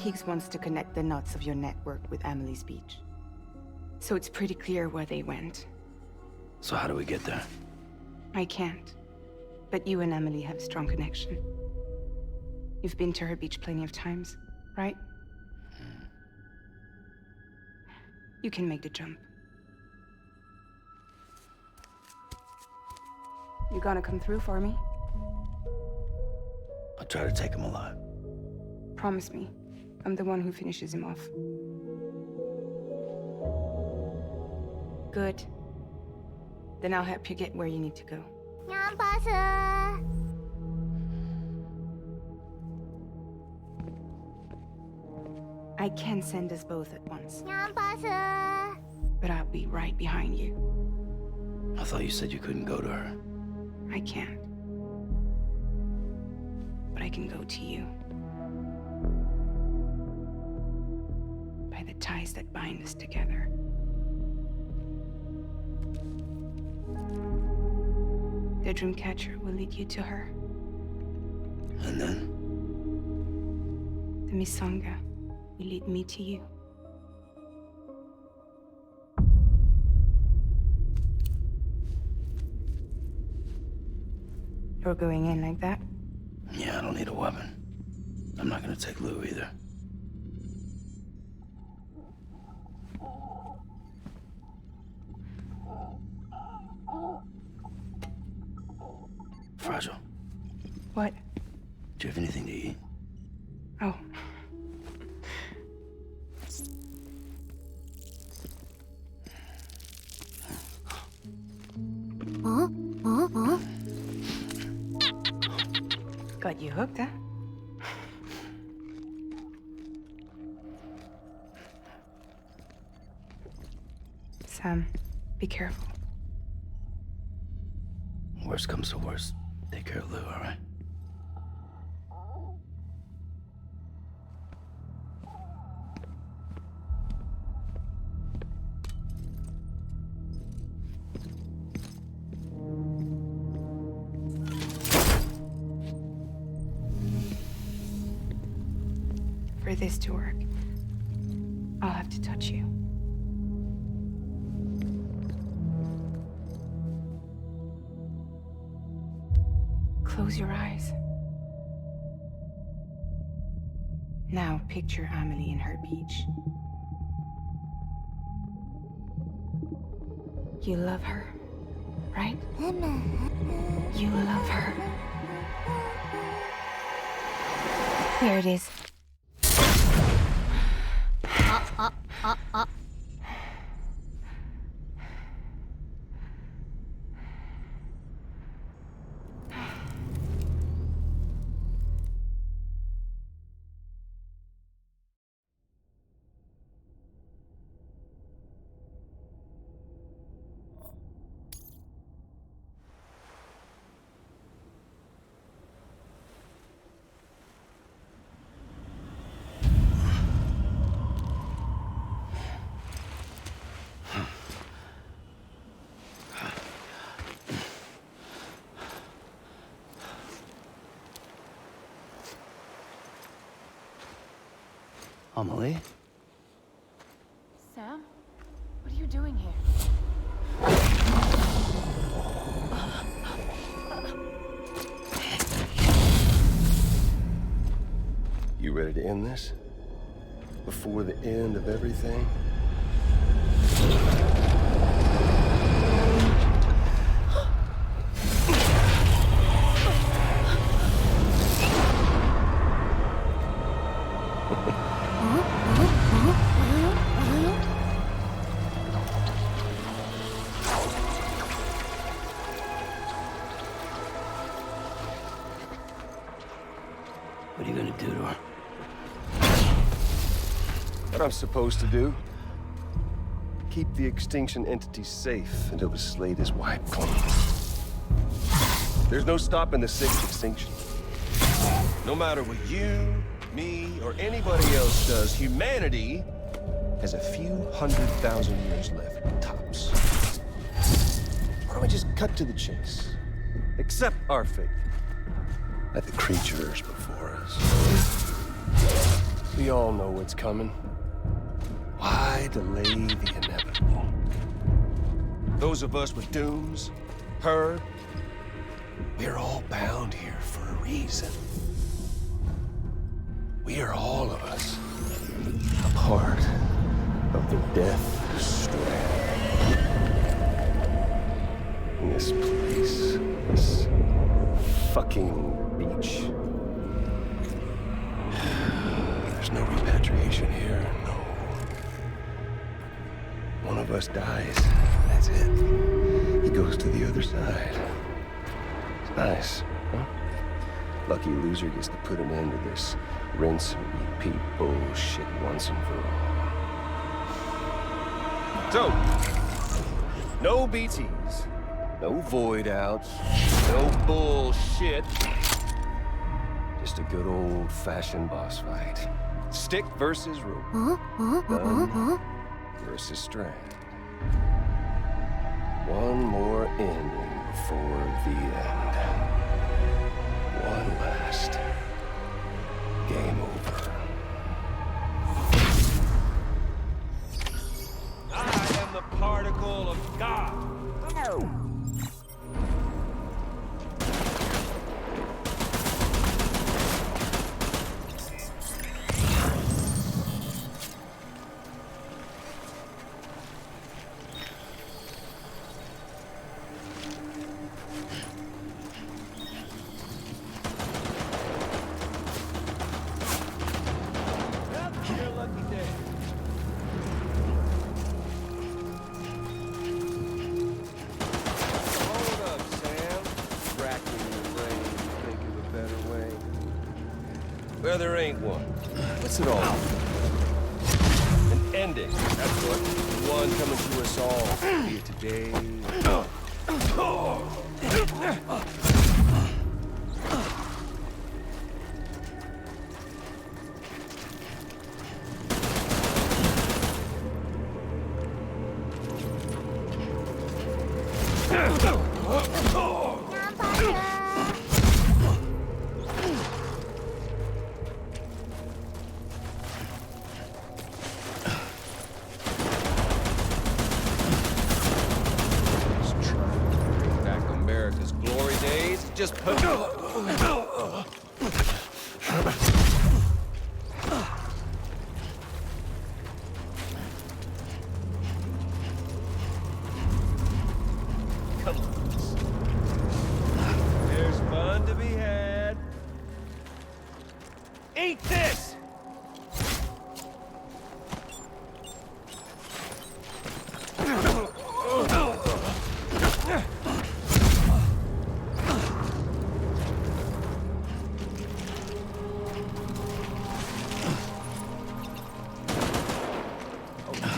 Higgs wants to connect the knots of your network with Amelie's beach. So it's pretty clear where they went. So how do we get there? I can't. But you and Amelie have a strong connection. You've been to her beach plenty of times, right? You can make the jump. You gonna come through for me? I'll try to take him alive. Promise me. I'm the one who finishes him off. Good. Then I'll help you get where you need to go. I can send us both at once. But I'll be right behind you. I thought you said you couldn't go to her. I can't. But I can go to you. By the ties that bind us together. The Dreamcatcher will lead you to her. And then? The Misanga will lead me to you. You're going in like that? Yeah, I don't need a weapon. I'm not gonna take Lou either. Fragile. What? Do you have anything to eat? Oh. Got you hooked, huh? Sam, be careful. Worst comes to worst. Take care of Lou, all right? For this to work, I'll have to touch you. Close your eyes. Now picture Amelie in her beach. You love her, right? You love her. Here it is. Amelie? Sam? What are you doing here? You ready to end this? Before the end of everything? What are you gonna do to her? What I'm supposed to do? Keep the extinction entity safe until the slate is wiped clean. There's no stopping the sixth extinction. No matter what you, me, or anybody else does, humanity has a few 100,000 years left, tops. Why don't we just cut to the chase? Accept our fate, like the creatures before us. We all know what's coming. Why delay the inevitable? Those of us with dooms, her, we're all bound here for a reason. We are all of us a part of the Death Strand. In this place, this fucking beach. There's no repatriation here, no. One of us dies, that's it. He goes to the other side. It's nice, huh? Lucky loser gets to put an end to this rinse and repeat bullshit once and for all. So, no BTs, no void outs, no bullshit. Just a good old-fashioned boss fight. Stick versus rope. Gun versus strand. One more ending before the end. One last game over. I am the particle of God. Well, there ain't one. What's it all? An ending. That's what. One coming to us all. Be it today. Just put... Come on. There's fun to be had. Eat this!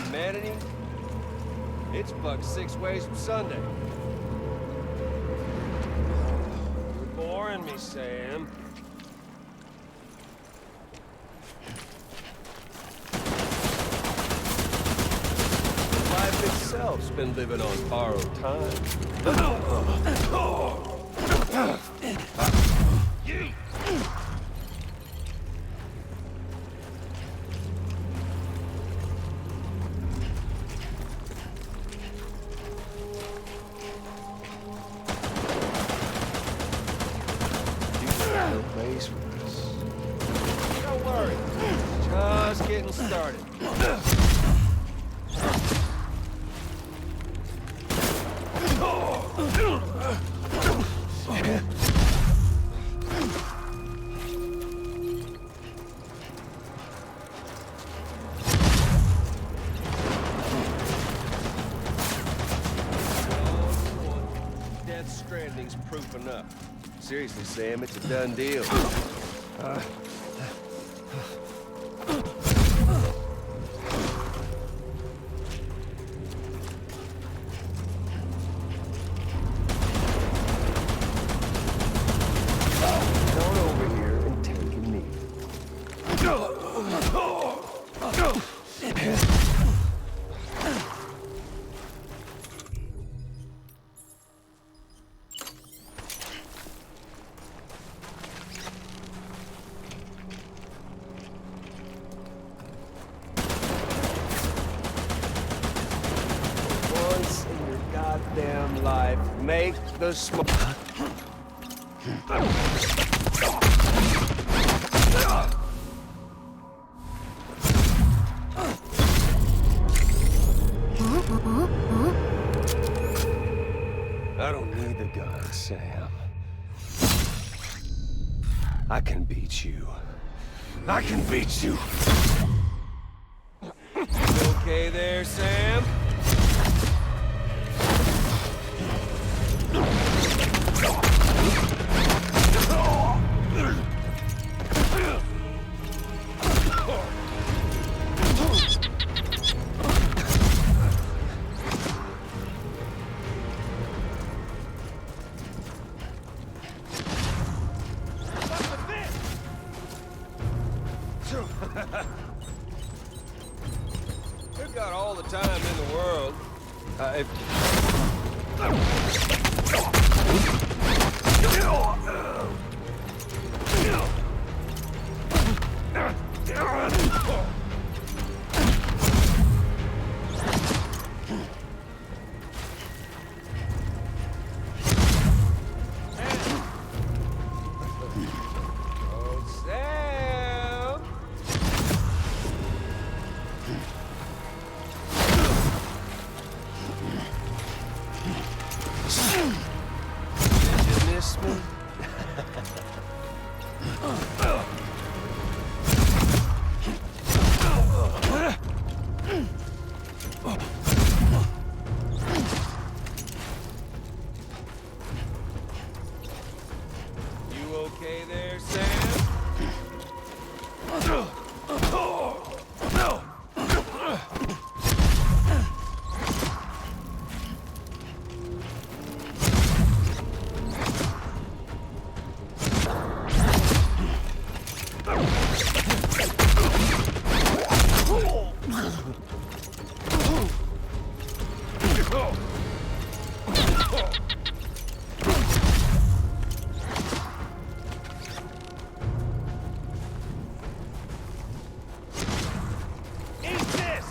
Humanity, it's buck 6 ways from Sunday. You're boring me, Sam. Life itself's been living on borrowed time. Place with us. Don't worry, just getting started. Death Stranding's proof enough. Seriously, Sam, it's a done deal. Come over here and take a knee. goddamn life. Make the smoke. I don't need the gun, Sam. I can beat you. I can beat you. You okay there, Sam? We've got all the time in the world. Oh, Sam! Did you miss me? You okay there, Sam? Eat this!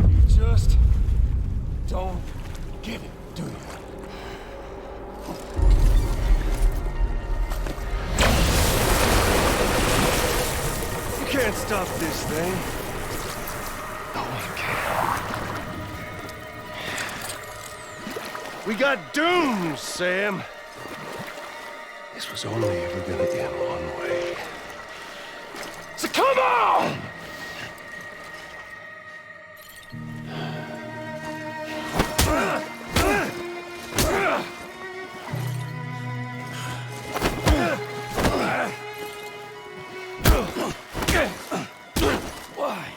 You just don't get it, do you? You can't stop this thing. No one can. We got dooms, Sam. This was only ever gonna end one way. So come on! Why?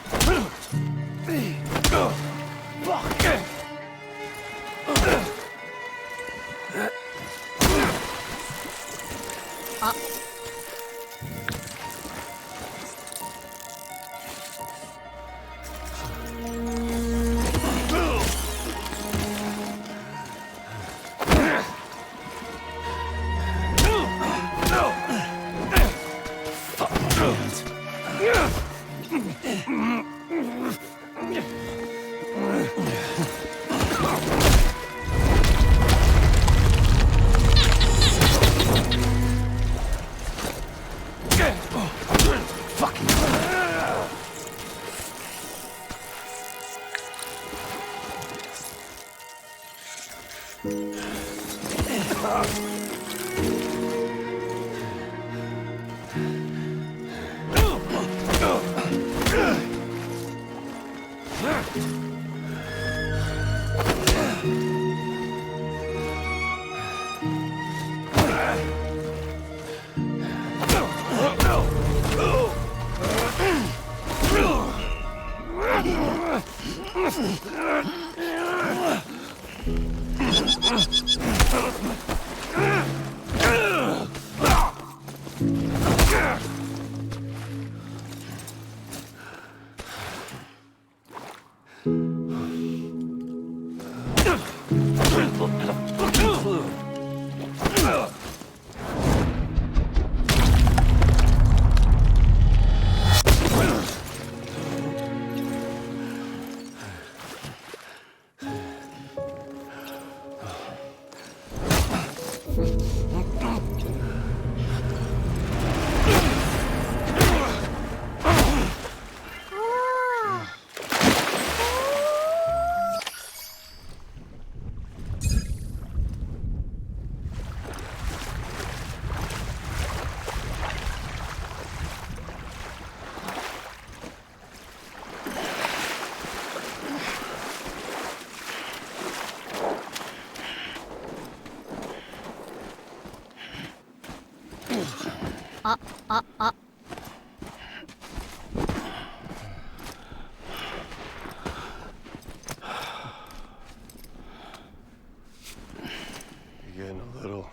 You're getting a little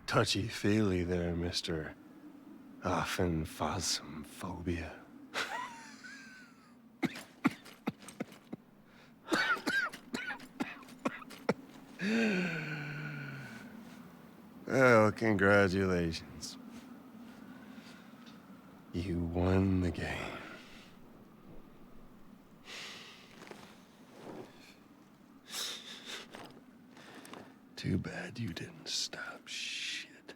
touchy-feely there, Mr. Phasmophobia. Well, congratulations. You won the game. Too bad you didn't stop shit.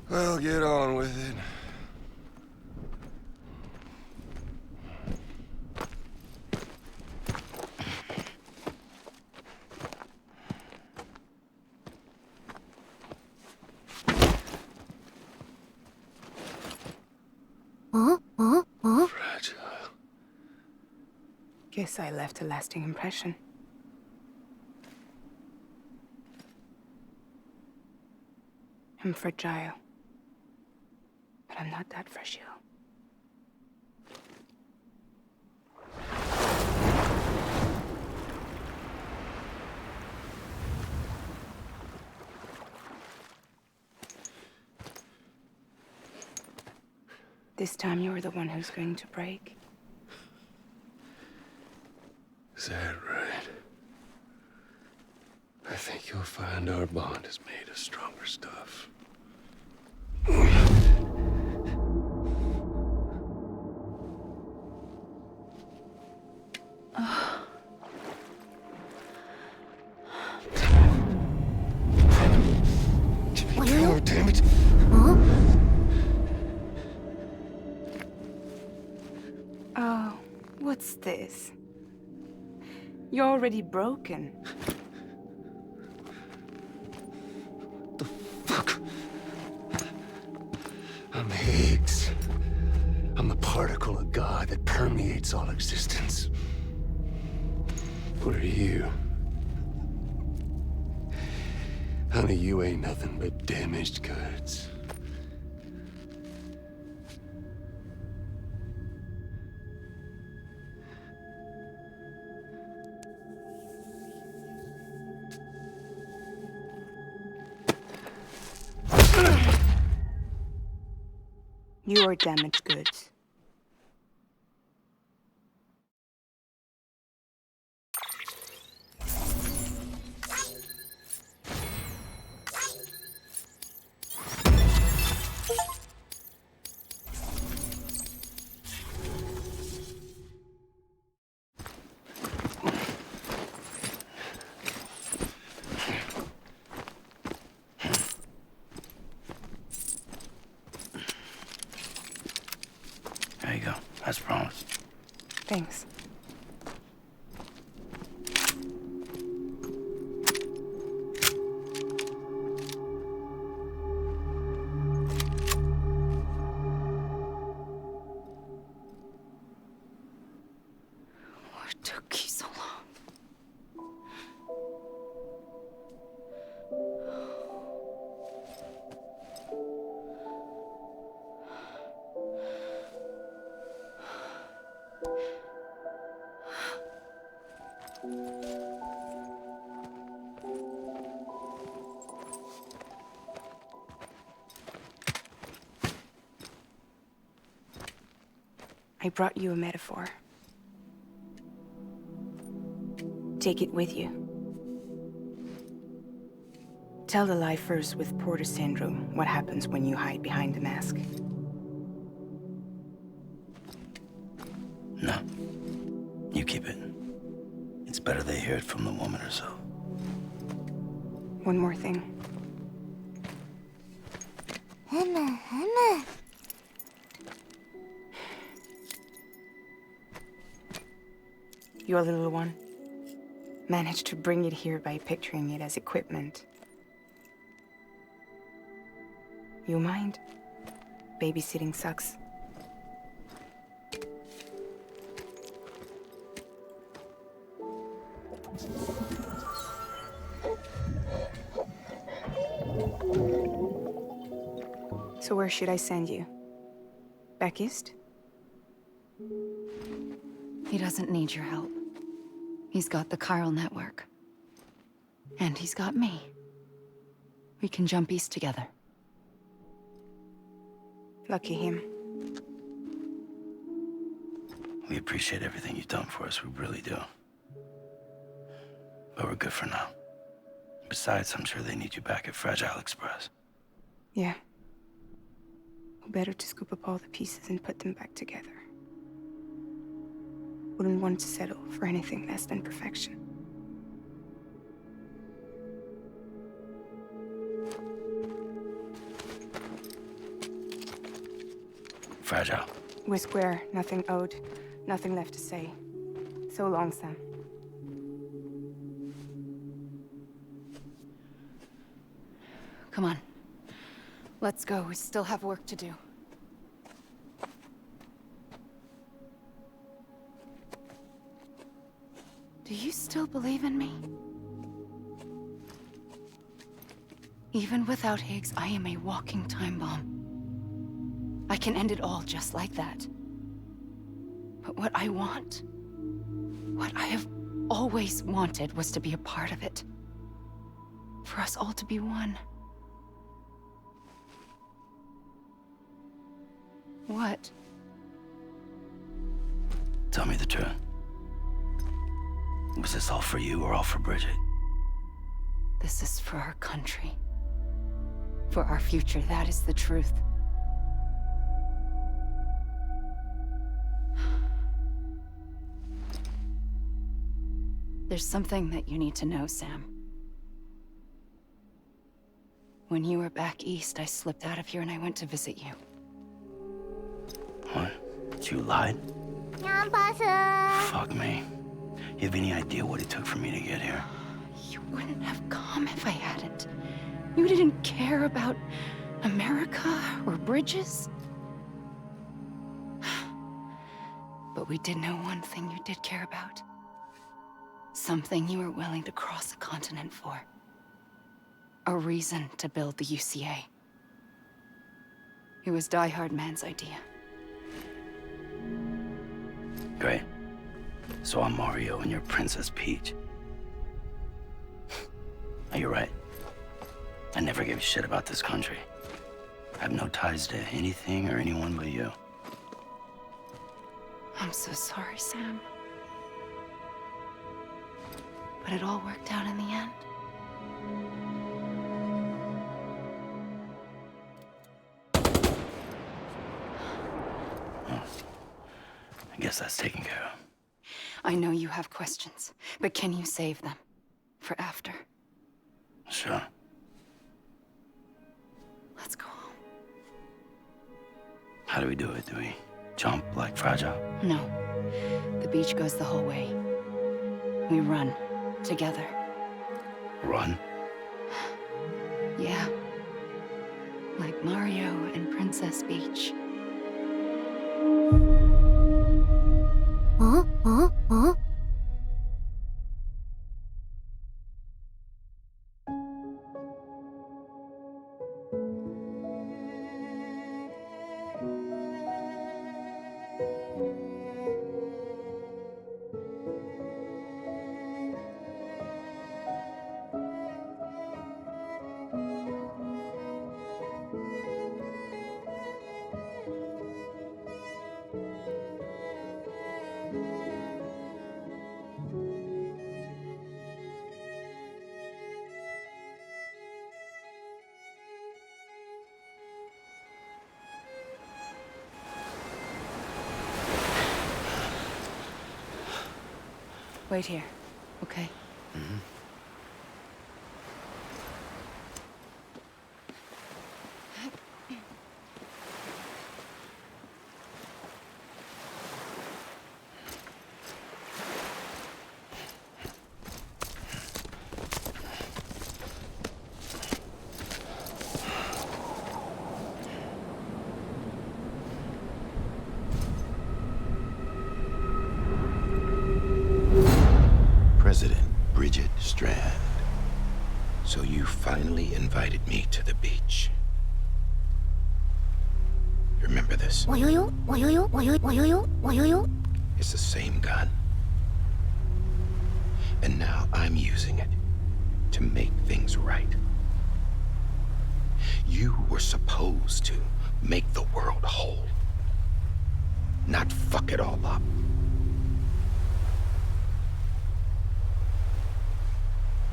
Well, get on with it. Fragile. Guess I left a lasting impression. I'm fragile. But I'm not that fragile. This time you're the one who's going to break. Is that right? I think you'll find our bond is made of stronger stuff. Oh, damn it. Oh, what's this? You're already broken. Fuck. I'm Higgs. I'm the particle of God that permeates all existence. What are you? Honey, you ain't nothing but damaged goods. You're damaged goods. There you go, as promised. Thanks. What took you so long? I brought you a metaphor. Take it with you. Tell the lifers with Porter syndrome what happens when you hide behind the mask. No. You keep it. It's better they hear it from the woman herself. One more thing. Your little one managed to bring it here by picturing it as equipment. You mind? Babysitting sucks. So where should I send you? Back east? He doesn't need your help. He's got the chiral network. And he's got me. We can jump east together. Lucky him. We appreciate everything you've done for us, we really do. But we're good for now. Besides, I'm sure they need you back at Fragile Express. Yeah. Better to scoop up all the pieces and put them back together. Wouldn't want to settle for anything less than perfection. Fragile. We're square, nothing owed, nothing left to say. So long, Sam. Come on. Let's go. We still have work to do. Do you still believe in me? Even without Higgs, I am a walking time bomb. I can end it all just like that. But what I want, what I have always wanted, was to be a part of it. For us all to be one. What? Tell me the truth. Was this all for you or all for Bridget? This is for our country. For our future, that is the truth. There's something that you need to know, Sam. When you were back east, I slipped out of here and I went to visit you. What? You lied? Fuck me. You have any idea what it took for me to get here? You wouldn't have come if I hadn't. You didn't care about America or bridges. But we did know one thing you did care about. Something you were willing to cross a continent for. A reason to build the UCA. It was Die Hard Man's idea. Great. So I'm Mario and you're Princess Peach. You're right. I never gave a shit about this country. I have no ties to anything or anyone but you. I'm so sorry, Sam. But it all worked out in the end. I guess that's taken care of. I know you have questions, but can you save them? For after? Sure. Let's go home. How do we do it? Do we jump like Fragile? No. The beach goes the whole way. We run. Together. Run? Yeah. Like Mario and Princess Peach. Wait here, okay? President Bridget Strand. So you finally invited me to the beach. Remember this? It's the same gun. And now I'm using it to make things right. You were supposed to make the world whole, not fuck it all up.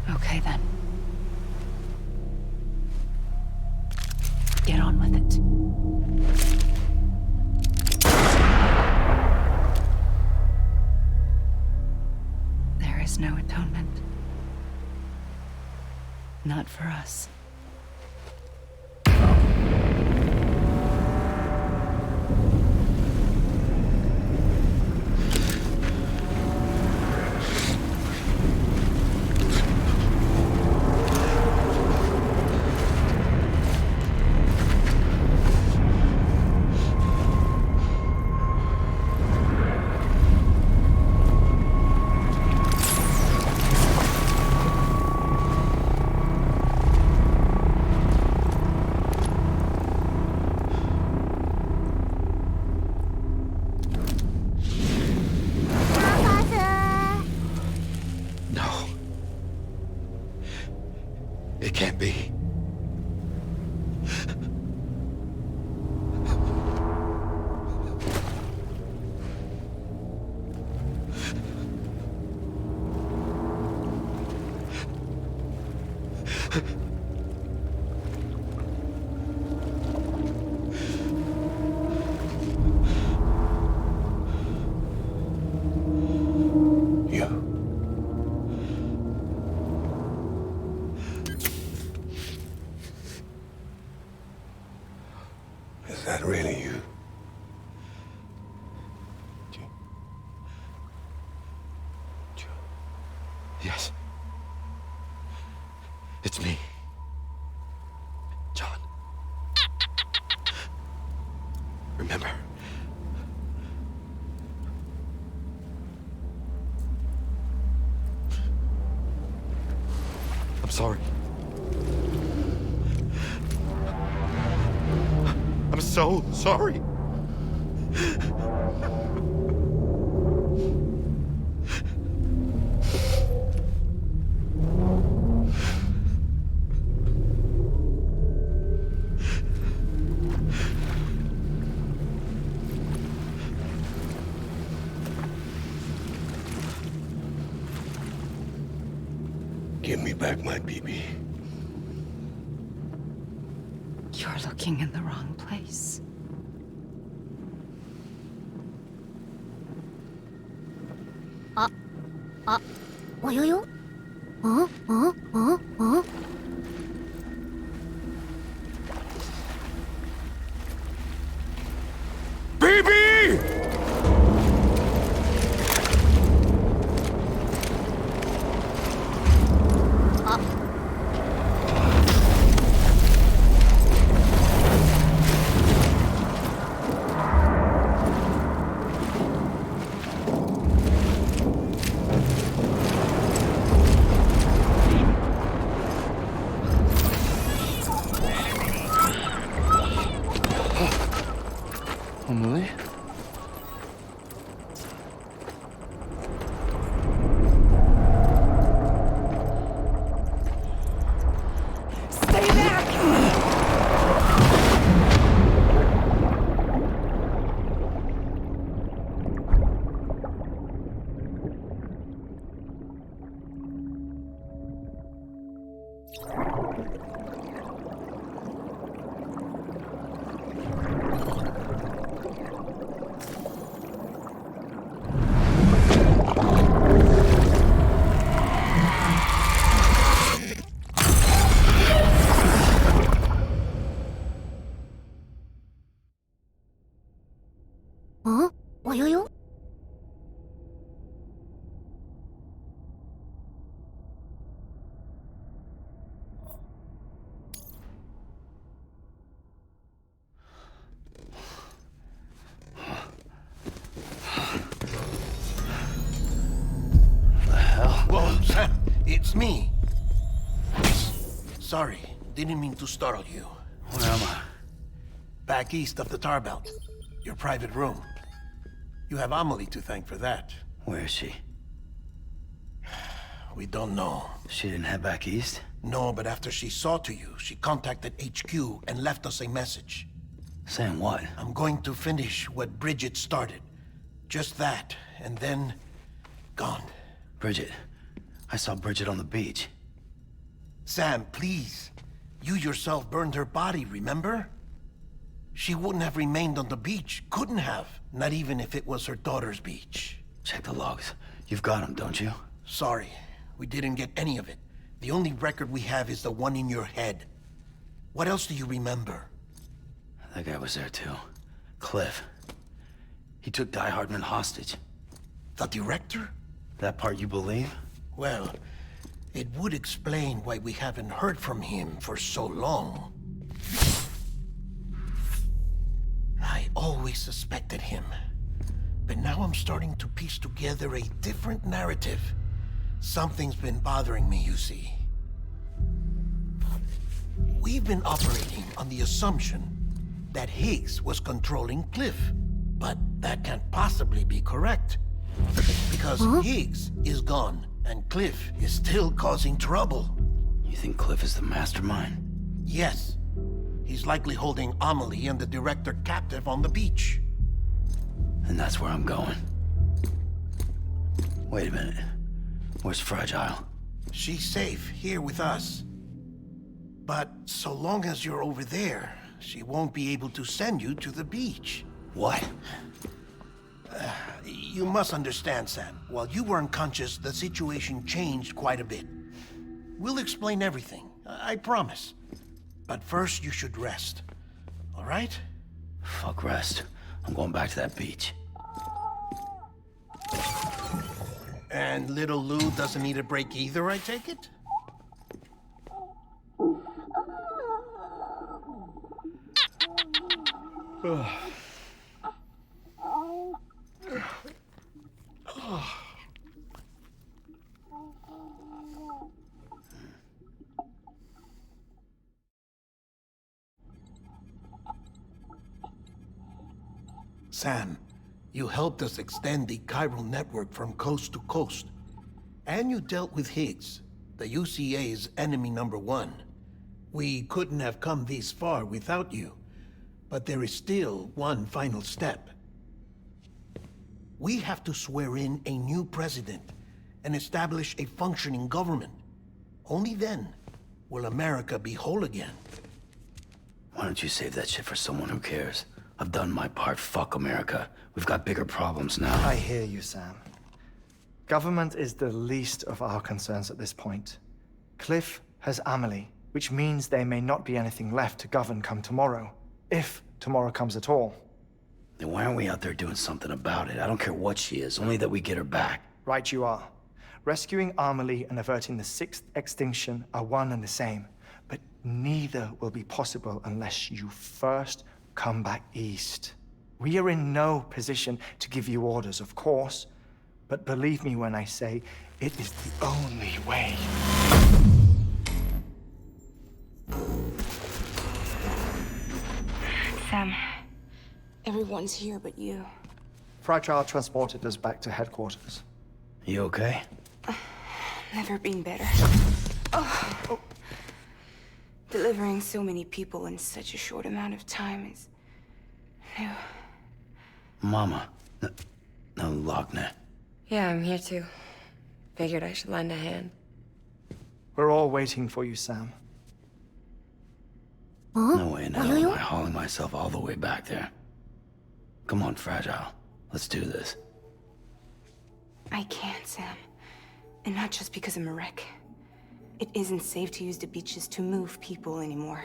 Okay, then. Get on with it. There is no atonement. Not for us. No. It can't be. You. Is that really you? Yes. It's me. John. Remember? I'm sorry. I'm so sorry. Give me back my BB. You're looking in the wrong place. BB! Emily? Stay back! it's me. Sorry, didn't mean to startle you. Where am I? Back east of the tar belt. Your private room. You have Amelie to thank for that. Where is she? We don't know. She didn't head back east? No, but after she saw to you, she contacted HQ and left us a message. Saying what? I'm going to finish what Bridget started. Just that, and then... gone. Bridget. I saw Bridget on the beach. Sam, please. You yourself burned her body, remember? She wouldn't have remained on the beach. Couldn't have. Not even if it was her daughter's beach. Check the logs. You've got them, don't you? Sorry. We didn't get any of it. The only record we have is the one in your head. What else do you remember? That guy was there too. Cliff. He took Die Hardman hostage. The director? That part you believe? Well, it would explain why we haven't heard from him for so long. I always suspected him. But now I'm starting to piece together a different narrative. Something's been bothering me, you see. We've been operating on the assumption that Higgs was controlling Cliff. But that can't possibly be correct. Because Higgs is gone, and Cliff is still causing trouble. You think Cliff is the mastermind? Yes. He's likely holding Amelie and the director captive on the beach. And that's where I'm going. Wait a minute. Where's Fragile? She's safe here with us. But so long as you're over there, she won't be able to send you to the beach. What? You must understand, Sam. While you were unconscious, the situation changed quite a bit. We'll explain everything, I promise. But first, you should rest. All right? Fuck rest. I'm going back to that beach. And little Lou doesn't need a break either, I take it? Sam, you helped us extend the chiral network from coast to coast. And you dealt with Higgs, the UCA's enemy #1. We couldn't have come this far without you. But there is still one final step. We have to swear in a new president and establish a functioning government. Only then will America be whole again. Why don't you save that shit for someone who cares? I've done my part. Fuck America. We've got bigger problems now. I hear you, Sam. Government is the least of our concerns at this point. Cliff has Amelie, which means there may not be anything left to govern come tomorrow. If tomorrow comes at all. Then why aren't we out there doing something about it? I don't care what she is, only that we get her back. Right you are. Rescuing Amelie and averting the 6th extinction are one and the same. But neither will be possible unless you first come back east. We are in no position to give you orders, of course. But believe me when I say, it is the only way. Sam, everyone's here but you. Fragile transported us back to headquarters. You okay? Never been better. Oh. Delivering so many people in such a short amount of time is new. Mama. No, Lochner. Yeah, I'm here too. Figured I should lend a hand. We're all waiting for you, Sam. No way in hell am I hauling myself all the way back there. Come on, Fragile. Let's do this. I can't, Sam. And not just because I'm a wreck. It isn't safe to use the beaches to move people anymore.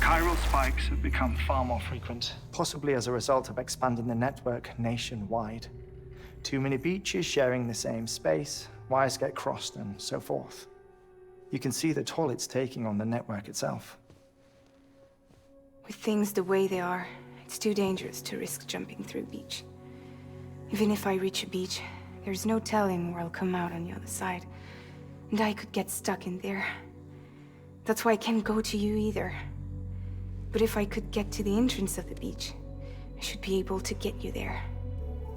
Chiral spikes have become far more frequent. Possibly as a result of expanding the network nationwide. Too many beaches sharing the same space, wires get crossed, and so forth. You can see the toll it's taking on the network itself. With things the way they are, it's too dangerous to risk jumping through a beach. Even if I reach a beach, There's no telling where I'll come out on the other side. And I could get stuck in there. That's why I can't go to you either. But if I could get to the entrance of the beach, I should be able to get you there.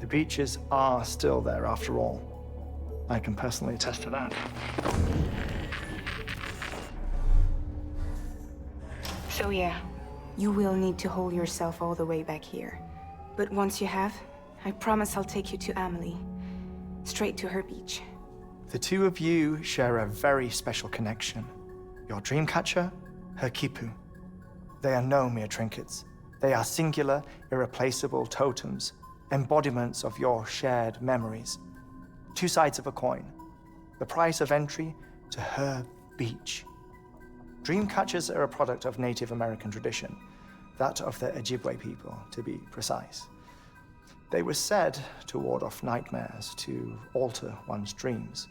The beaches are still there after all. I can personally attest to that. So yeah, you will need to hold yourself all the way back here. But once you have, I promise I'll take you to Amelie. Straight to her beach. The two of you share a very special connection. Your dreamcatcher, her Kipu. They are no mere trinkets. They are singular, irreplaceable totems, embodiments of your shared memories. Two sides of a coin. The price of entry to her beach. Dreamcatchers are a product of Native American tradition, that of the Ojibwe people, to be precise. They were said to ward off nightmares, to alter one's dreams.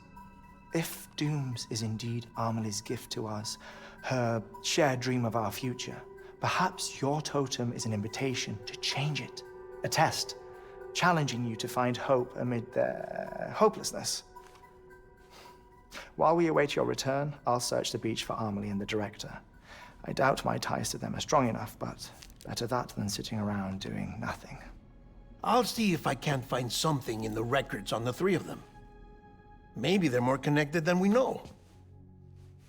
If Dooms is indeed Amelie's gift to us, her shared dream of our future, perhaps your totem is an invitation to change it. A test, challenging you to find hope amid their hopelessness. While we await your return, I'll search the beach for Amelie and the director. I doubt my ties to them are strong enough, but better that than sitting around doing nothing. I'll see if I can't find something in the records on the three of them. Maybe they're more connected than we know.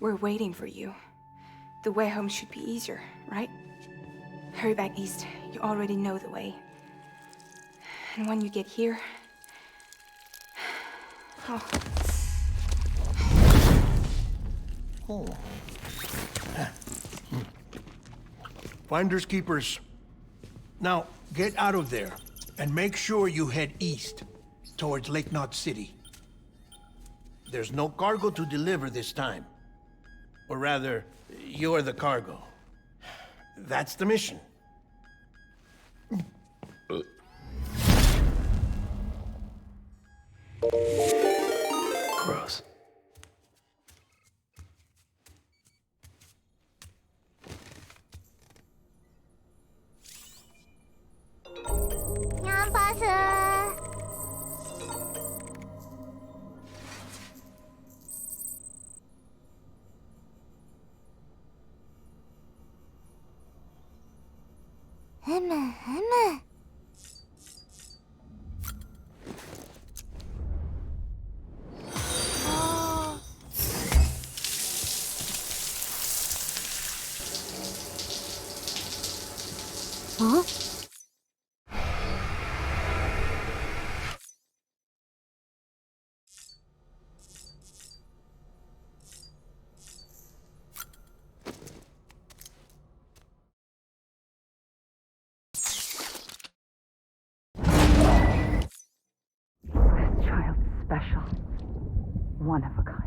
We're waiting for you. The way home should be easier, right? Hurry back east. You already know the way. And when you get here... Oh. Oh. Finders keepers. Now, get out of there, and make sure you head east, towards Lake Knot City. There's no cargo to deliver this time. Or rather, you're the cargo. That's the mission. Gross. Huh? This child's special. One of a kind.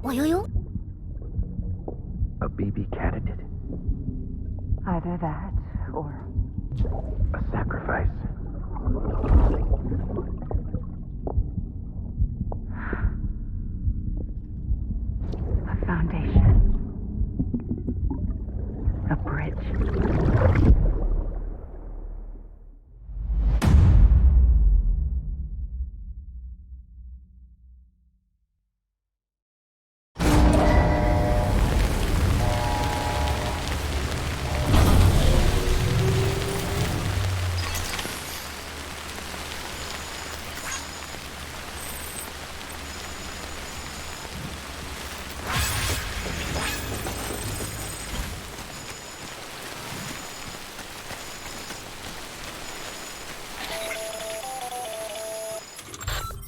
A baby candidate? Either that, or... A sacrifice? a foundation. A bridge.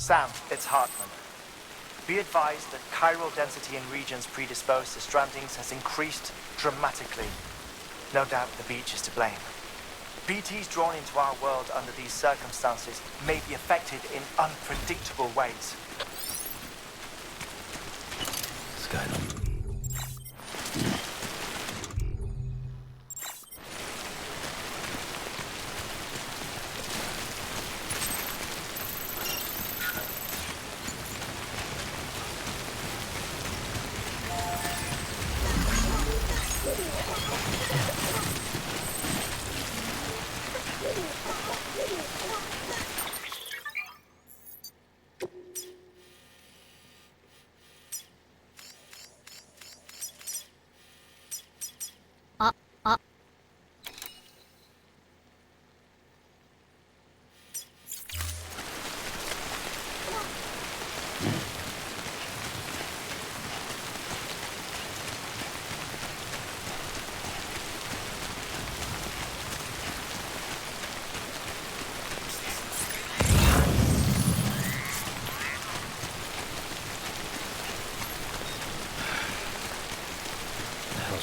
Sam, it's Hartman. Be advised that chiral density in regions predisposed to strandings has increased dramatically. No doubt the beach is to blame. BTs drawn into our world under these circumstances may be affected in unpredictable ways. Skylum.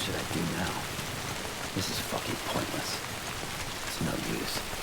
should I do now? This is fucking pointless. It's no use.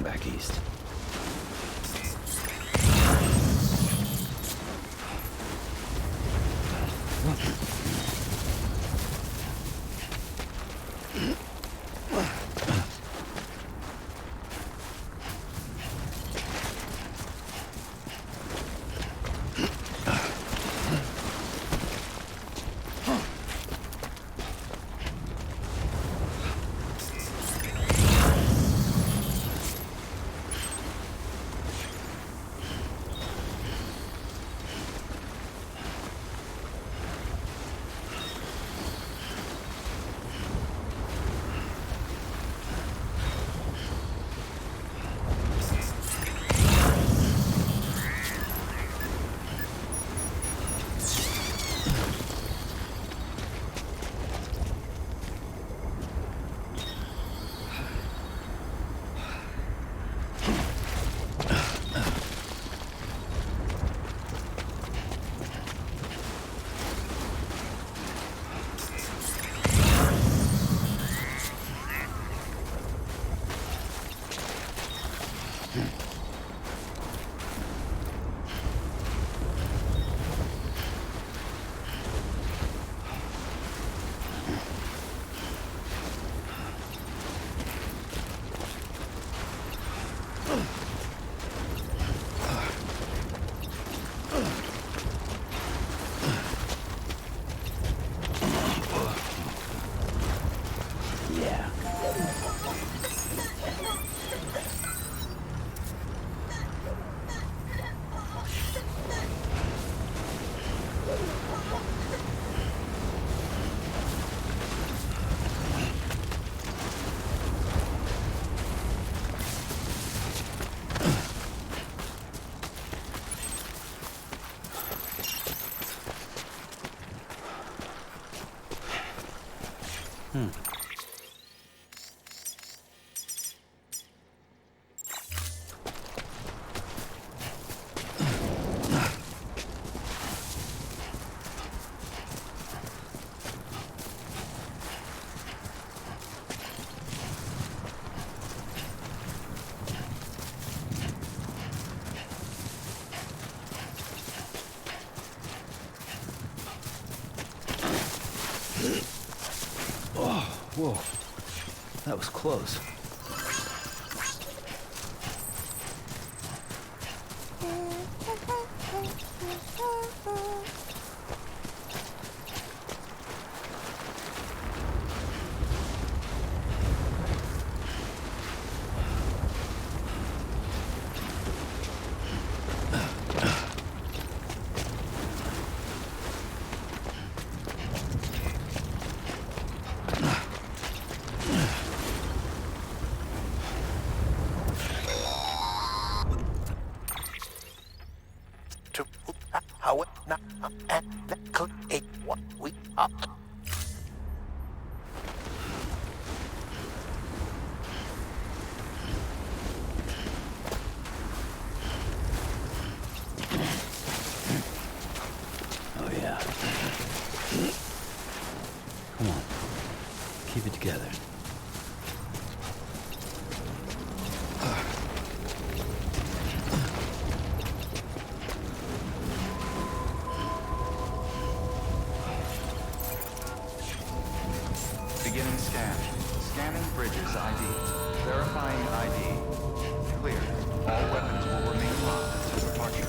come back east. Whoa, that was close. Oh yeah. Come on, keep it together. Beginning scan. Scanning bridges ID. Verifying ID. Clear. All weapons will remain locked until departure.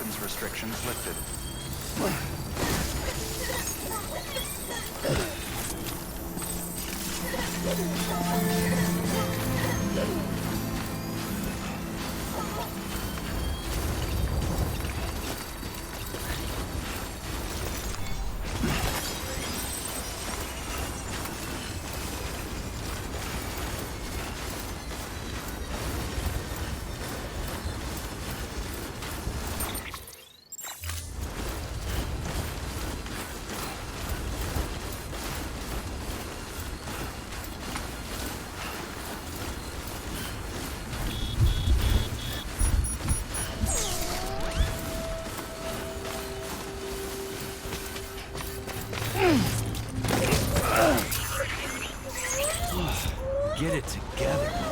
weapons restrictions lifted. Get it together.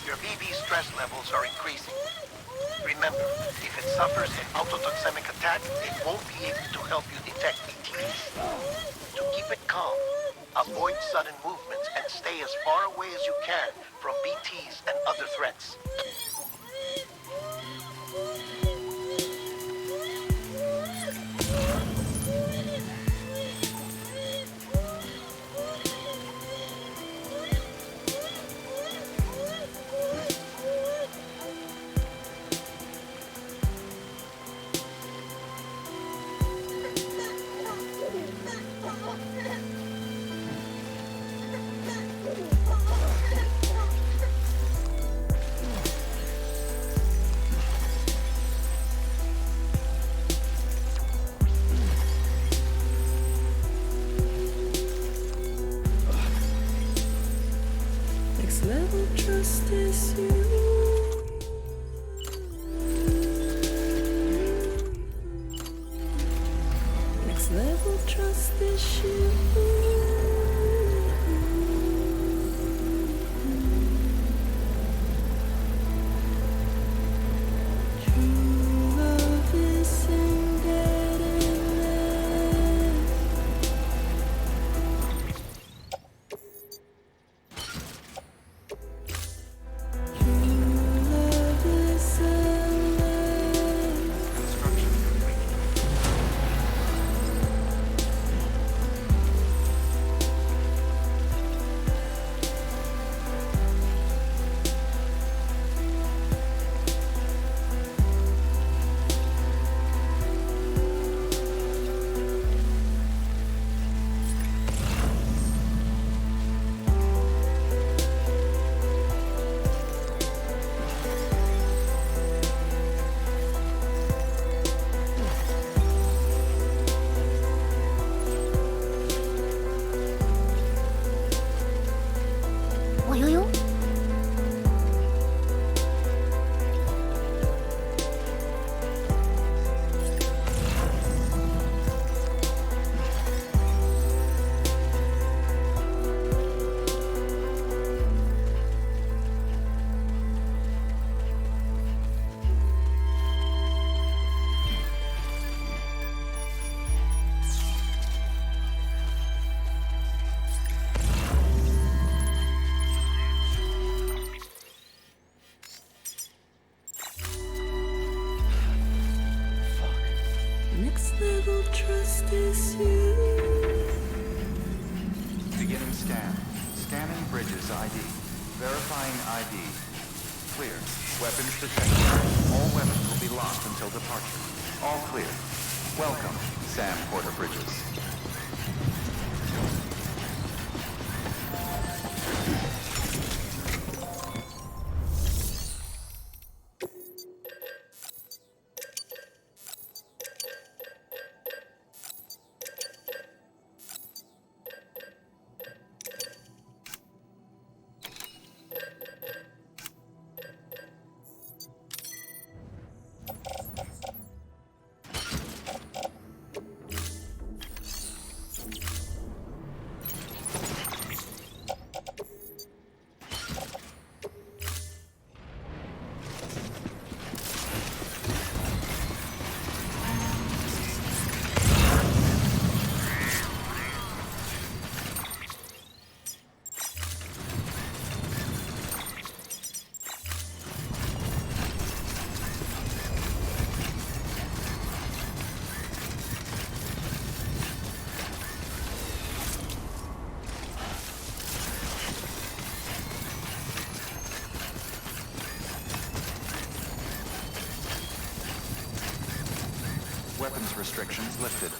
Your BB stress levels are increasing. Remember, if it suffers an autotoxemic attack, it won't be able to help you detect BTs. To keep it calm, avoid sudden movements and stay as far away as you can from BTs and other threats. Next level trust is you. Next level trust is you. True love is embedded in this. Next level trust is you. Beginning scan. Scanning bridges ID. Verifying ID. Clear. Weapons detected. All weapons will be locked until departure. All clear. Welcome, Sam Porter Bridges. weapons restrictions lifted.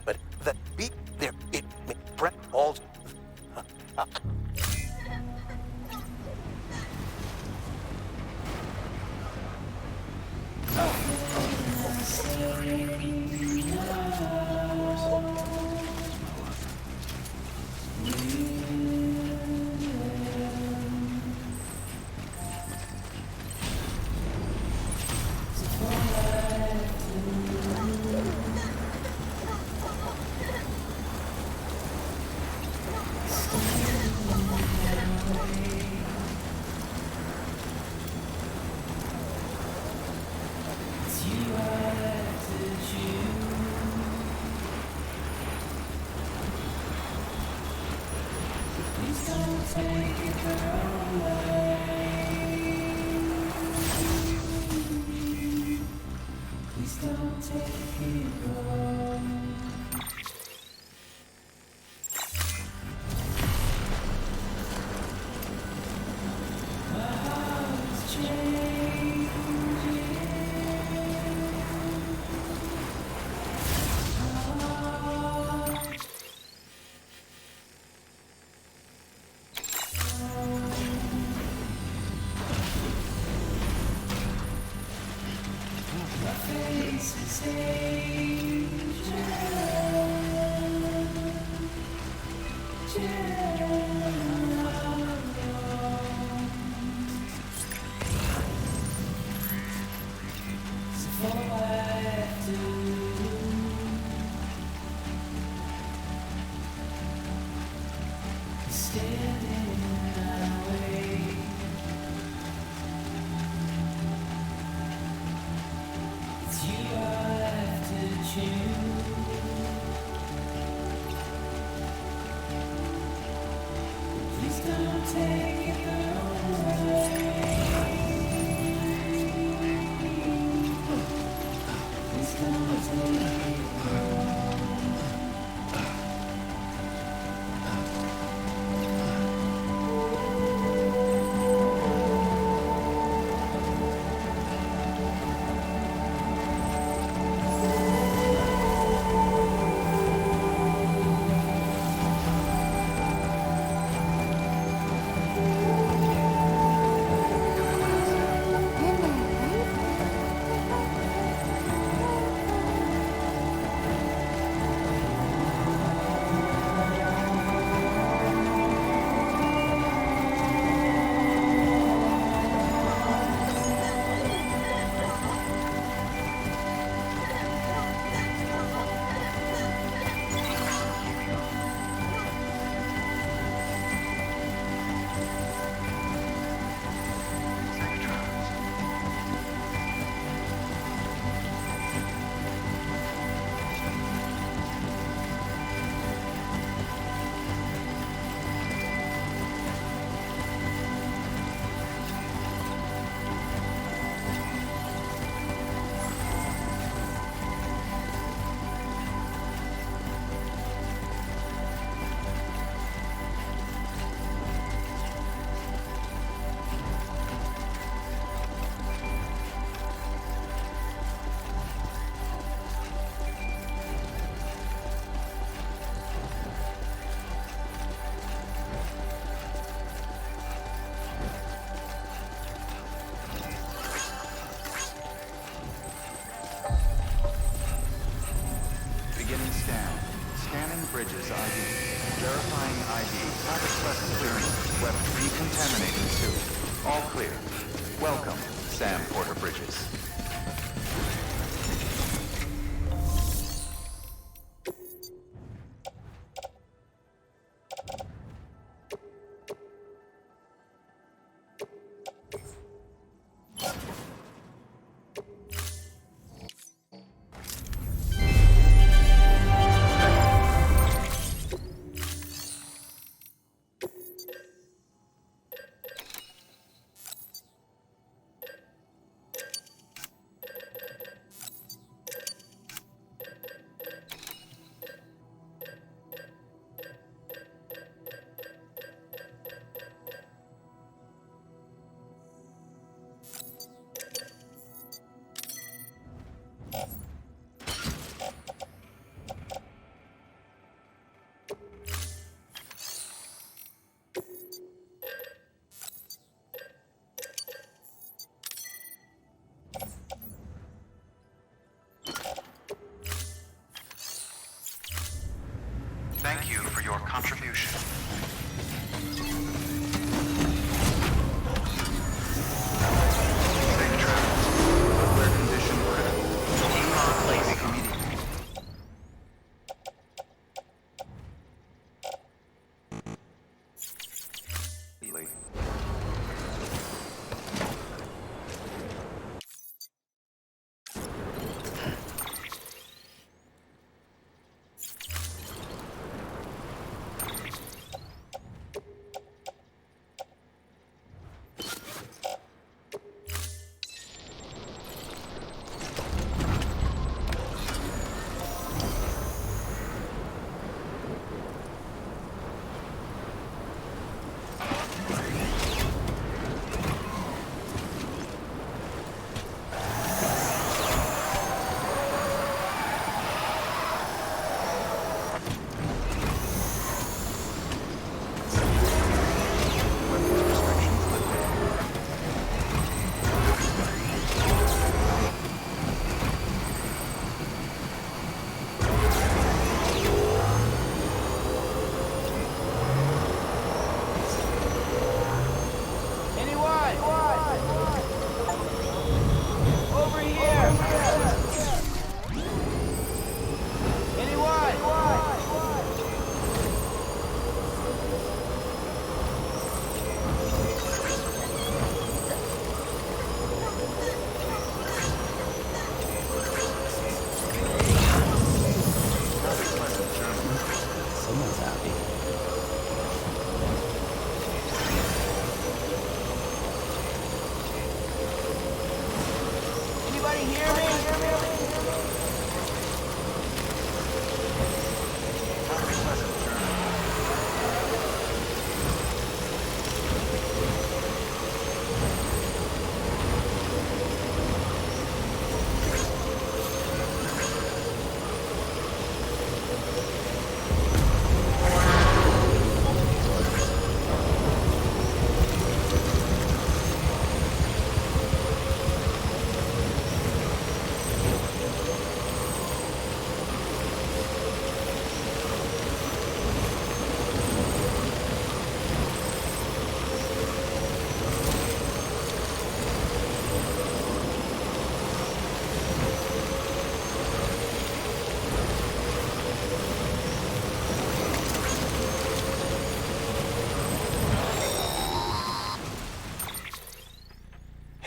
But the beat there, it prep all. Bridges ID. Verifying ID. Private present clearance. Weapon decontaminating suit. All clear. Welcome, Sam Porter Bridges. Thank you for your contribution. Safe travels. Footwear condition critical. Keep on placing immediately.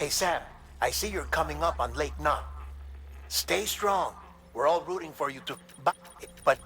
Hey, Sam, I see you're coming up on Lake Knot. Stay strong. We're all rooting for you to... But why...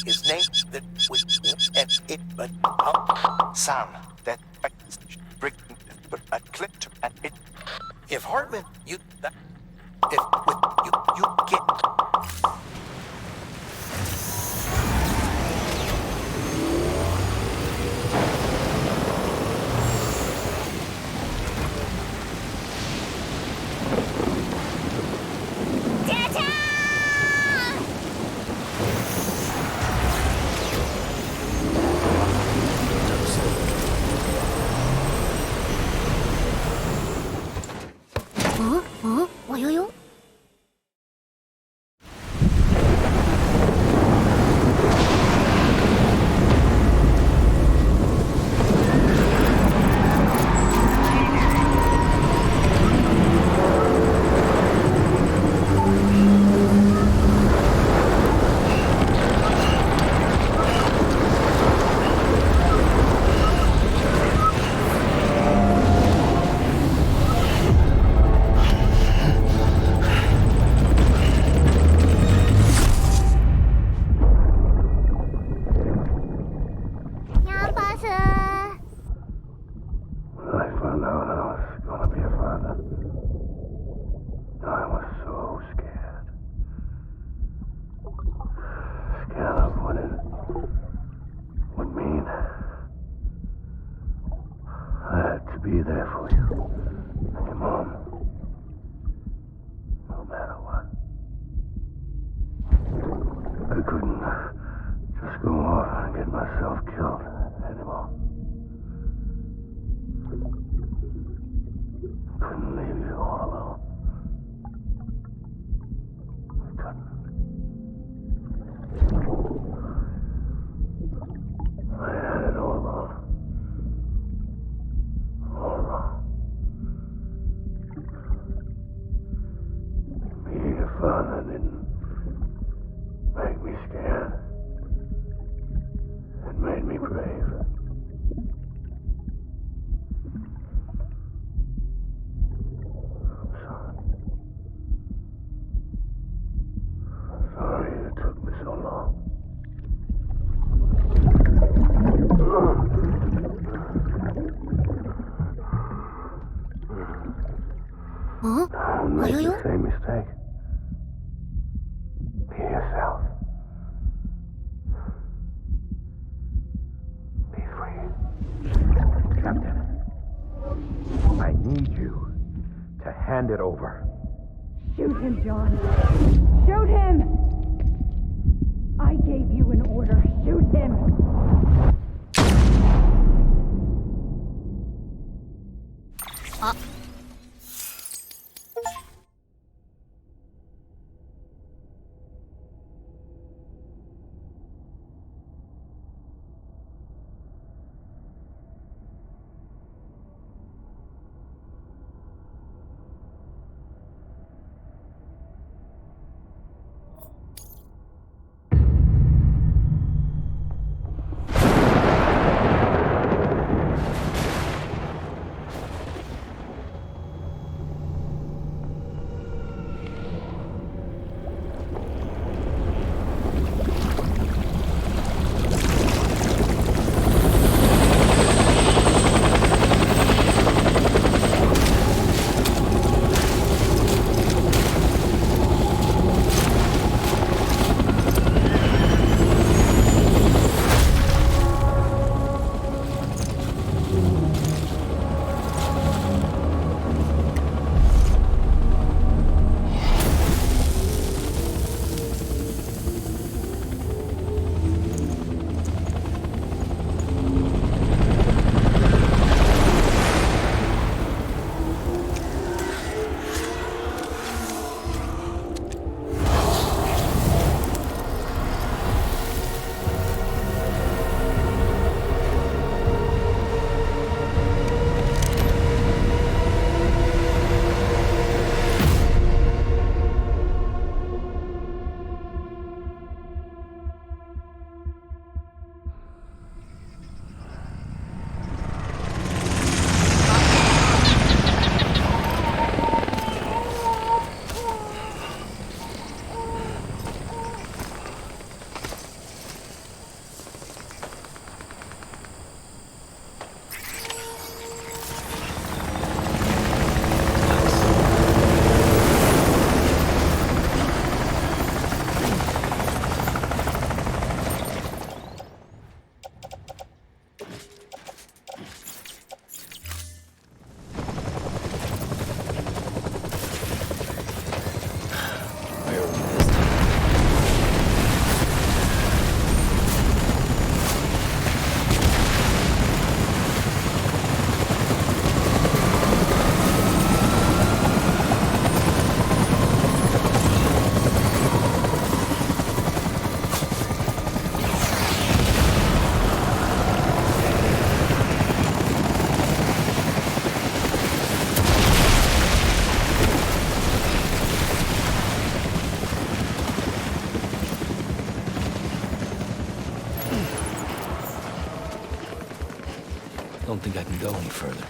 His name that was it, but Sam, that brick a clip and it. If Hartman, you get. Be there for you and your mom, no matter what. I couldn't just go off and get myself killed anymore. Couldn't leave you all alone. I couldn't. I had it all wrong. All wrong. Being a father didn't make me scared. It so long. Huh? Don't make the same mistake. Be yourself. Be free. Captain, I need you to hand it over. Shoot him, John. Shoot him! I gave you an order. Shoot him! Don't think I can go any further.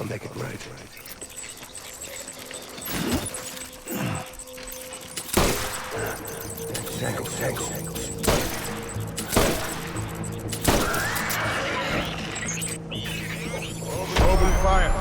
I'll make it right. Tangle. Open fire.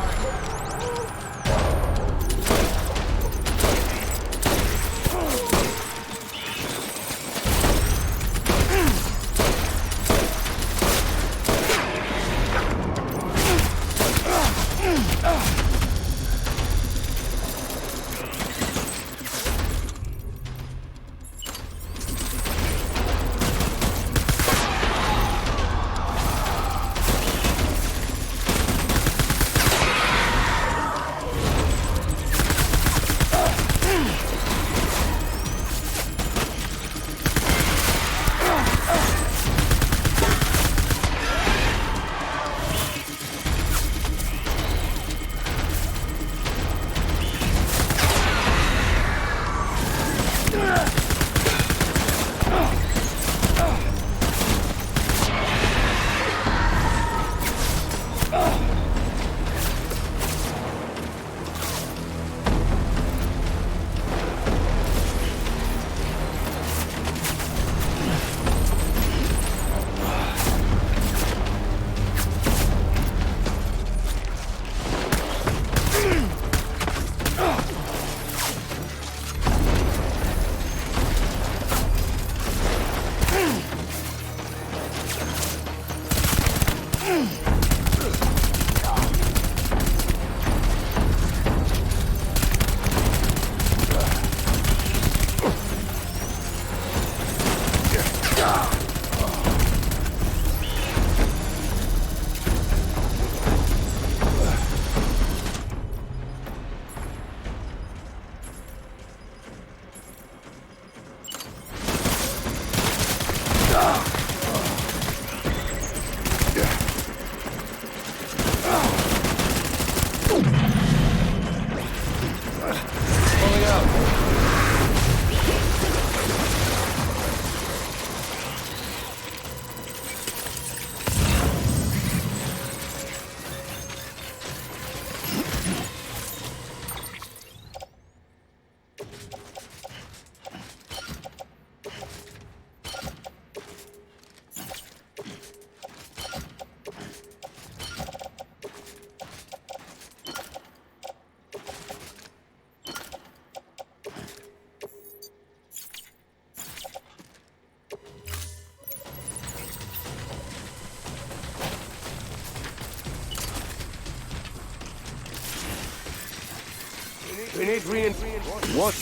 We need reinforcements. What?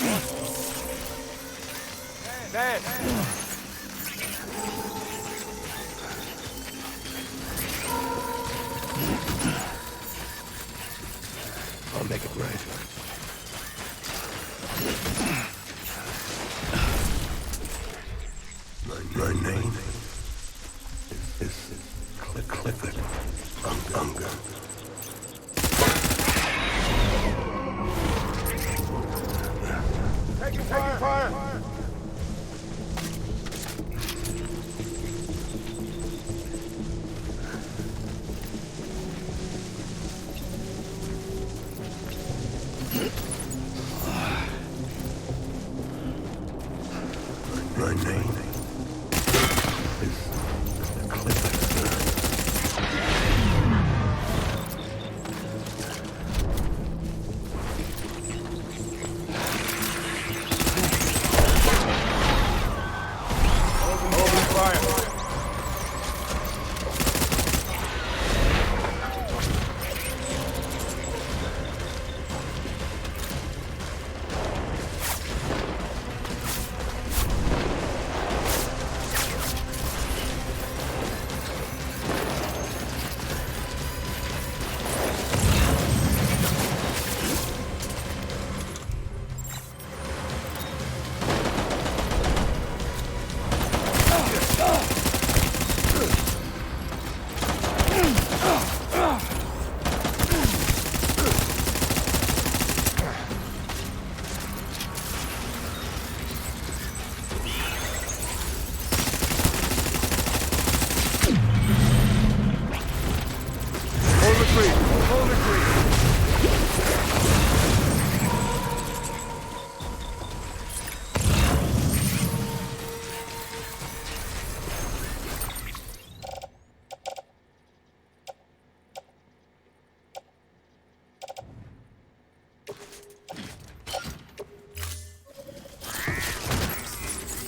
Man. I'll make it right. My name is Clifford Unger. Taking fire. My name is Clifford. Open fire.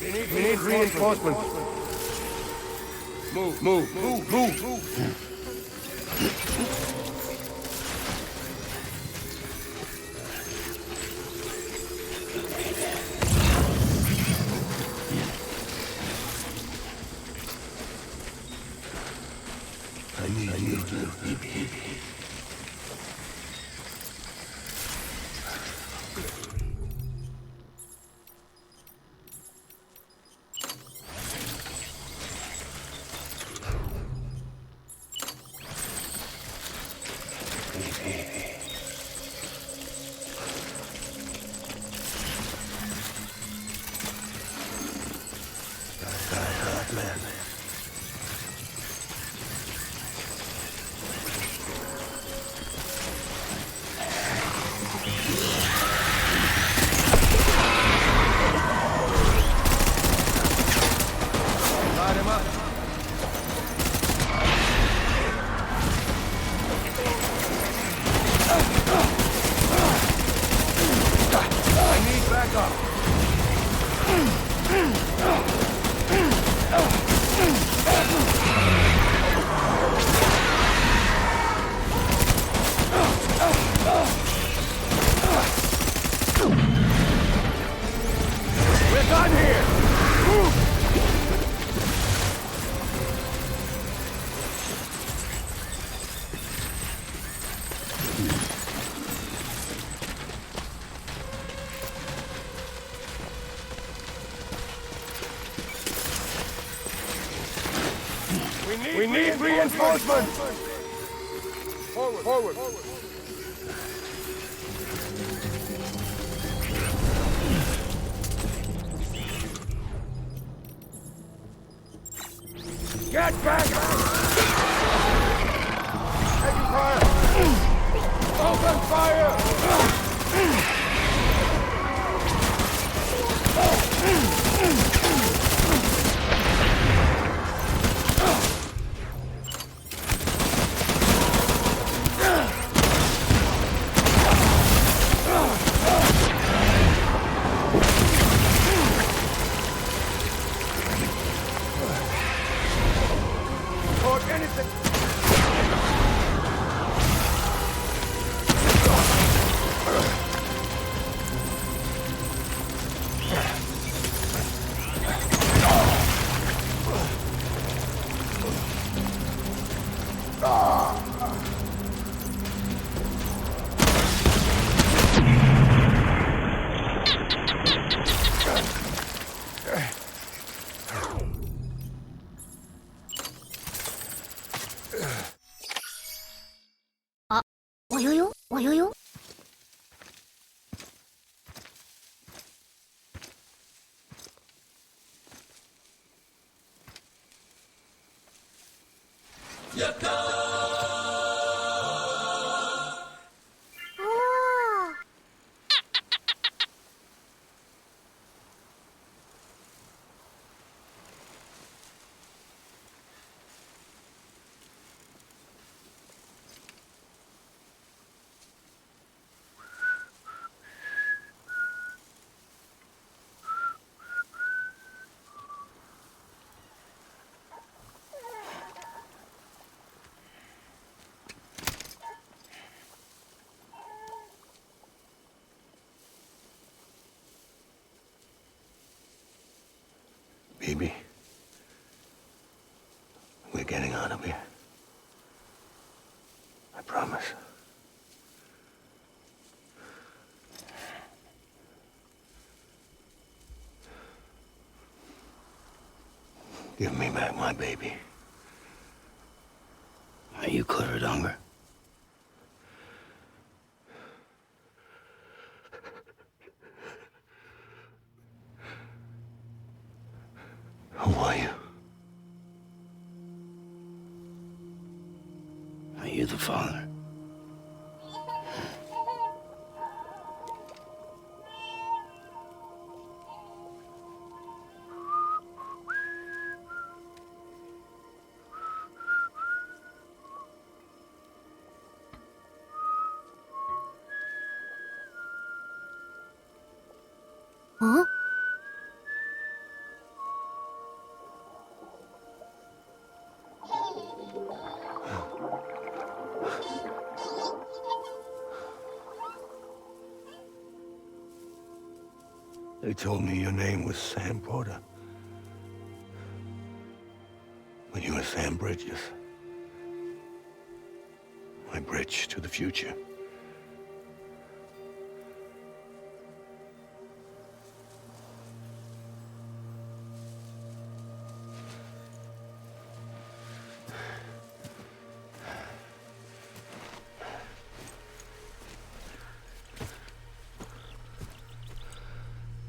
We need reinforcements. Move. I need you. We need reinforcements! Forward! Get back! Taking fire! Open fire! Baby, we're getting out of here. I promise. Give me back my baby. Are you clear, Donger? Who are you? Are you the father? Huh? They told me your name was Sam Porter. But you were Sam Bridges. My bridge to the future.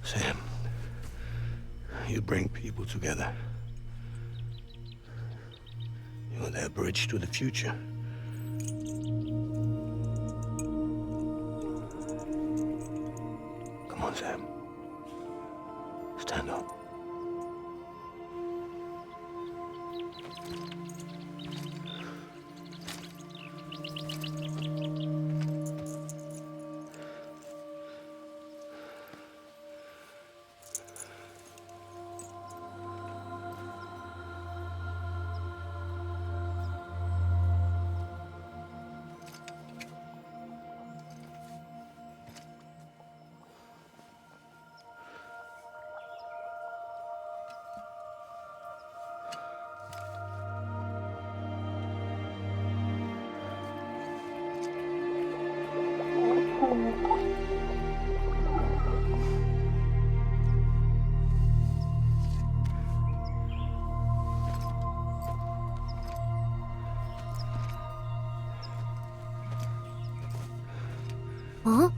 Sam, you bring people together. You're their bridge to the future. Come on, Sam. Stand up. Huh?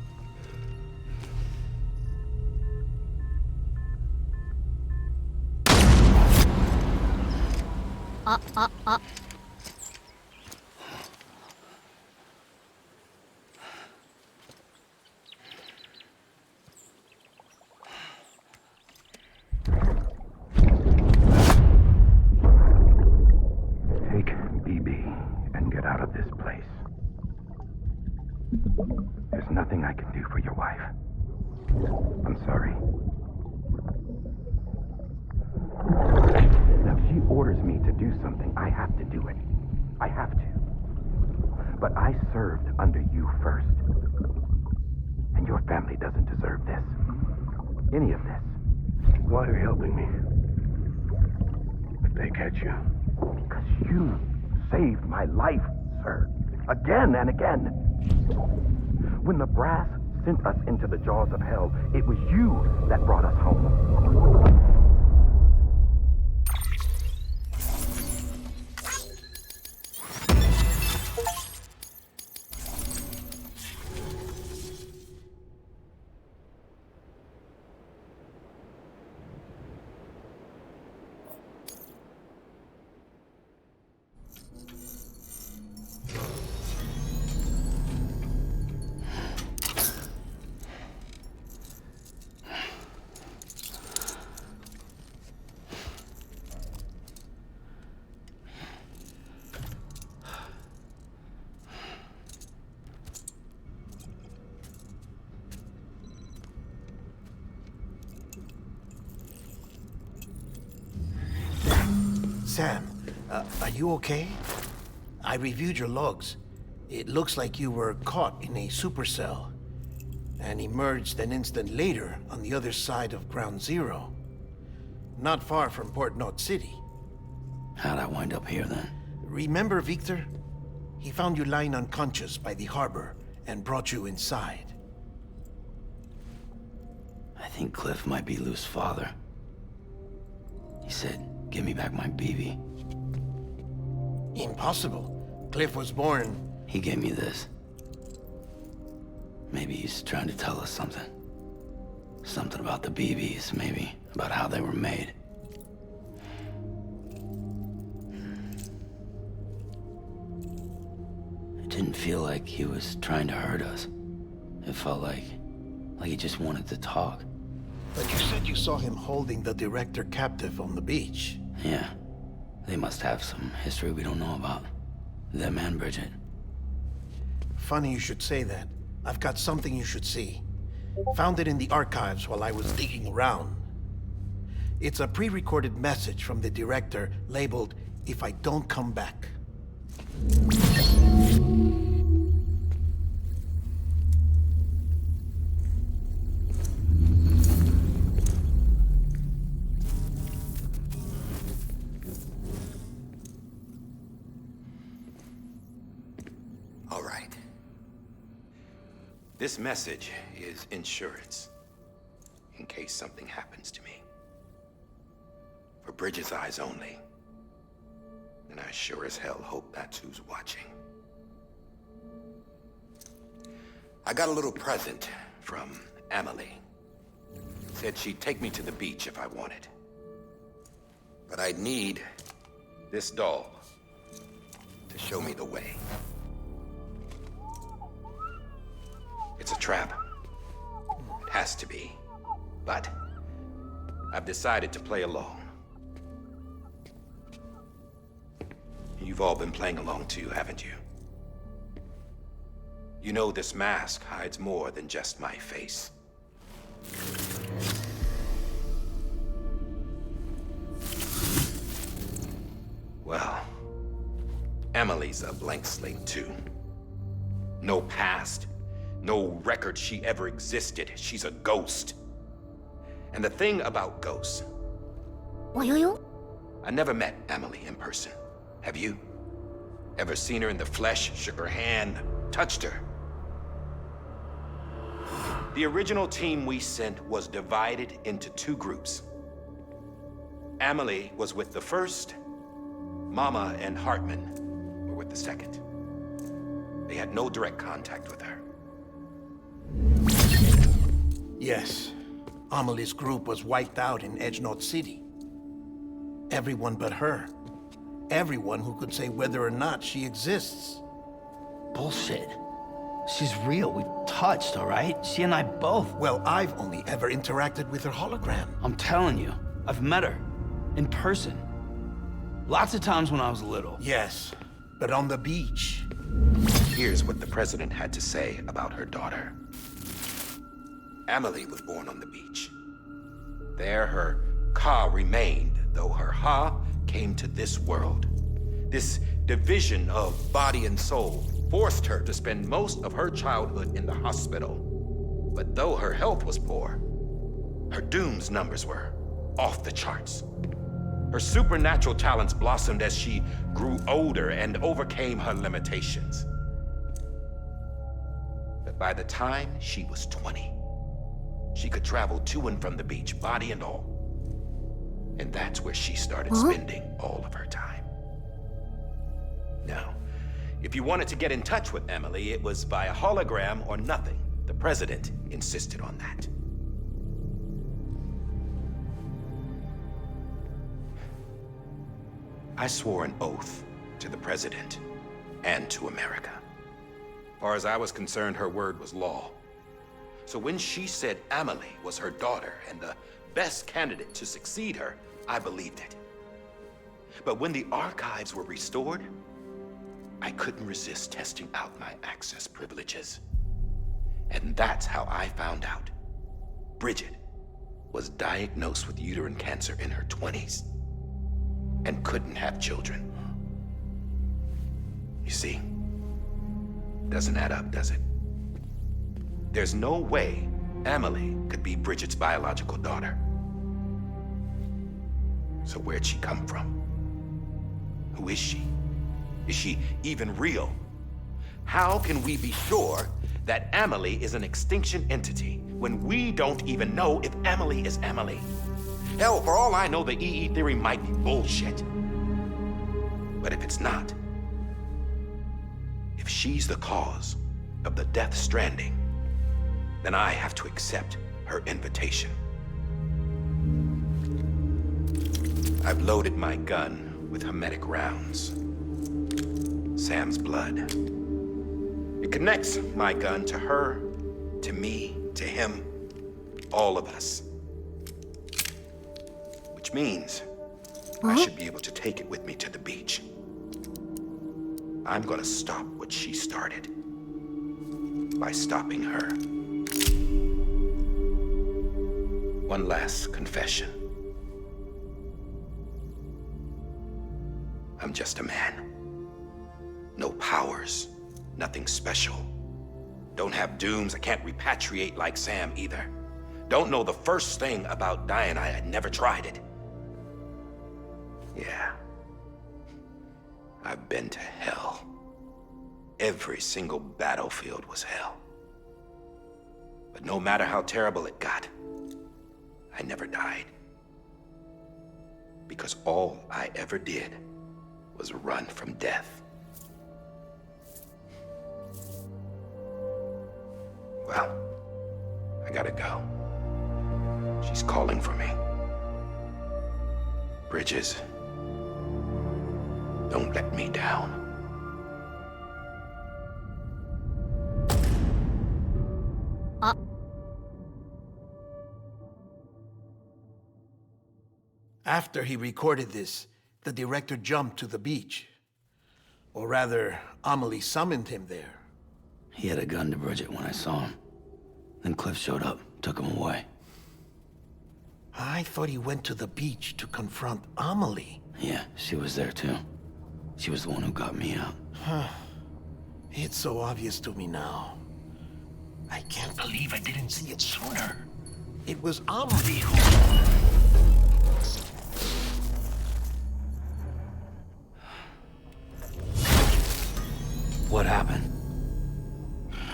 Ah. Take BB and get out of this place. There's nothing I can do for your wife. I'm sorry. Now, if she orders me to do something, I have to do it. I have to. But I served under you first. And your family doesn't deserve this. Any of this. Why are you helping me? If they catch you. Because you saved my life, sir. Again and again. When the brass sent us into the jaws of hell, it was you that brought us home. Sam, are you okay? I reviewed your logs. It looks like you were caught in a supercell and emerged an instant later on the other side of Ground Zero. Not far from Port Knot City. How'd I wind up here then? Remember Victor? He found you lying unconscious by the harbor and brought you inside. I think Cliff might be Lou's father. He said, give me back my BB. Impossible. Cliff was born... He gave me this. Maybe he's trying to tell us something. Something about the BBs, maybe. About how they were made. It didn't feel like he was trying to hurt us. It felt like he just wanted to talk. But you said you saw him holding the director captive on the beach. Yeah. They must have some history we don't know about. Them and Bridget. Funny you should say that. I've got something you should see. Found it in the archives while I was digging around. It's a pre-recorded message from the director labeled, "If I don't come back." This message is insurance, in case something happens to me. For Bridget's eyes only. And I sure as hell hope that's who's watching. I got a little present from Emily. Said she'd take me to the beach if I wanted. But I'd need this doll to show me the way. It's a trap. It has to be. But I've decided to play along. You've all been playing along too, haven't you? You know this mask hides more than just my face. Well, Emily's a blank slate too. No past, no record she ever existed. She's a ghost. And the thing about ghosts, I never met Emily in person. Have you? Ever seen her in the flesh, shook her hand, touched her? The original team we sent was divided into two groups. Emily was with the first, Mama and Hartman were with the second. They had no direct contact with her. Yes. Amelie's group was wiped out in Edgenorth City. Everyone but her. Everyone who could say whether or not she exists. Bullshit. She's real. We've touched, all right? She and I both. Well, I've only ever interacted with her hologram. I'm telling you, I've met her. In person. Lots of times when I was little. Yes, but on the beach. Here's what the president had to say about her daughter. Emily was born on the beach. There her Ka remained, though her Ha came to this world. This division of body and soul forced her to spend most of her childhood in the hospital. But though her health was poor, her Doom's numbers were off the charts. Her supernatural talents blossomed as she grew older and overcame her limitations. But by the time she was 20, she could travel to and from the beach, body and all. And that's where she started spending all of her time. Now, if you wanted to get in touch with Emily, it was via hologram or nothing. The president insisted on that. I swore an oath to the president and to America. As far as I was concerned, her word was law. So when she said Emily was her daughter and the best candidate to succeed her, I believed it. But when the archives were restored, I couldn't resist testing out my access privileges. And that's how I found out. Bridget was diagnosed with uterine cancer in her 20s and couldn't have children. You see, doesn't add up, does it? There's no way Emily could be Bridget's biological daughter. So where'd she come from? Who is she? Is she even real? How can we be sure that Emily is an extinction entity when we don't even know if Emily is Emily? Hell, for all I know, the EE theory might be bullshit. But if it's not, if she's the cause of the death stranding, then I have to accept her invitation. I've loaded my gun with hermetic rounds. Sam's blood. It connects my gun to her, to me, to him, all of us. Which means I should be able to take it with me to the beach. I'm gonna stop what she started by stopping her. One last confession. I'm just a man. No powers, nothing special. Don't have dooms, I can't repatriate like Sam either. Don't know the first thing about dying, I had never tried it. Yeah. I've been to hell. Every single battlefield was hell. But no matter how terrible it got, I never died. Because all I ever did was run from death. Well, I gotta go. She's calling for me. Bridges, don't let me down. After he recorded this, the director jumped to the beach. Or rather, Amelie summoned him there. He had a gun to Bridget when I saw him. Then Cliff showed up, took him away. I thought he went to the beach to confront Amelie. Yeah, she was there too. She was the one who got me out. It's so obvious to me now. I can't believe I didn't see it sooner. It was Amelie who... What happened?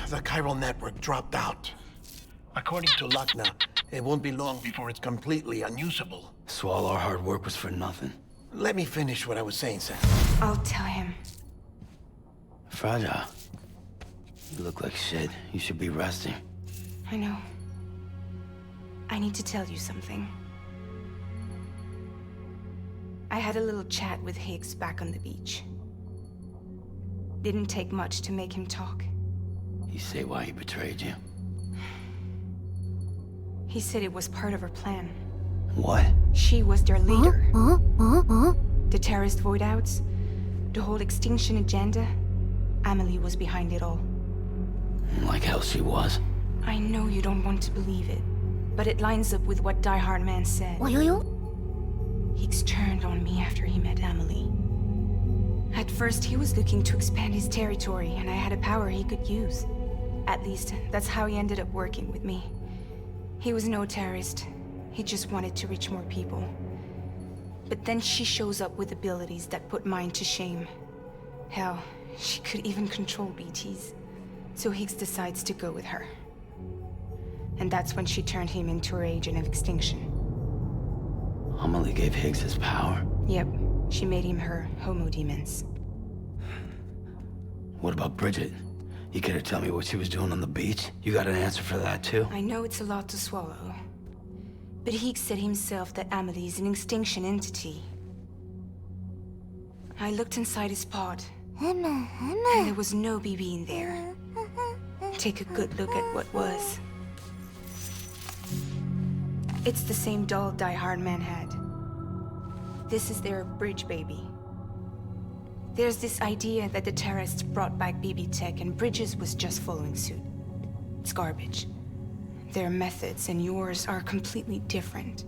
The chiral network dropped out. According to Lakna, it won't be long before it's completely unusable. So all our hard work was for nothing. Let me finish what I was saying, Sam. I'll tell him. Fragile. You look like shit. You should be resting. I know. I need to tell you something. I had a little chat with Higgs back on the beach. Didn't take much to make him talk. You say why he betrayed you? He said it was part of her plan. What? She was their leader. The terrorist voidouts, the whole extinction agenda. Amelie was behind it all. Like hell she was. I know you don't want to believe it, but it lines up with what Die Hard Man said. Higgs turned on me after he met Amelie. At first, he was looking to expand his territory, and I had a power he could use. At least, that's how he ended up working with me. He was no terrorist. He just wanted to reach more people. But then she shows up with abilities that put mine to shame. Hell, she could even control BTs. So Higgs decides to go with her. And that's when she turned him into her agent of extinction. Amelie gave Higgs his power? Yep. She made him her Homo Demons. What about Bridget? You care to tell me what she was doing on the beach? You got an answer for that too? I know it's a lot to swallow. But Higgs said himself that Amelie is an extinction entity. I looked inside his pod, and there was no BB in there. Take a good look at what was. It's the same doll Die Hard Man had. This is their bridge baby. There's this idea that the terrorists brought back BB tech and Bridges was just following suit. It's garbage. Their methods and yours are completely different.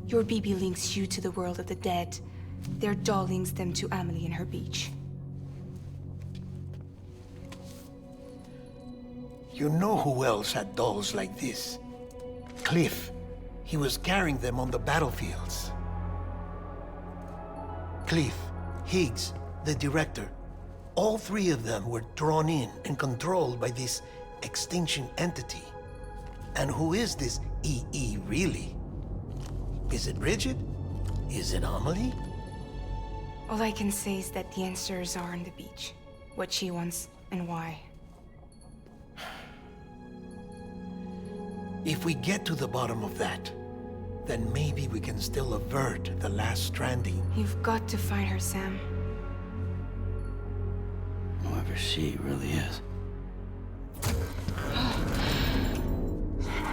Your BB links you to the world of the dead. Their doll links them to Amelie and her beach. You know who else had dolls like this? Cliff. He was carrying them on the battlefields. Cliff, Higgs, the director, all three of them were drawn in and controlled by this extinction entity. And who is this EE really? Is it Bridget? Is it Amelie? All I can say is that the answers are on the beach. What she wants and why. If we get to the bottom of that, then maybe we can still avert the last stranding. You've got to find her, Sam. Whoever she really is.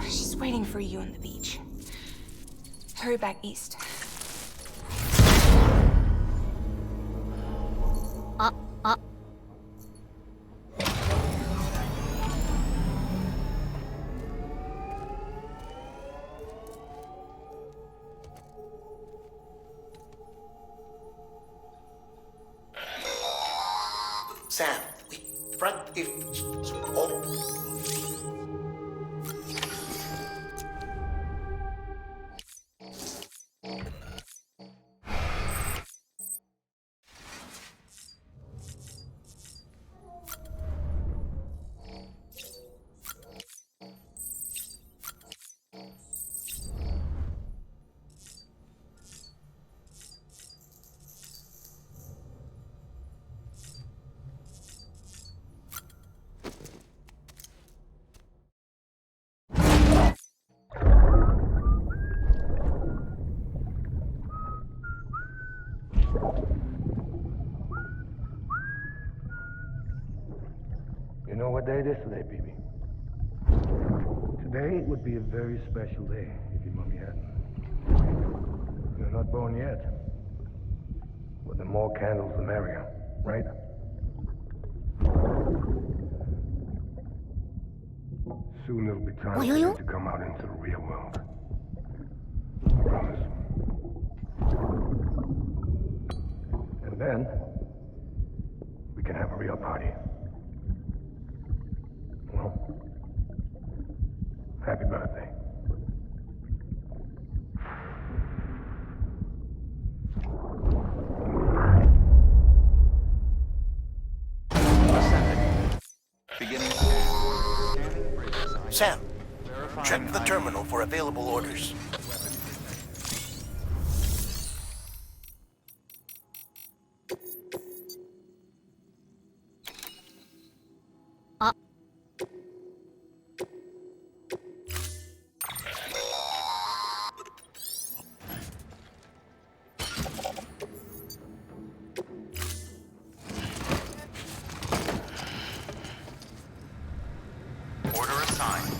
She's waiting for you on the beach. Hurry back east. Sam, if... Oh. say this today, baby. Today would be a very special day if your mommy hadn't. You're not born yet. But the more candles, the merrier, right? Soon it'll be time for you to come out into the real world. I promise. And then, we can have a real party. Well, happy birthday. Sam, check the terminal for available orders. Order assigned.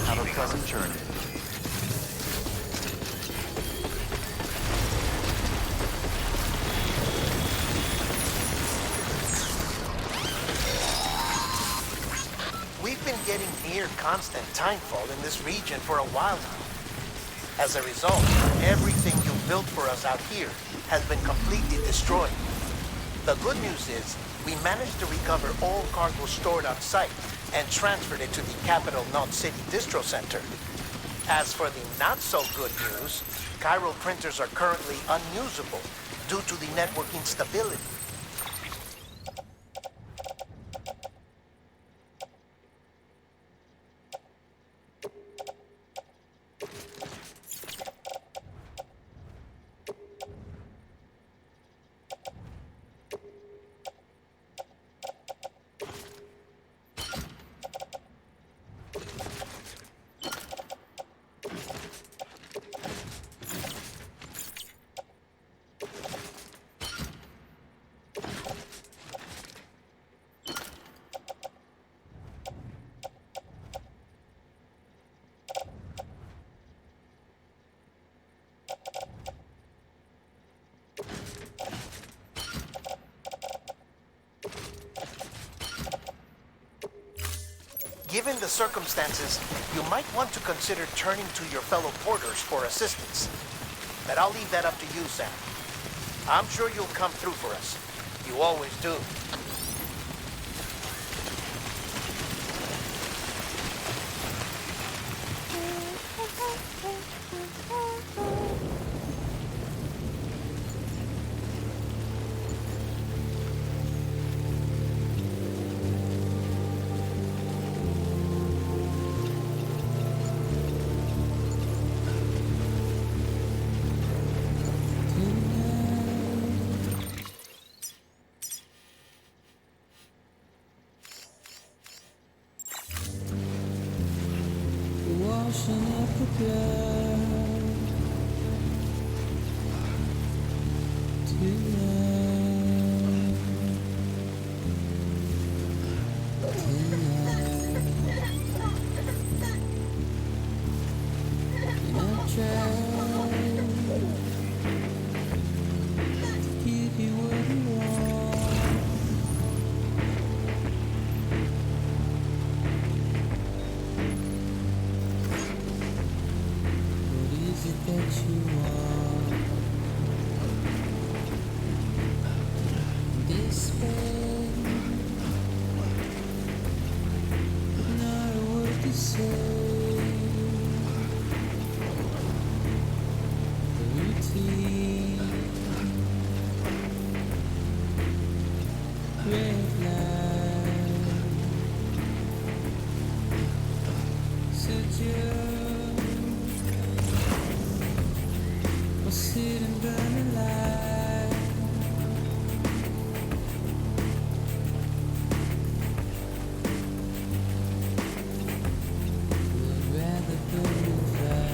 Have a pleasant journey. We've been getting near constant timefall in this region for a while now. As a result, everything you built for us out here has been completely destroyed. The good news is, we managed to recover all cargo stored on site and transferred it to the Capital Knot City Distro Center. As for the not-so-good news, chiral printers are currently unusable due to the network instability. Given the circumstances, you might want to consider turning to your fellow porters for assistance. But I'll leave that up to you, Sam. I'm sure you'll come through for us. You always do. Washing up the blood tonight. And I tried to give you what you want. What is it that you want? red light. Said you were sitting burning light. Would rather burn and fly.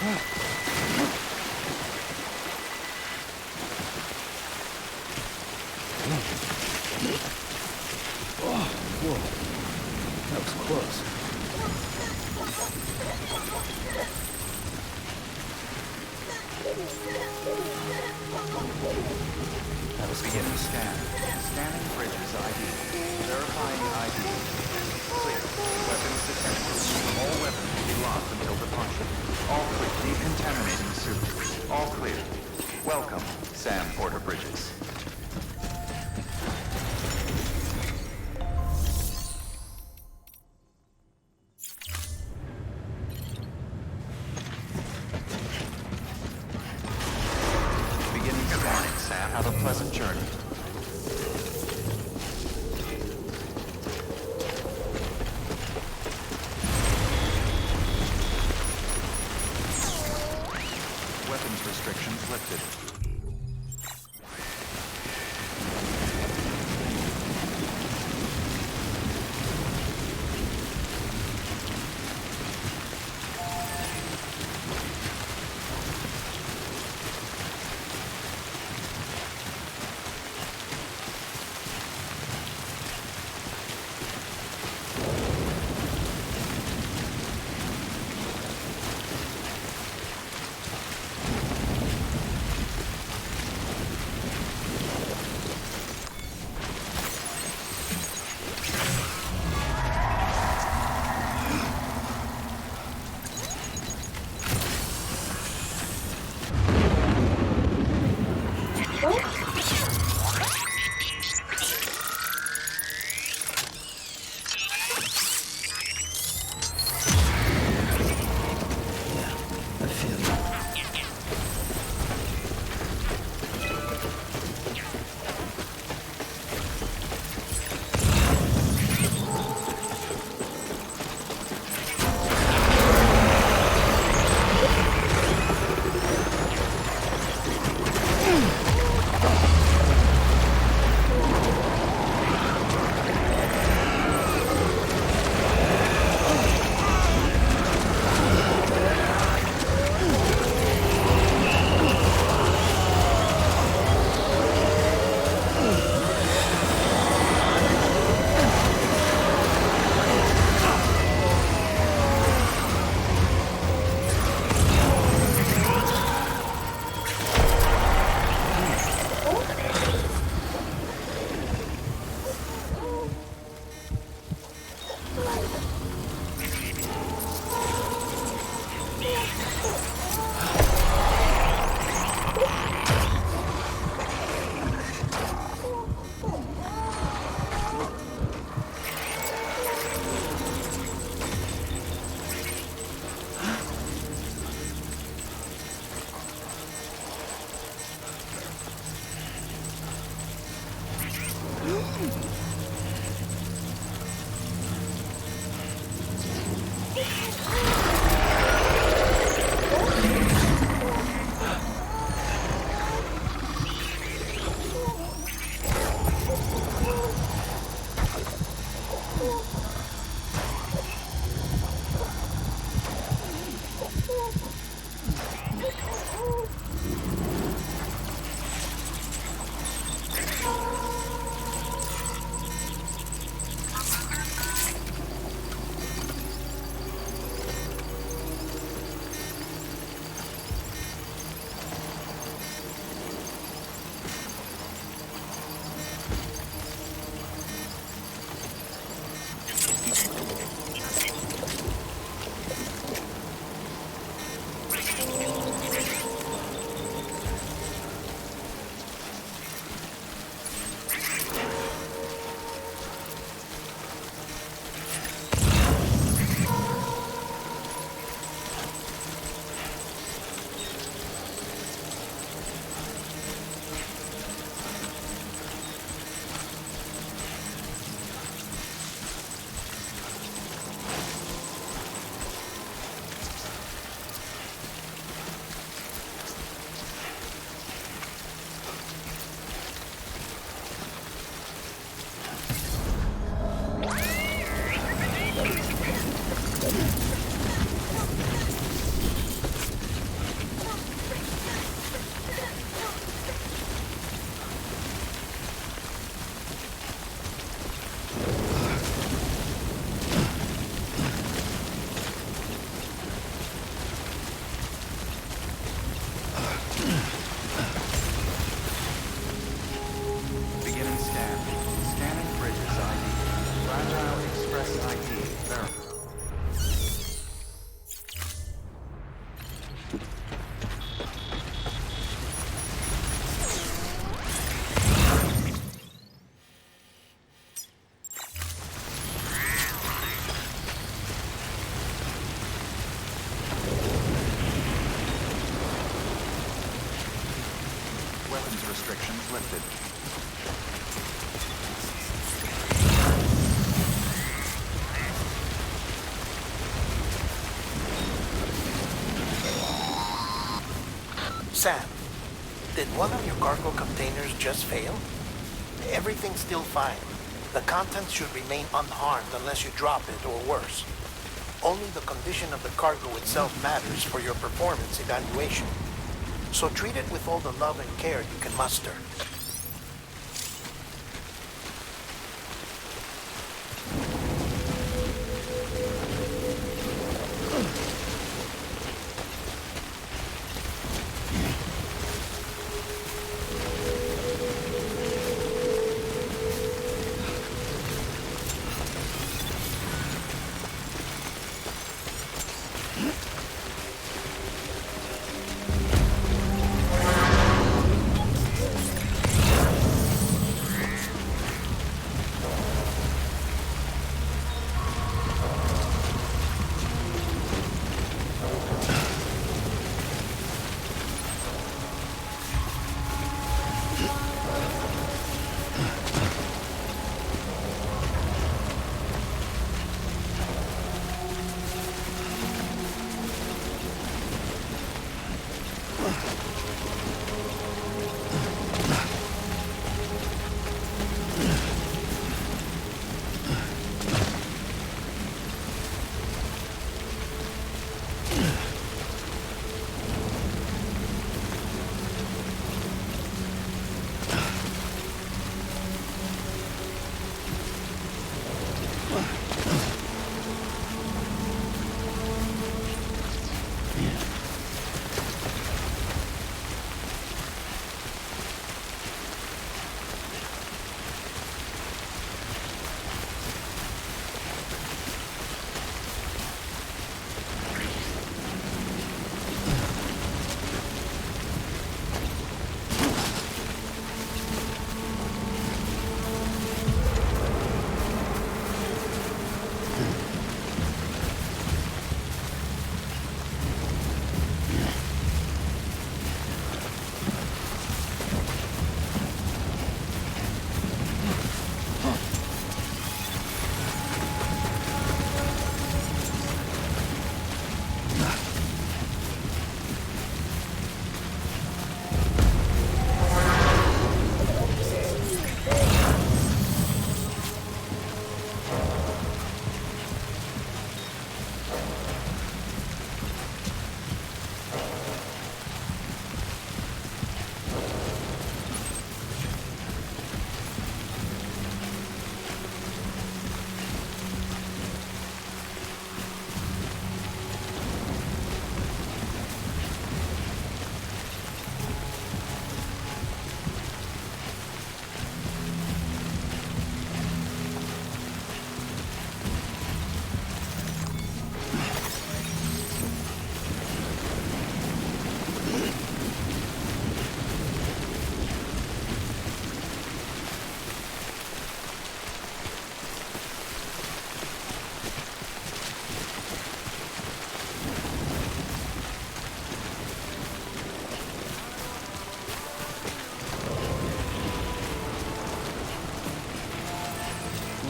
Whoa. That was close. That was beginning scan. Scanning bridges ID. Verifying ID. Clear. Weapons detected. All weapons will be locked until departure. All clear. Decontaminating suit. All clear. Welcome, Sam Porter Bridges. Beginning scanning, Sam. Have a pleasant journey. Weapons restrictions lifted. weapons restrictions lifted. Sam, did one of your cargo containers just fail? Everything's still fine. The contents should remain unharmed unless you drop it or worse. Only the condition of the cargo itself matters for your performance evaluation. So treat it with all the love and care you can muster.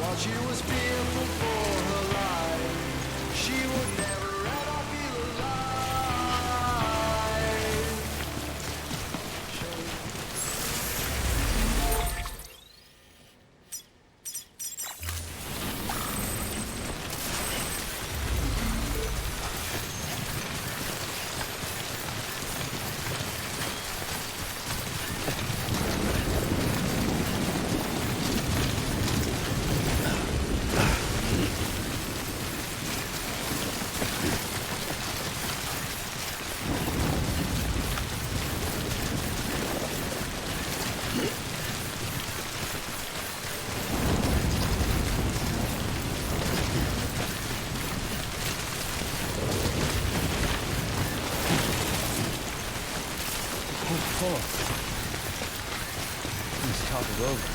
While she was fearful for her life, she would never ever feel alive. Let's topple over.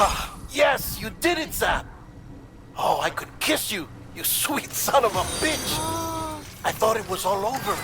Ah, yes, you did it, Sam! Oh, I could kiss you, you sweet son of a bitch! I thought it was all over.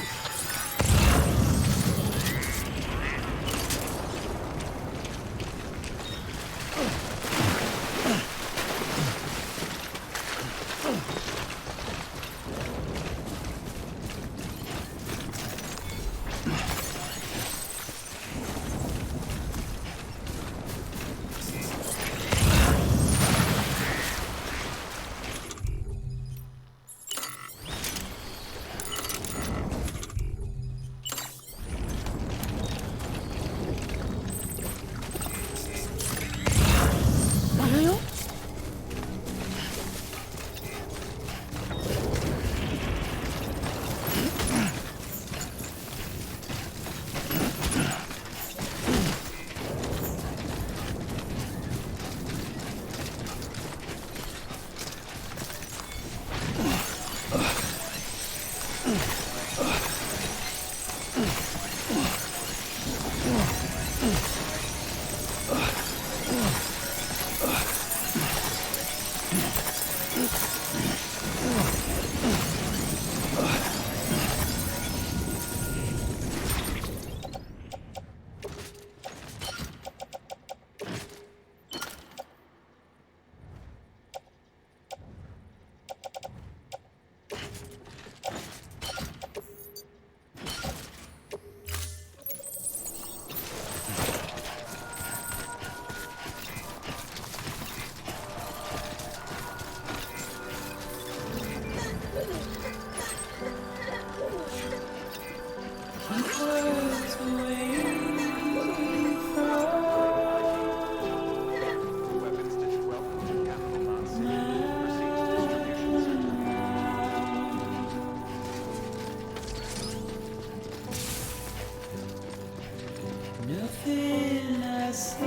Nothing I say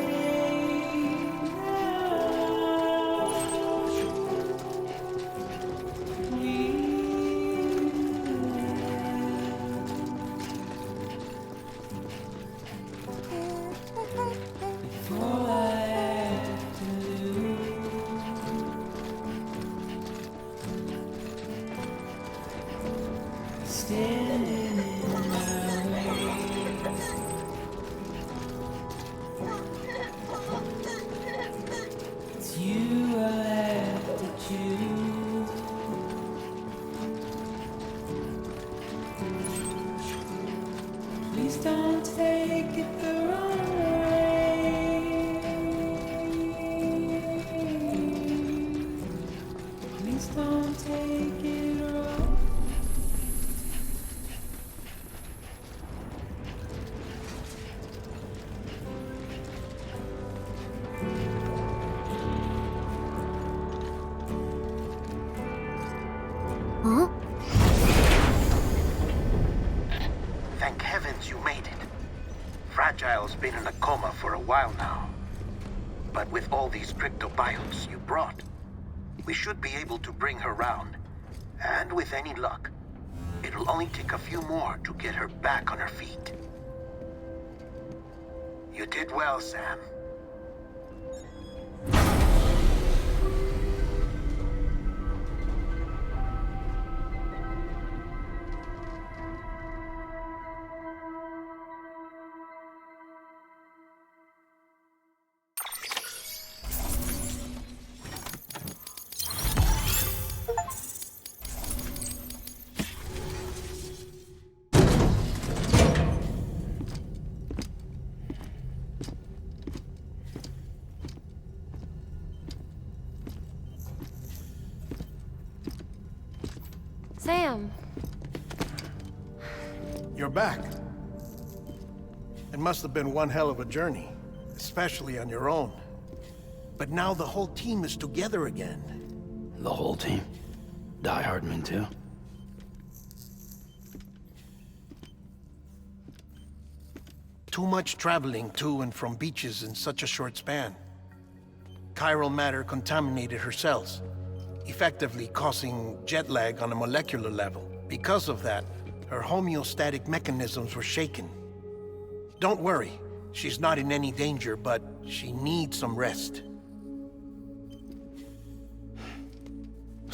now. If all I have to do is standing in my way. It's you I have to choose. Please don't take it the wrong way. Please don't take it wrong. Huh? Thank heavens you made it. Fragile's been in a coma for a while now. But with all these cryptobiotes you brought, we should be able to bring her round. And with any luck, it'll only take a few more to get her back on her feet. You did well, Sam. Sam. You're back. It must have been one hell of a journey, especially on your own. But now the whole team is together again. The whole team? Die Hardman too? Too much traveling to and from beaches in such a short span. Chiral matter contaminated her cells, effectively causing jet lag on a molecular level. Because of that, her homeostatic mechanisms were shaken. Don't worry, she's not in any danger, but she needs some rest.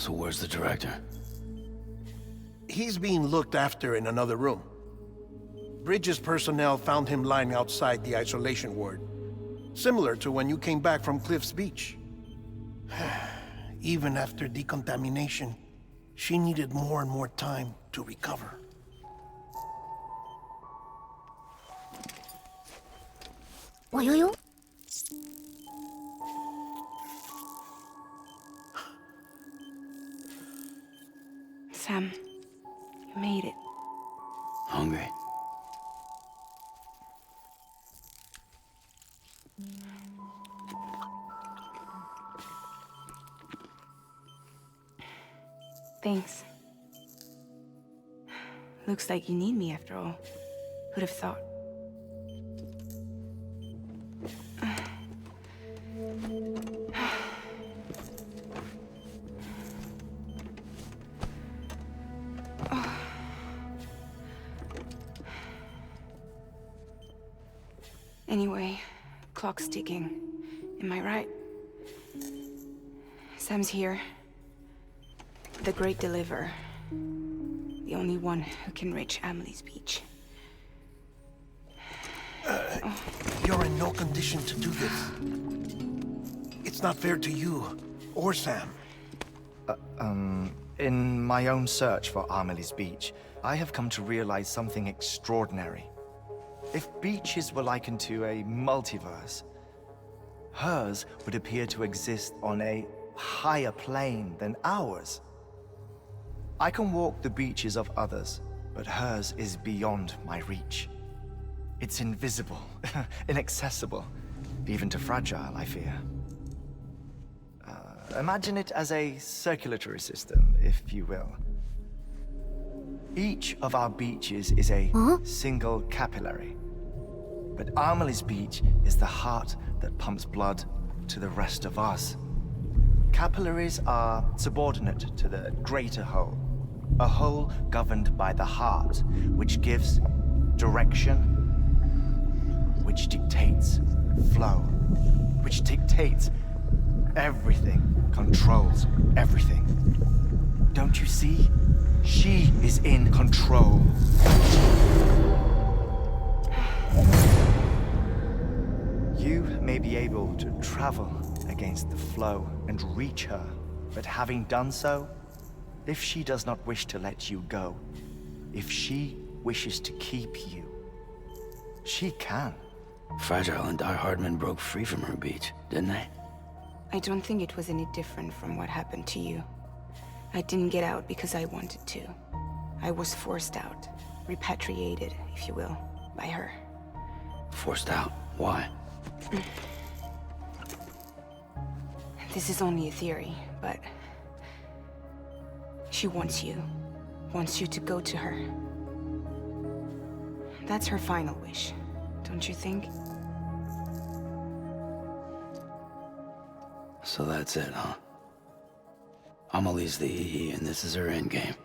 So where's the director? He's being looked after in another room. Bridges personnel found him lying outside the isolation ward. Similar to when you came back from Cliff's Beach. Even after decontamination, she needed more and more time to recover. 와요요? Sam, you made it. Hungry? Thanks. Looks like you need me after all. Who'd have thought? Anyway, clock's ticking. Am I right? Sam's here. The Great Deliverer. The only one who can reach Amelie's Beach. You're in no condition to do this. It's not fair to you, or Sam. In my own search for Amelie's Beach, I have come to realize something extraordinary. If beaches were likened to a multiverse, hers would appear to exist on a higher plane than ours. I can walk the beaches of others, but hers is beyond my reach. It's invisible, inaccessible, even to fragile, I fear. Imagine it as a circulatory system, if you will. Each of our beaches is a single capillary. But Amelie's Beach is the heart that pumps blood to the rest of us. Capillaries are subordinate to the greater whole. A whole governed by the heart, which gives direction, which dictates flow, which dictates everything, controls everything. Don't you see? She is in control. You may be able to travel against the flow and reach her, but having done so, if she does not wish to let you go, if she wishes to keep you, she can. Fragile and Die Hardman broke free from her beach, didn't they? I don't think it was any different from what happened to you. I didn't get out because I wanted to. I was forced out, repatriated, if you will, by her. Forced out? Why? This is only a theory, but she wants you to go to her. That's her final wish, don't you think? So that's it, huh? Amelie's the EE, and this is her endgame.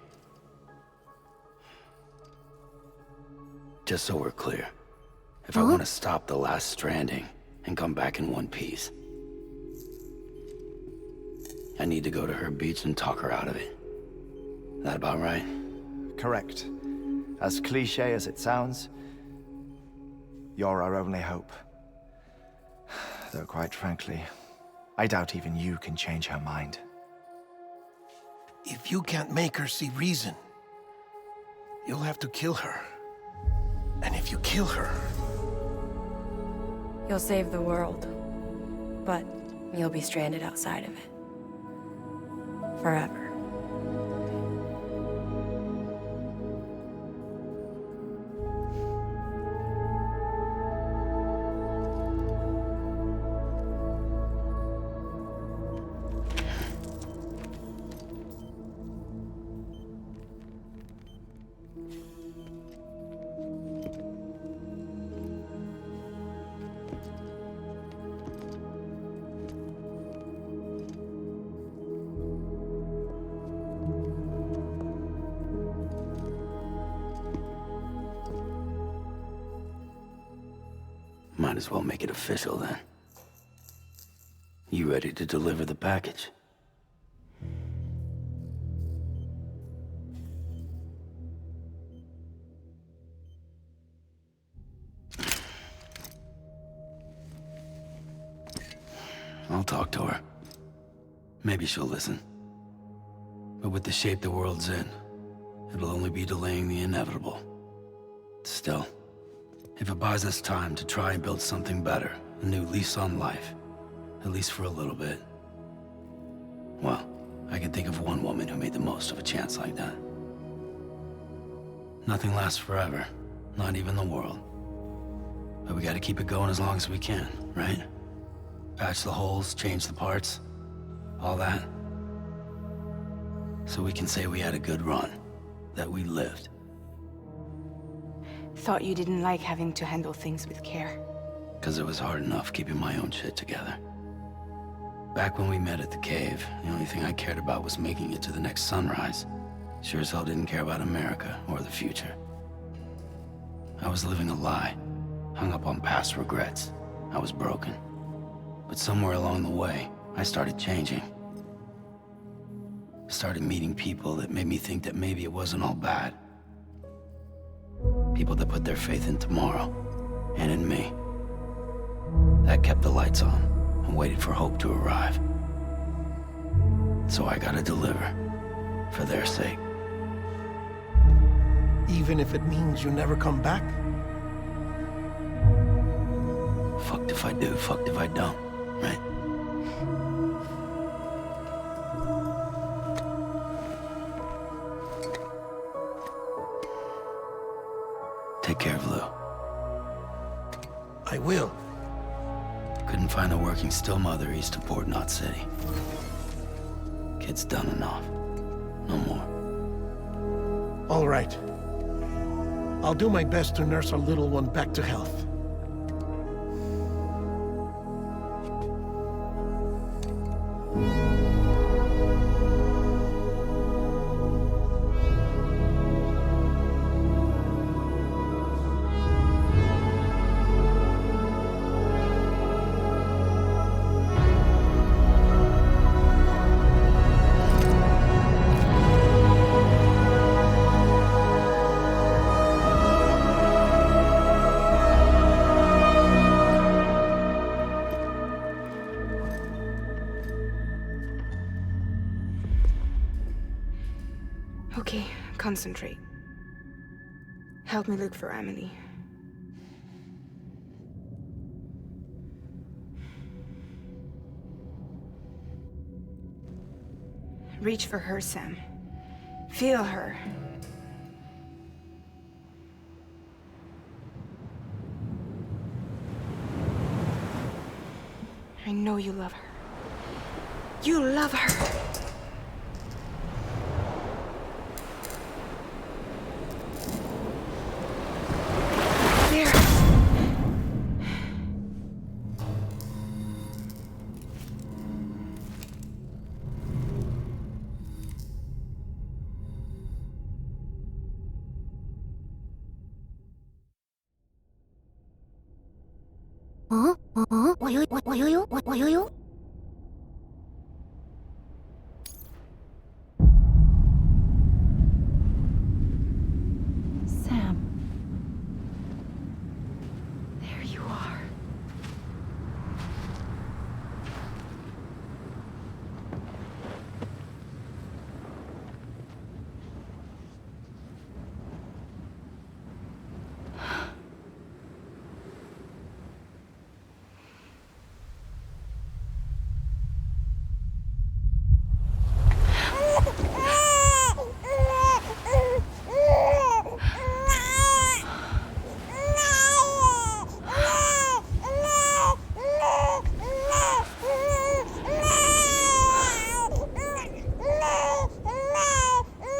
Just so we're clear, if I want to stop the last stranding and come back in one piece, I need to go to her beach and talk her out of it. That about right? Correct. As cliche as it sounds, you're our only hope. Though quite frankly, I doubt even you can change her mind. If you can't make her see reason, you'll have to kill her. And if you kill her... You'll save the world, but you'll be stranded outside of it. Forever. Might as well make it official then. You ready to deliver the package? maybe she'll listen. But with the shape the world's in, it'll only be delaying the inevitable. Still, if it buys us time to try and build something better, a new lease on life, at least for a little bit, well, I can think of one woman who made the most of a chance like that. Nothing lasts forever, not even the world. But we gotta keep it going as long as we can, right? Patch the holes, change the parts, all that. So we can say we had a good run, that we lived. Thought you didn't like having to handle things with care. 'Cause it was hard enough keeping my own shit together. Back when we met at the cave, the only thing I cared about was making it to the next sunrise. Sure as hell didn't care about America or the future. I was living a lie, hung up on past regrets. I was broken. But somewhere along the way, I started changing. I started meeting people that made me think that maybe it wasn't all bad. People that put their faith in tomorrow, and in me. That kept the lights on, and waited for hope to arrive. So I gotta deliver, for their sake. Even if it means you never come back? Fucked if I do, fucked if I don't, right? Take care of Lou. I will. Couldn't find a working still mother east of Port Knot City. Kid's done enough. No more. All right. I'll do my best to nurse our little one back to health. Okay, concentrate. Help me look for Emily. Reach for her, Sam. Feel her. I know you love her. You love her! Sam. There you are.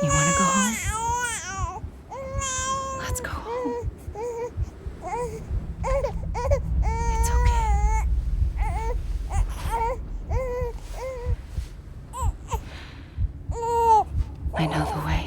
You want to go home? Let's go home. It's okay. I know the way.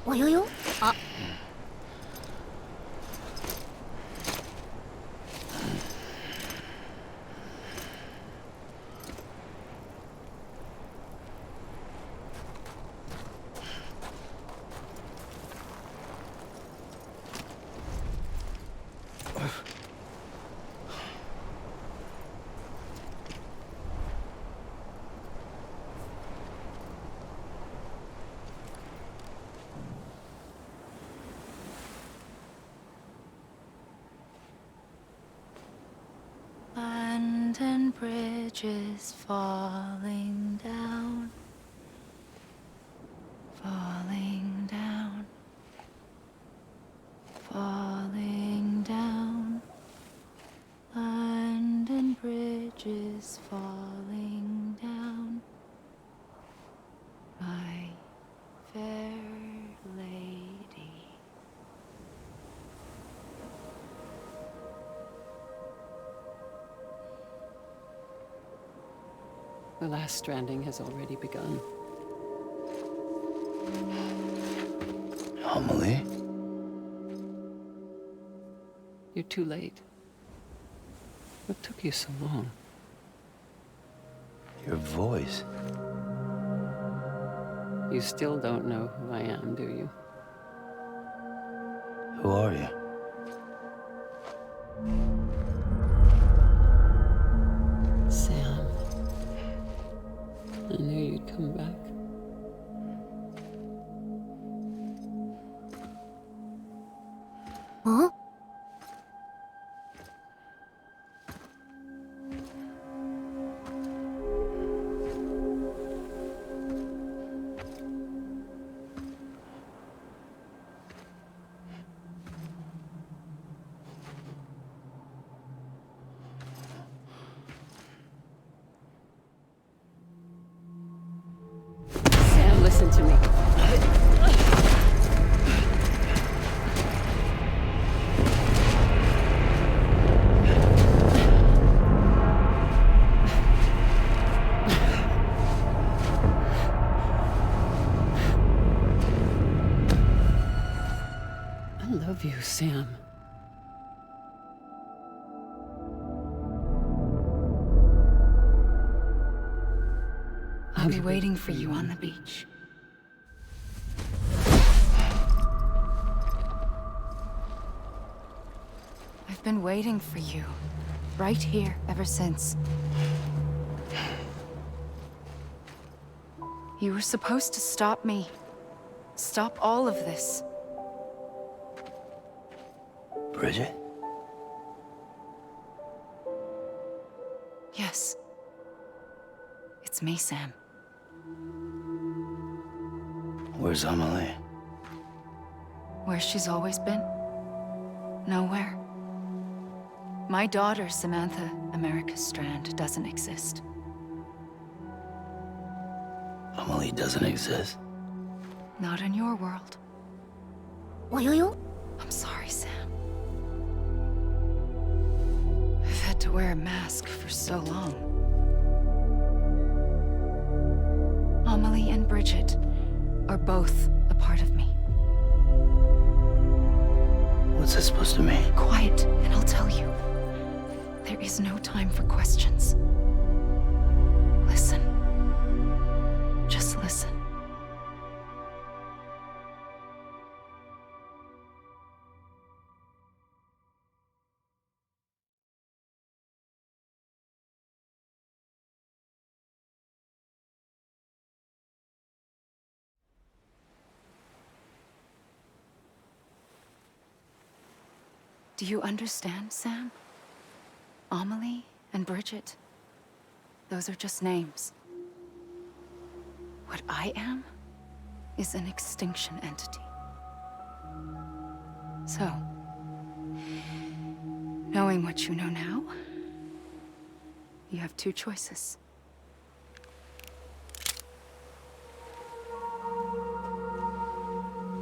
およよあ Land and bridges falling down, falling down, falling down. Land and bridges falling down, my fair lady. The last stranding has already begun. Amelie? You're too late. What took you so long? Your voice. You still don't know who I am, do you? Who are you? Sam. I knew you'd come back. Huh? Sam, listen to me. I love you, Sam. I'll be waiting for you on the beach. I've been waiting for you, right here, ever since. You were supposed to stop me. Stop all of this. Bridget? Yes. It's me, Sam. Where's Amelie? Where she's always been? Nowhere. My daughter, Samantha America Strand, doesn't exist. Amelie doesn't exist? Not in your world. およよ I'm sorry, Sam. I've had to wear a mask for so long. Amelie and Bridget are both a part of me. What's that supposed to mean? Quiet, and I'll tell you. There is no time for questions. Listen. Just listen. Do you understand, Sam? Amelie and Bridget, those are just names. What I am is an extinction entity. So, knowing what you know now, you have two choices.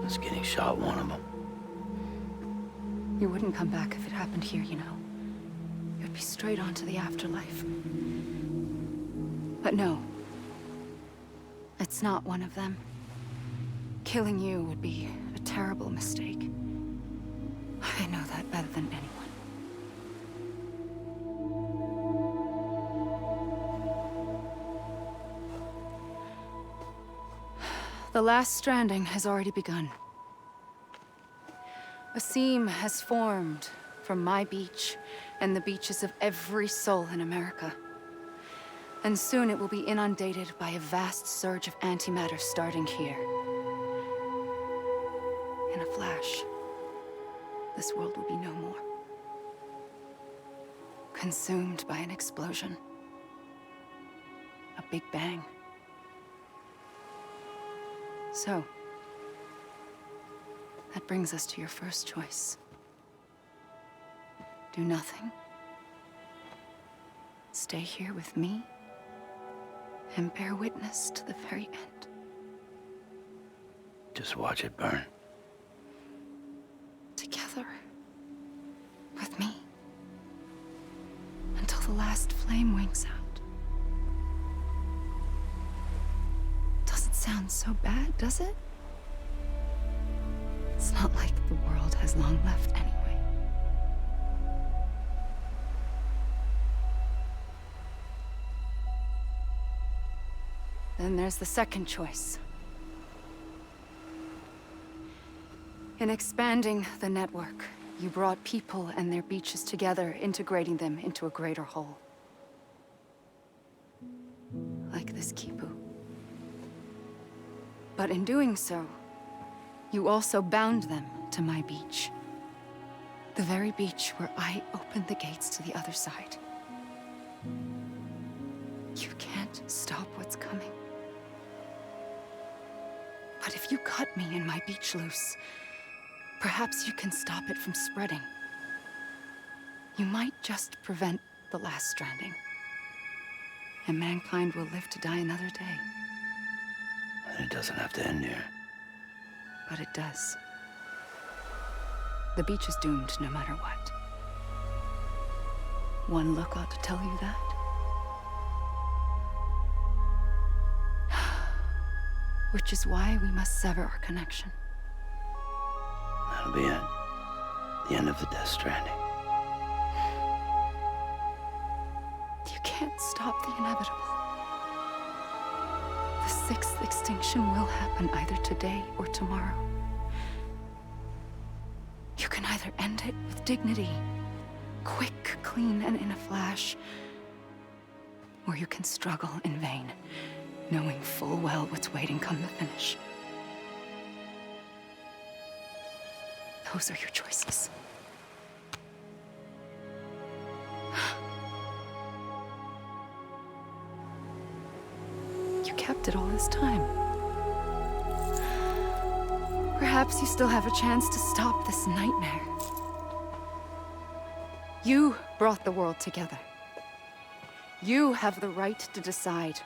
Is getting shot one of them? You wouldn't come back if it happened here, you know. You'd be straight on to the afterlife. But no. It's not one of them. Killing you would be a terrible mistake. I know that better than anyone. The last stranding has already begun. A seam has formed from my beach and the beaches of every soul in America. And soon it will be inundated by a vast surge of antimatter starting here. In a flash, this world will be no more. Consumed by an explosion. A big bang. So, that brings us to your first choice. Do nothing. Stay here with me, and bear witness to the very end. Just watch it burn. Together. With me. Until the last flame winks out. Doesn't sound so bad, does it? It's not like the world has long left anyway. Then there's the second choice. In expanding the network, you brought people and their beaches together, integrating them into a greater whole. Like this Kipu. But in doing so, you also bound them to my beach. The very beach where I opened the gates to the other side. You can't stop what's coming. But if you cut me and my beach loose, perhaps you can stop it from spreading. You might just prevent the last stranding. And mankind will live to die another day. And it doesn't have to end here. But it does. The beach is doomed no matter what. One look ought to tell you that. Which is why we must sever our connection. That'll be it. The end of the Death Stranding. You can't stop the inevitable. The sixth extinction will happen either today or tomorrow. You can either end it with dignity, quick, clean, and in a flash, or you can struggle in vain, knowing full well what's waiting come the finish. Those are your choices. You kept it all this time. Perhaps you still have a chance to stop this nightmare. You brought the world together. You have the right to decide.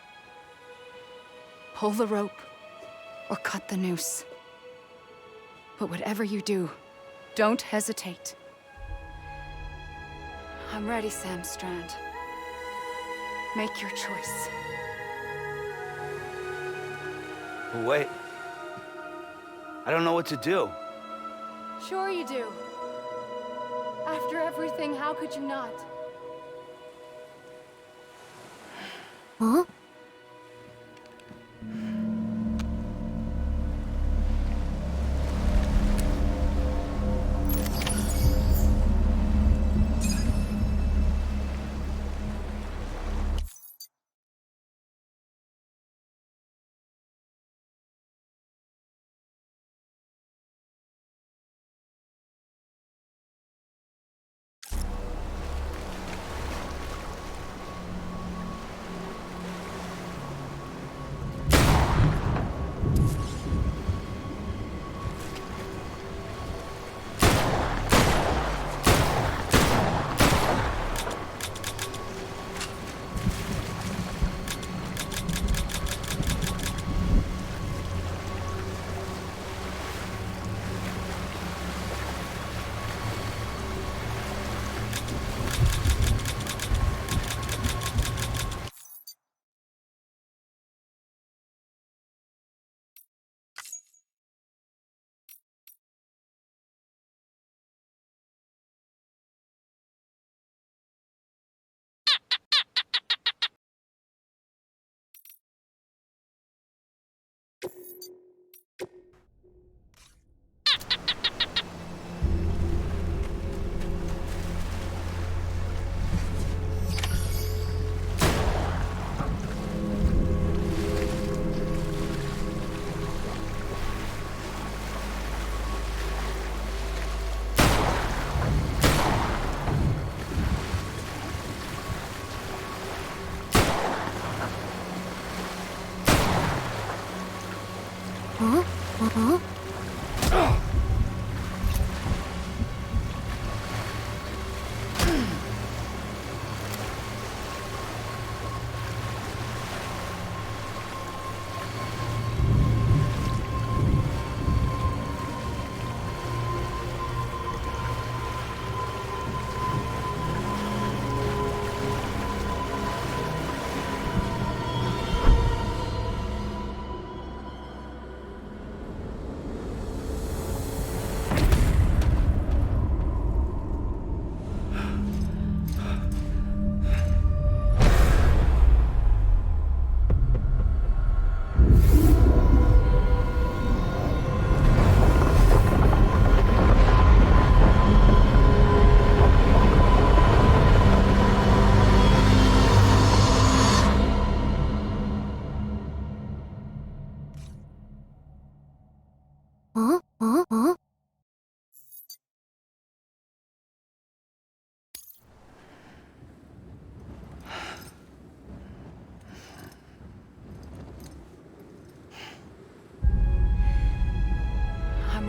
Pull the rope, or cut the noose. But whatever you do, don't hesitate. I'm ready, Sam Strand. Make your choice. But wait. I don't know what to do. Sure you do. After everything, how could you not? Huh?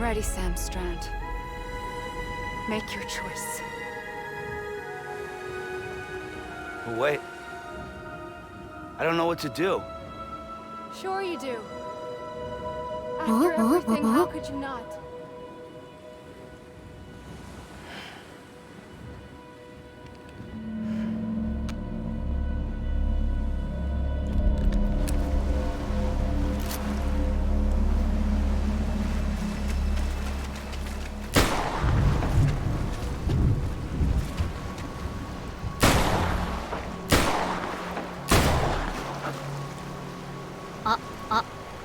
I'm ready, Sam Strand. Make your choice. But wait. I don't know what to do. Sure you do. After everything, how could you not?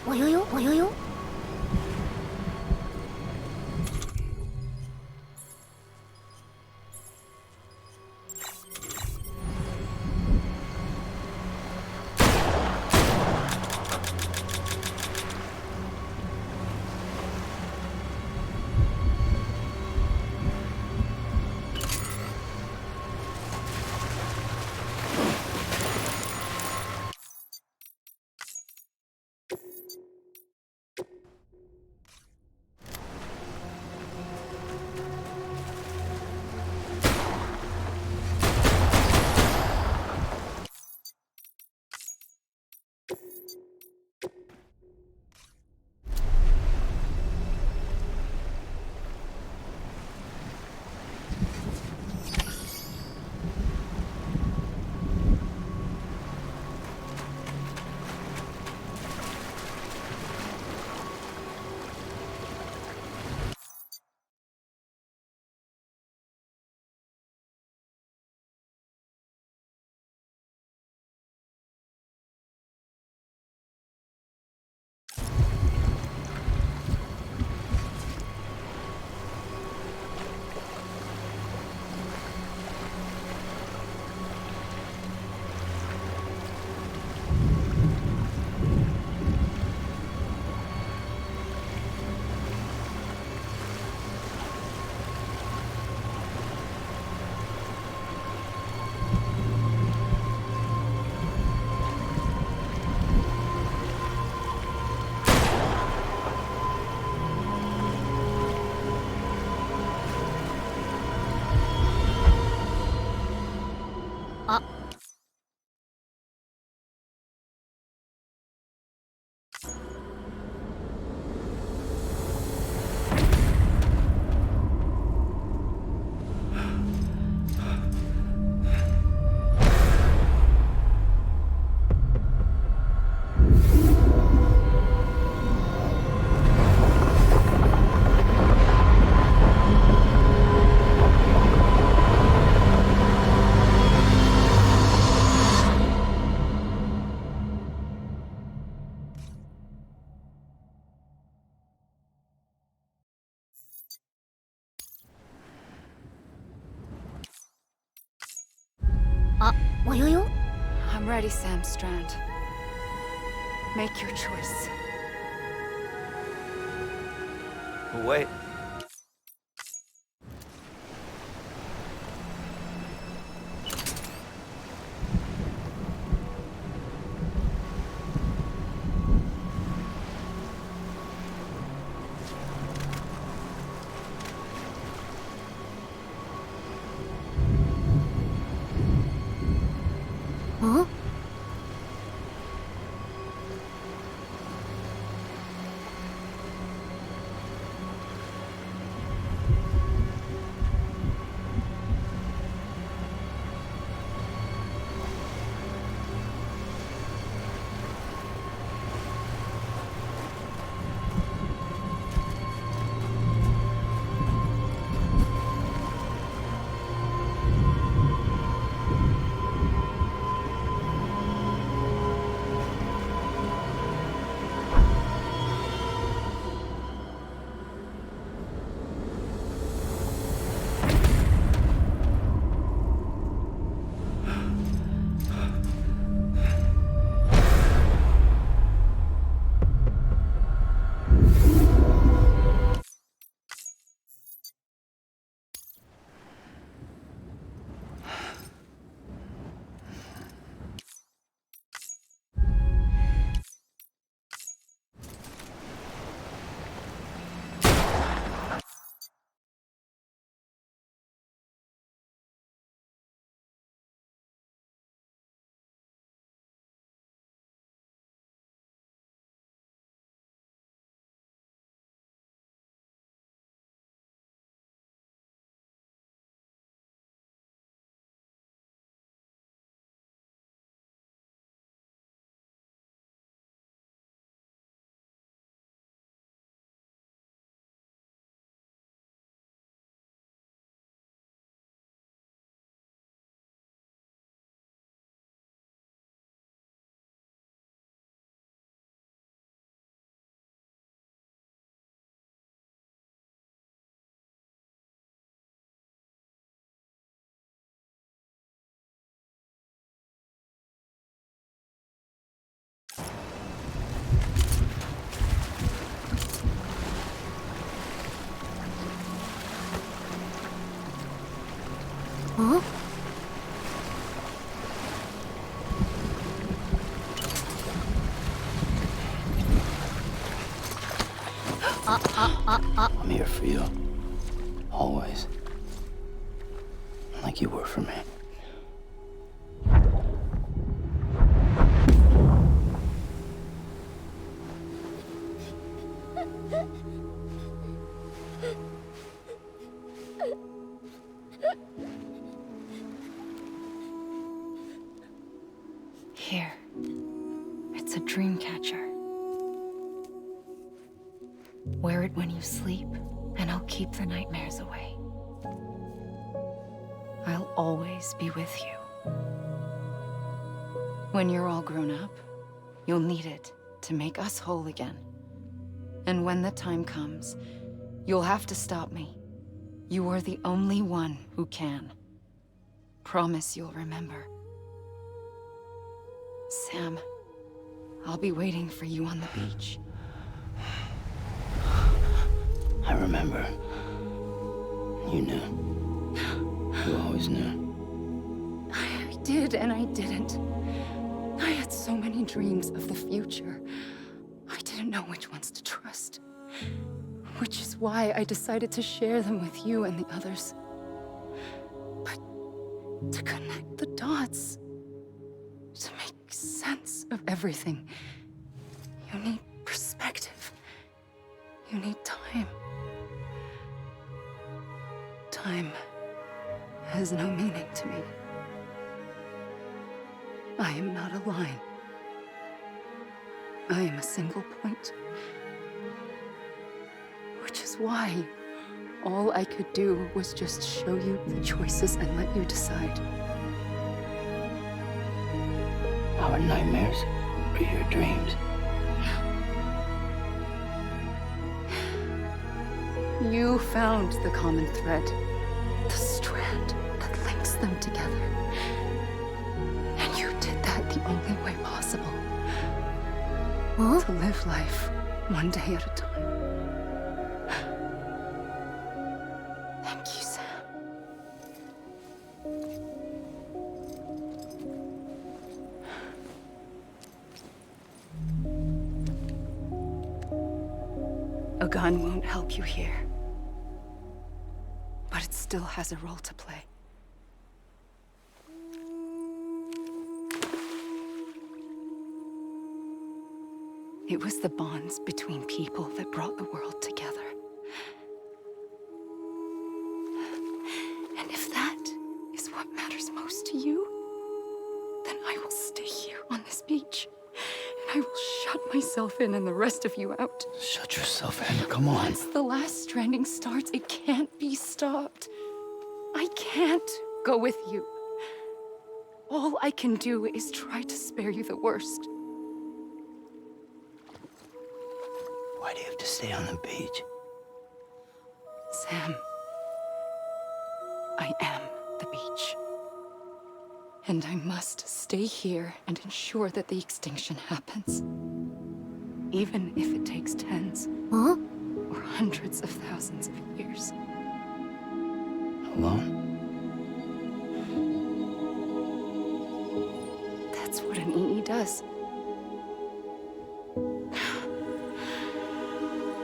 Oyoyo? Oyoyo? I'm ready, Sam Strand. Make your choice. But wait. Huh? I'm here for you. Always. Like you were for me. Here. It's a dream catcher. Wear it when you sleep, and I'll keep the nightmares away. I'll always be with you. When you're all grown up, you'll need it to make us whole again. And when the time comes, you'll have to stop me. You are the only one who can. Promise you'll remember. Sam, I'll be waiting for you on the beach. I remember. You knew. You always knew. I did and I didn't. I had so many dreams of the future. I didn't know which ones to trust. Which is why I decided to share them with you and the others. But to connect the dots, to make sense of everything, you need perspective. You need time. Time has no meaning to me. I am not a line. I am a single point. Which is why all I could do was just show you the choices and let you decide. Our nightmares are your dreams. You found the common thread, the strand that links them together. And you did that the only way possible. Huh? To live life one day at a time. Thank you, Sam. A gun won't help you here. But it still has a role to play. It was the bonds between people that brought the world together. And if that is what matters most to you, then I will stay here on this beach. And I will shut myself in and the rest of you out. Shut yourself in, come on. Once the last stranding starts, it can't be stopped. I can't go with you. All I can do is try to spare you the worst. Why do you have to stay on the beach? Sam, I am the beach. And I must stay here and ensure that the extinction happens. Even if it takes tens Huh? or hundreds of thousands of years. Alone? That's what an EE does.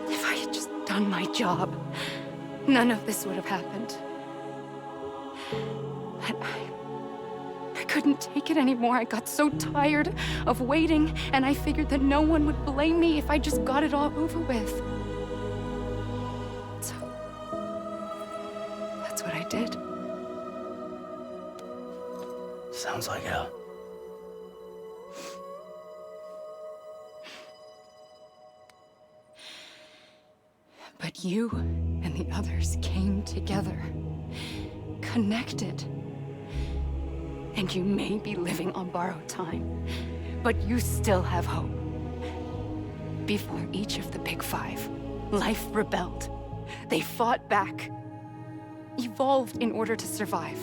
If I had just done my job, none of this would have happened. But I couldn't take it anymore. I got so tired of waiting, and I figured that no one would blame me if I just got it all over with. So, that's what I did. Sounds like hell. But you and the others came together, connected. And you may be living on borrowed time, but you still have hope. Before each of the Big Five, life rebelled. They fought back, evolved in order to survive.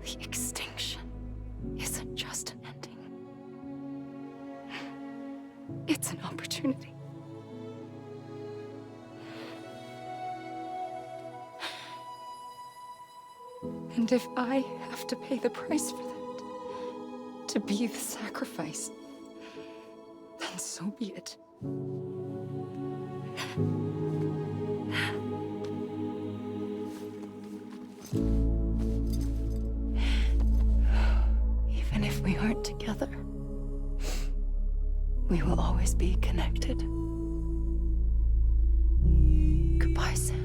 The extinction isn't just an ending. It's an opportunity. And if I have to pay the price for that, to be the sacrifice, then so be it. Even if we aren't together, we will always be connected. Goodbye, Sam.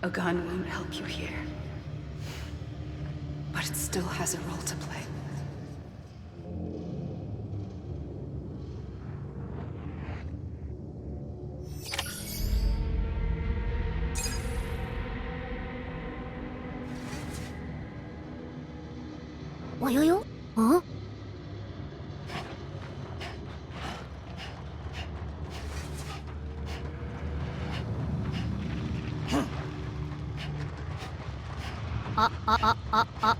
A gun won't help you here, but it still has a role to play. Huh?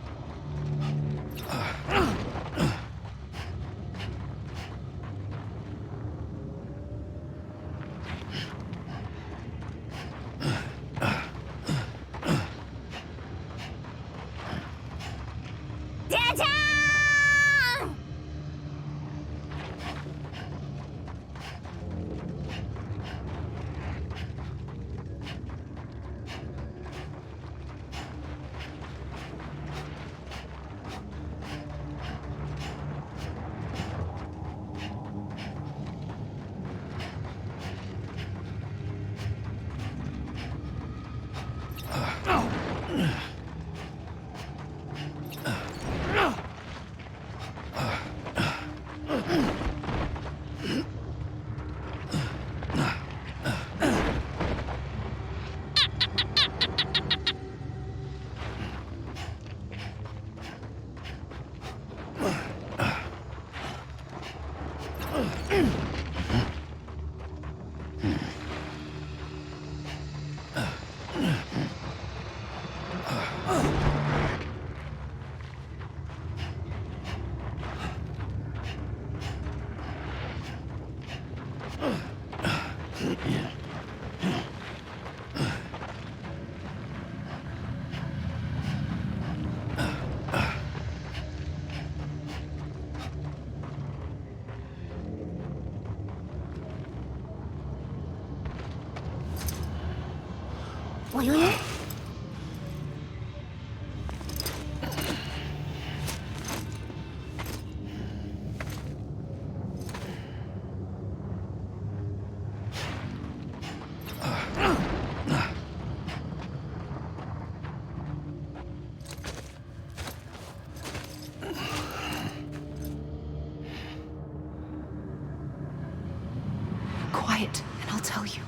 Quiet, and I'll tell you.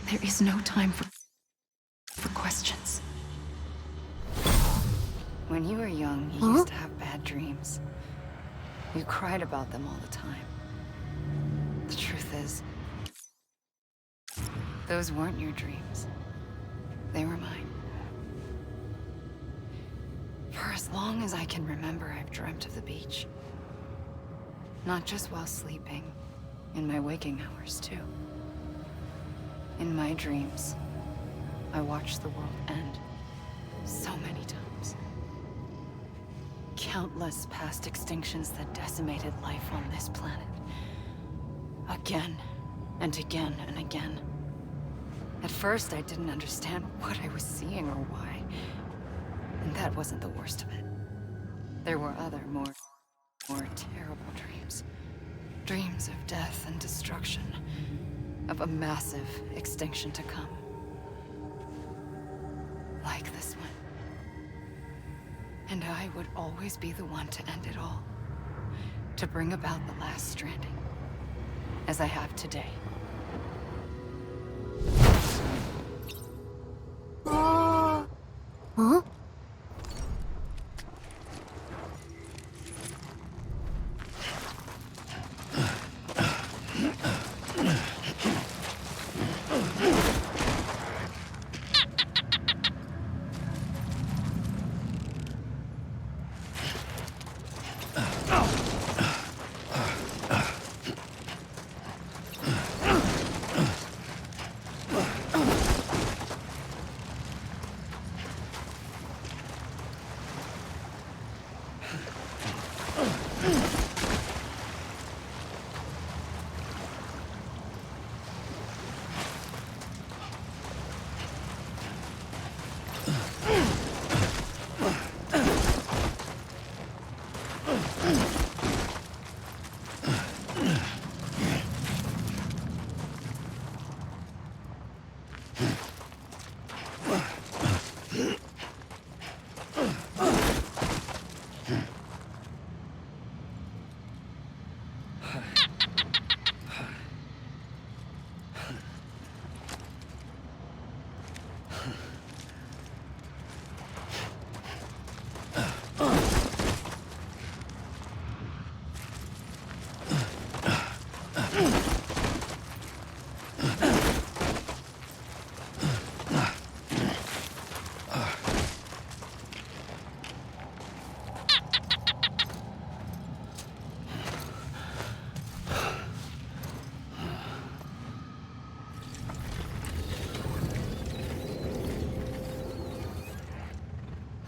There is no time for questions. When you were young, you used to have bad dreams. You cried about them all the time. The truth is, those weren't your dreams. They were mine. For as long as I can remember, I've dreamt of the beach. Not just while sleeping, in my waking hours, too. In my dreams, I watched the world end so many times. countless past extinctions that decimated life on this planet. Again, and again, and again. At first, I didn't understand what I was seeing or why. And that wasn't the worst of it. There were other, more terrible dreams. Dreams of death and destruction. Of a massive extinction to come. Like this one. And I would always be the one to end it all. To bring about the last stranding. As I have today. Huh?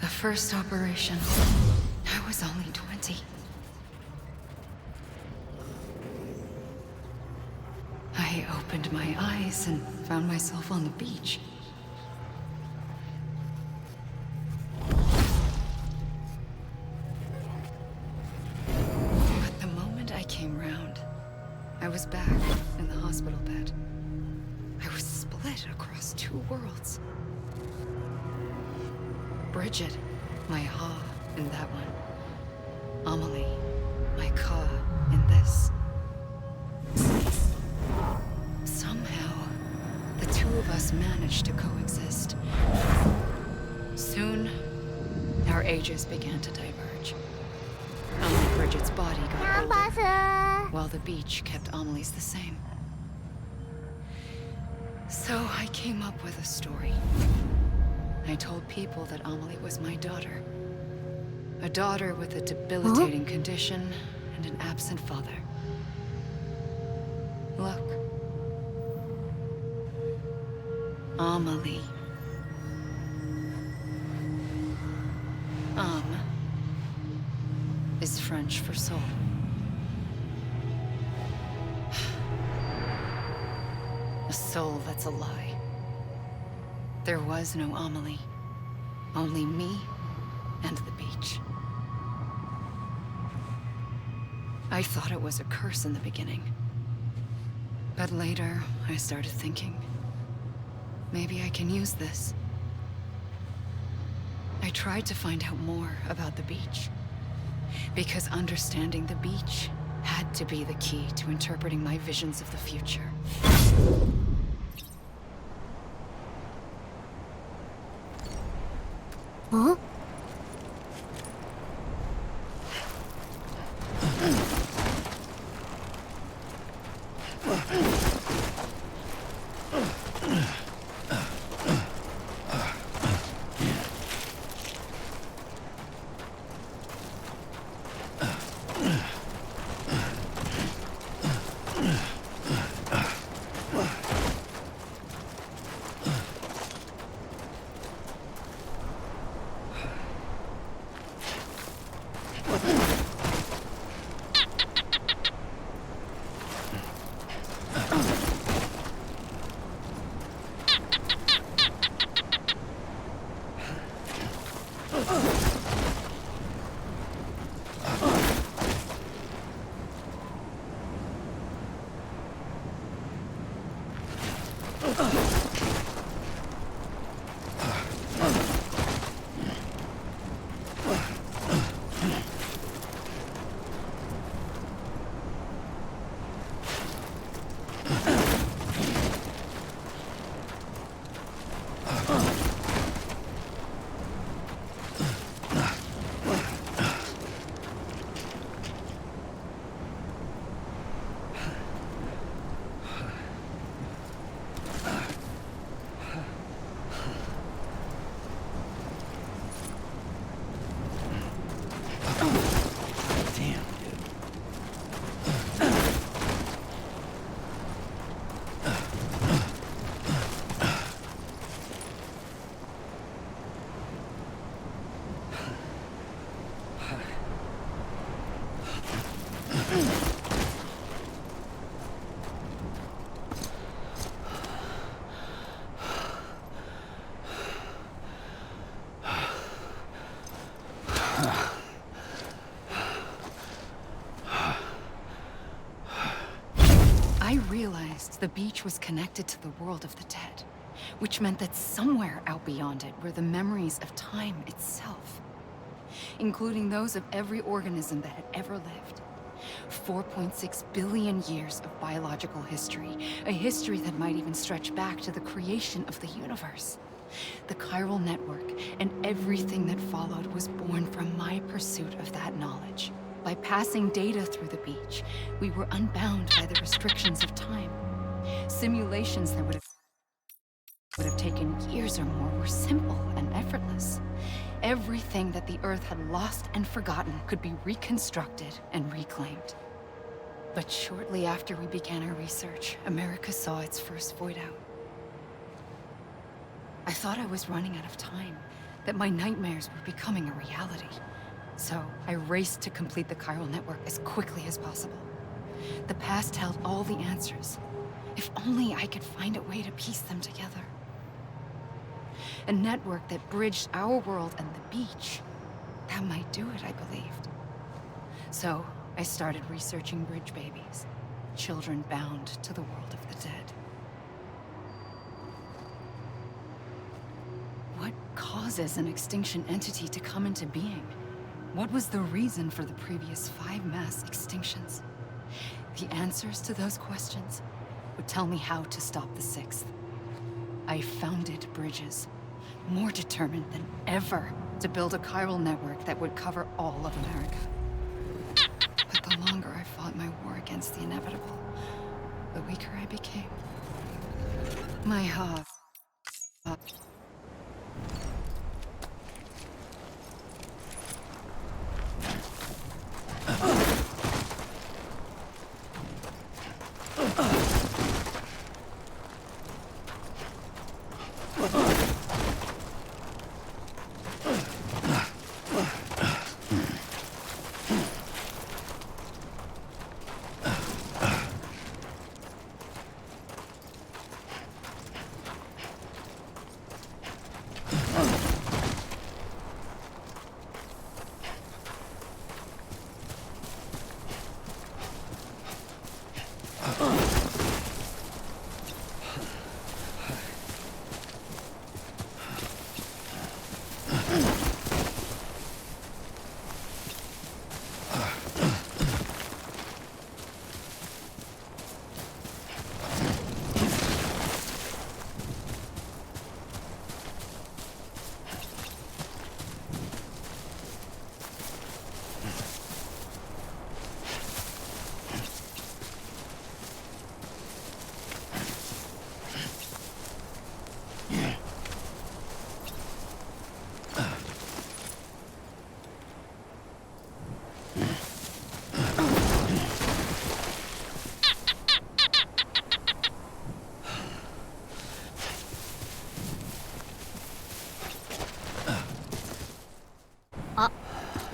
First operation, I was only 20. I opened my eyes and found myself on the beach. But the moment I came round, I was back in the hospital bed. I was split across two worlds. Bridget, my Ha in that one. Amelie, my Ka in this. Somehow, the two of us managed to coexist. Soon, our ages began to diverge. Only Bridget's body got older, while the beach kept Amelie's the same. So I came up with a story. I told people that Amelie was my daughter. A daughter with a debilitating condition and an absent father. Look. Amelie. Âme is French for soul. A soul that's a lie. There was no Amelie. Only me and the beach. I thought it was a curse in the beginning. But later, I started thinking, maybe I can use this. I tried to find out more about the beach. Because understanding the beach had to be the key to interpreting my visions of the future. Huh? realized the beach was connected to the world of the dead, which meant that somewhere out beyond it were the memories of time itself, including those of every organism that had ever lived. 4.6 billion years of biological history, a history that might even stretch back to the creation of the universe. The chiral network and everything that followed was born from my pursuit of that knowledge. By passing data through the beach, we were unbound by the restrictions of time. Simulations that would have taken years or more were simple and effortless. Everything that the Earth had lost and forgotten could be reconstructed and reclaimed. But shortly after we began our research, America saw its first void out. I thought I was running out of time, that my nightmares were becoming a reality. So I raced to complete the chiral network as quickly as possible. The past held all the answers. If only I could find a way to piece them together. A network that bridged our world and the beach. That might do it, I believed. So I started researching bridge babies, children bound to the world of the dead. What causes an extinction entity to come into being? What was the reason for the previous 5 mass extinctions? The answers to those questions would tell me how to stop the 6th. I founded bridges, more determined than ever to build a chiral network that would cover all of America. But the longer I fought my war against the inevitable, the weaker I became. My heart.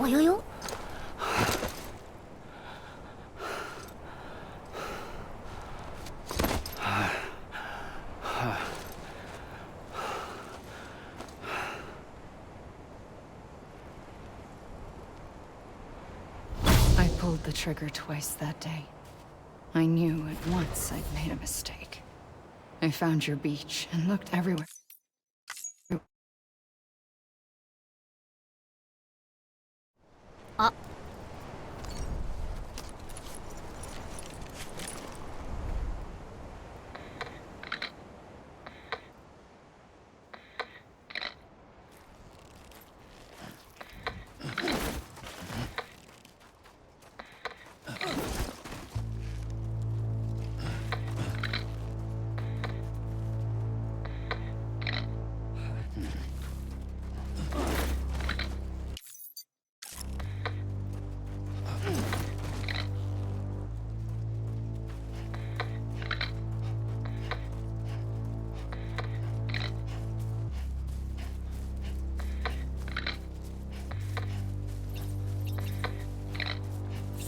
Yo-yo? I pulled the trigger twice that day. I knew at once I'd made a mistake. I found your beach and looked everywhere.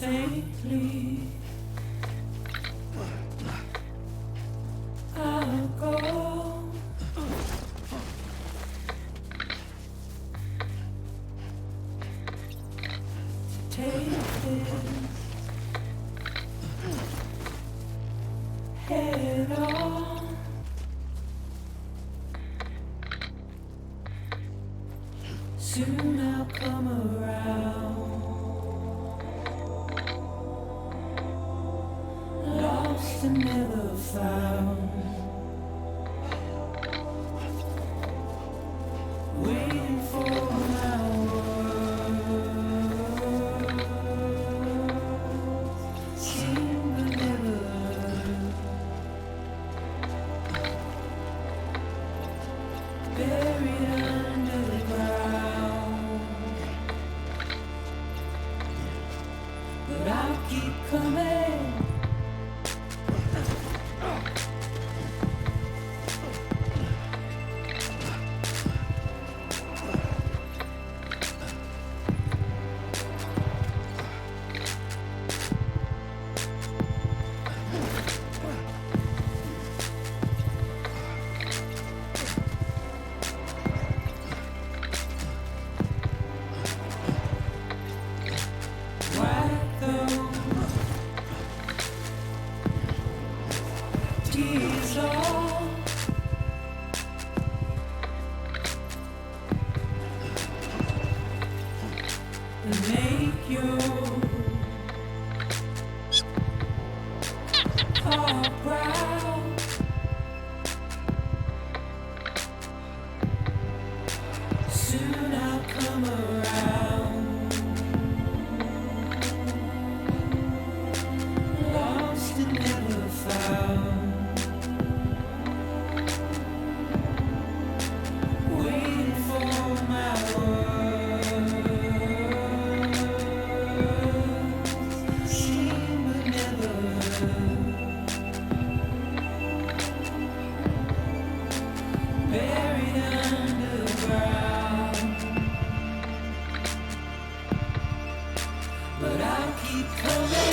Faintly, I'll go. To take this head. Soon I'll come around. Lost and never found. Waiting for my words. Seen but never heard. Buried under the ground. But I'll keep coming. Soon I'll come around. Lost and never found. Waiting for my words. Seen but never heard. Buried underground. But I'll keep coming.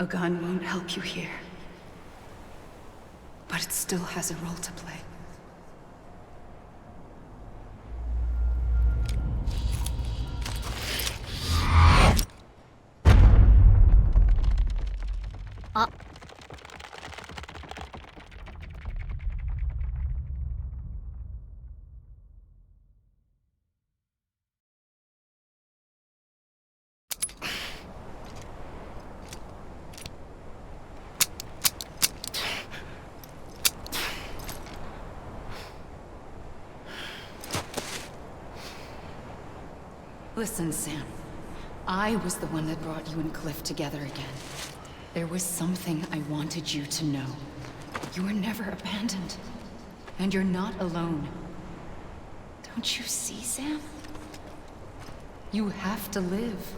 A gun won't help you here. But it still has a role to play. Listen, Sam. I was the one that brought you and Cliff together again. There was something I wanted you to know. You were never abandoned. And you're not alone. Don't you see, Sam? You have to live.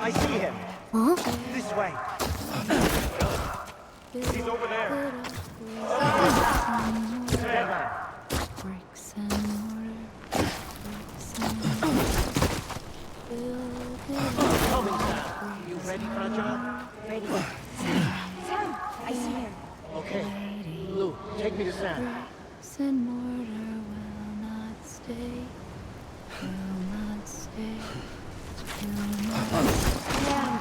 I see him. This way. He's over there. Bricks and mortar. Tell me, Sam, you ready for a job? Ready. Sam, I see him. Okay. Lou, take me to Sam. Bricks and mortar will not stay. Will not stay. Will not stay. Sam.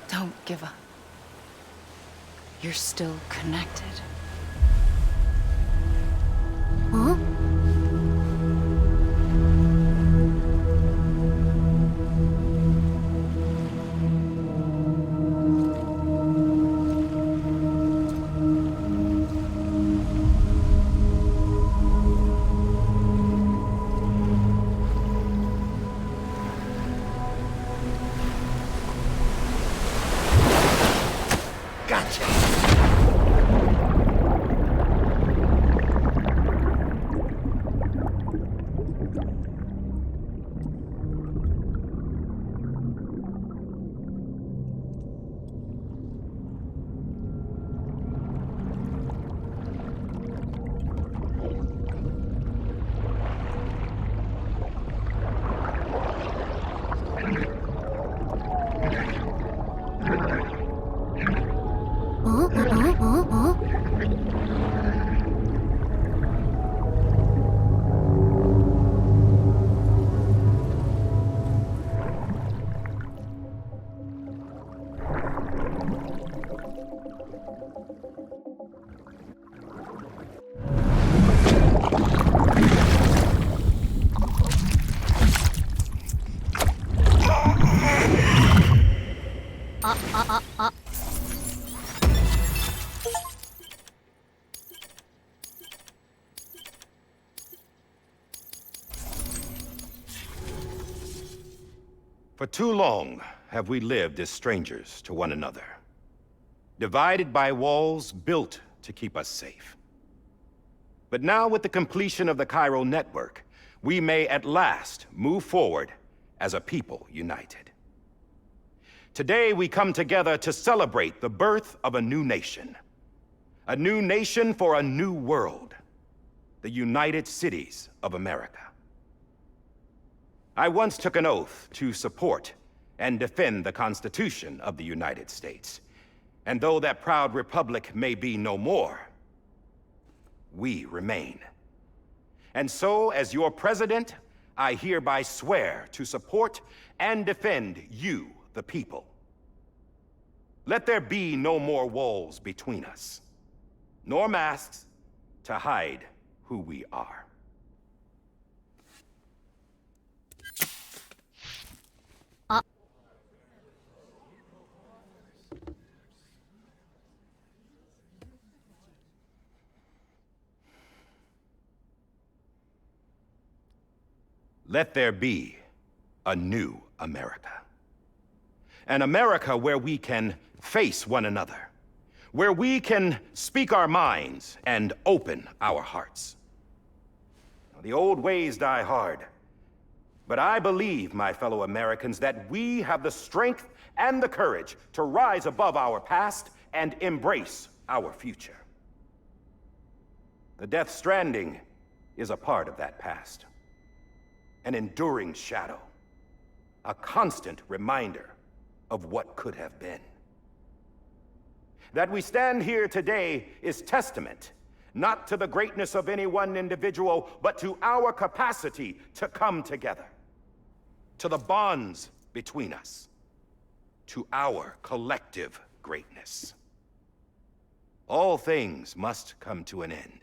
Don't give up. You're still connected. Huh? For too long have we lived as strangers to one another, divided by walls built to keep us safe. But now, with the completion of the chiral network, we may at last move forward as a people united. Today, we come together to celebrate the birth of a new nation for a new world. the United Cities of America. I once took an oath to support and defend the Constitution of the United States. And though that proud republic may be no more, we remain. And so, as your president, I hereby swear to support and defend you, the people. Let there be no more walls between us, nor masks to hide who we are. Let there be a new America. An America where we can face one another, where we can speak our minds and open our hearts. The old ways die hard, but I believe, my fellow Americans, that we have the strength and the courage to rise above our past and embrace our future. The Death Stranding is a part of that past. An enduring shadow, a constant reminder of what could have been. That we stand here today is testament, not to the greatness of any one individual, but to our capacity to come together, to the bonds between us, to our collective greatness. All things must come to an end,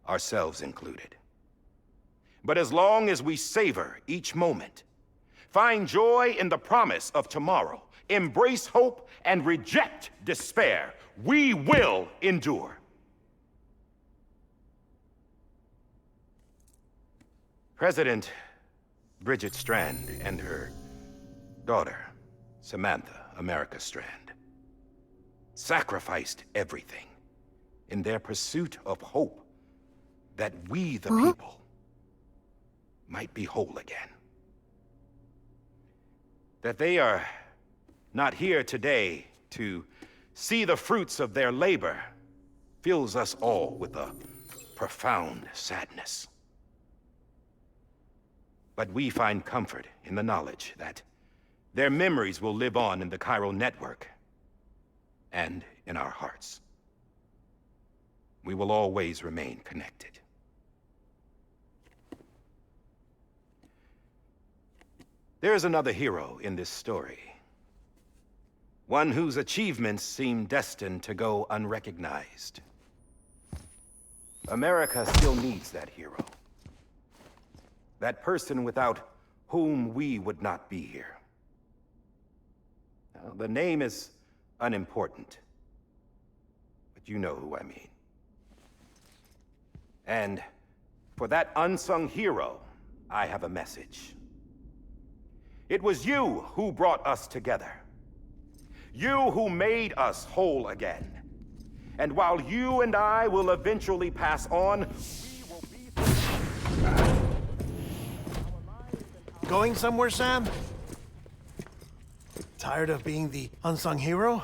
ourselves included. But as long as we savor each moment, find joy in the promise of tomorrow, embrace hope, and reject despair, we will endure. President Bridget Strand and her daughter, Samantha America Strand, sacrificed everything in their pursuit of hope that we, the people, might be whole again. That they are not here today to see the fruits of their labor fills us all with a profound sadness. But we find comfort in the knowledge that their memories will live on in the chiral network and in our hearts. We will always remain connected. There is another hero in this story. One whose achievements seem destined to go unrecognized. America still needs that hero. That person without whom we would not be here. Now, the name is unimportant, but you know who I mean. And for that unsung hero, I have a message. It was you who brought us together. You who made us whole again. And while you and I will eventually pass on, we will be... Going somewhere, Sam? Tired of being the unsung hero?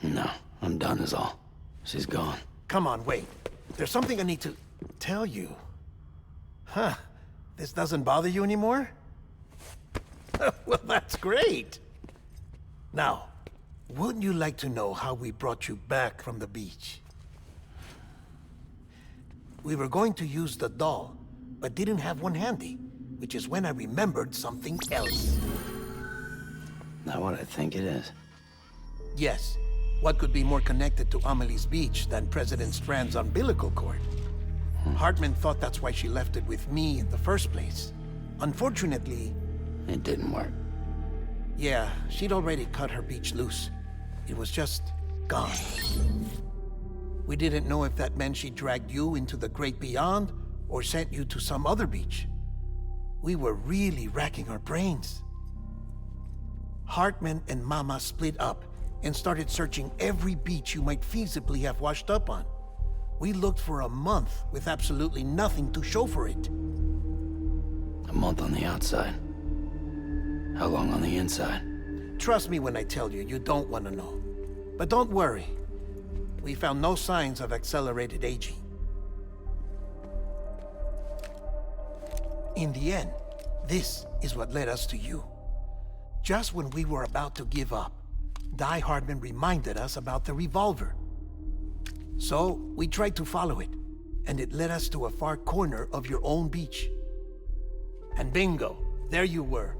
No, I'm done is all. She's gone. Come on, wait. There's something I need to tell you. Huh. This doesn't bother you anymore? Well, that's great. Now, wouldn't you like to know how we brought you back from the beach? We were going to use the doll, but didn't have one handy, which is when I remembered something else. Not what I think it is. Yes. What could be more connected to Amelie's beach than President Strand's umbilical cord? Hartman thought that's why she left it with me in the first place. Unfortunately... It didn't work. Yeah, she'd already cut her beach loose. It was just gone. We didn't know if that meant she dragged you into the great beyond or sent you to some other beach. We were really racking our brains. Hartman and Mama split up and started searching every beach you might feasibly have washed up on. We looked for a month with absolutely nothing to show for it. A month on the outside. How long on the inside? Trust me when I tell you, you don't want to know. But don't worry. We found no signs of accelerated aging. In the end, this is what led us to you. Just when we were about to give up, Die Hardman reminded us about the revolver. So, we tried to follow it, and it led us to a far corner of your own beach. And bingo, there you were.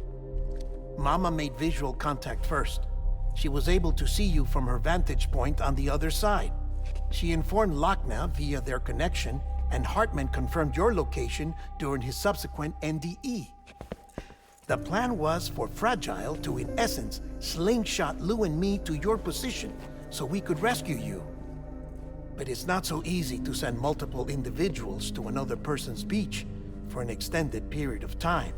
Mama made visual contact first. She was able to see you from her vantage point on the other side. She informed Lochna via their connection, and Hartman confirmed your location during his subsequent NDE. The plan was for Fragile to, in essence, slingshot Lou and me to your position so we could rescue you. But it's not so easy to send multiple individuals to another person's beach for an extended period of time.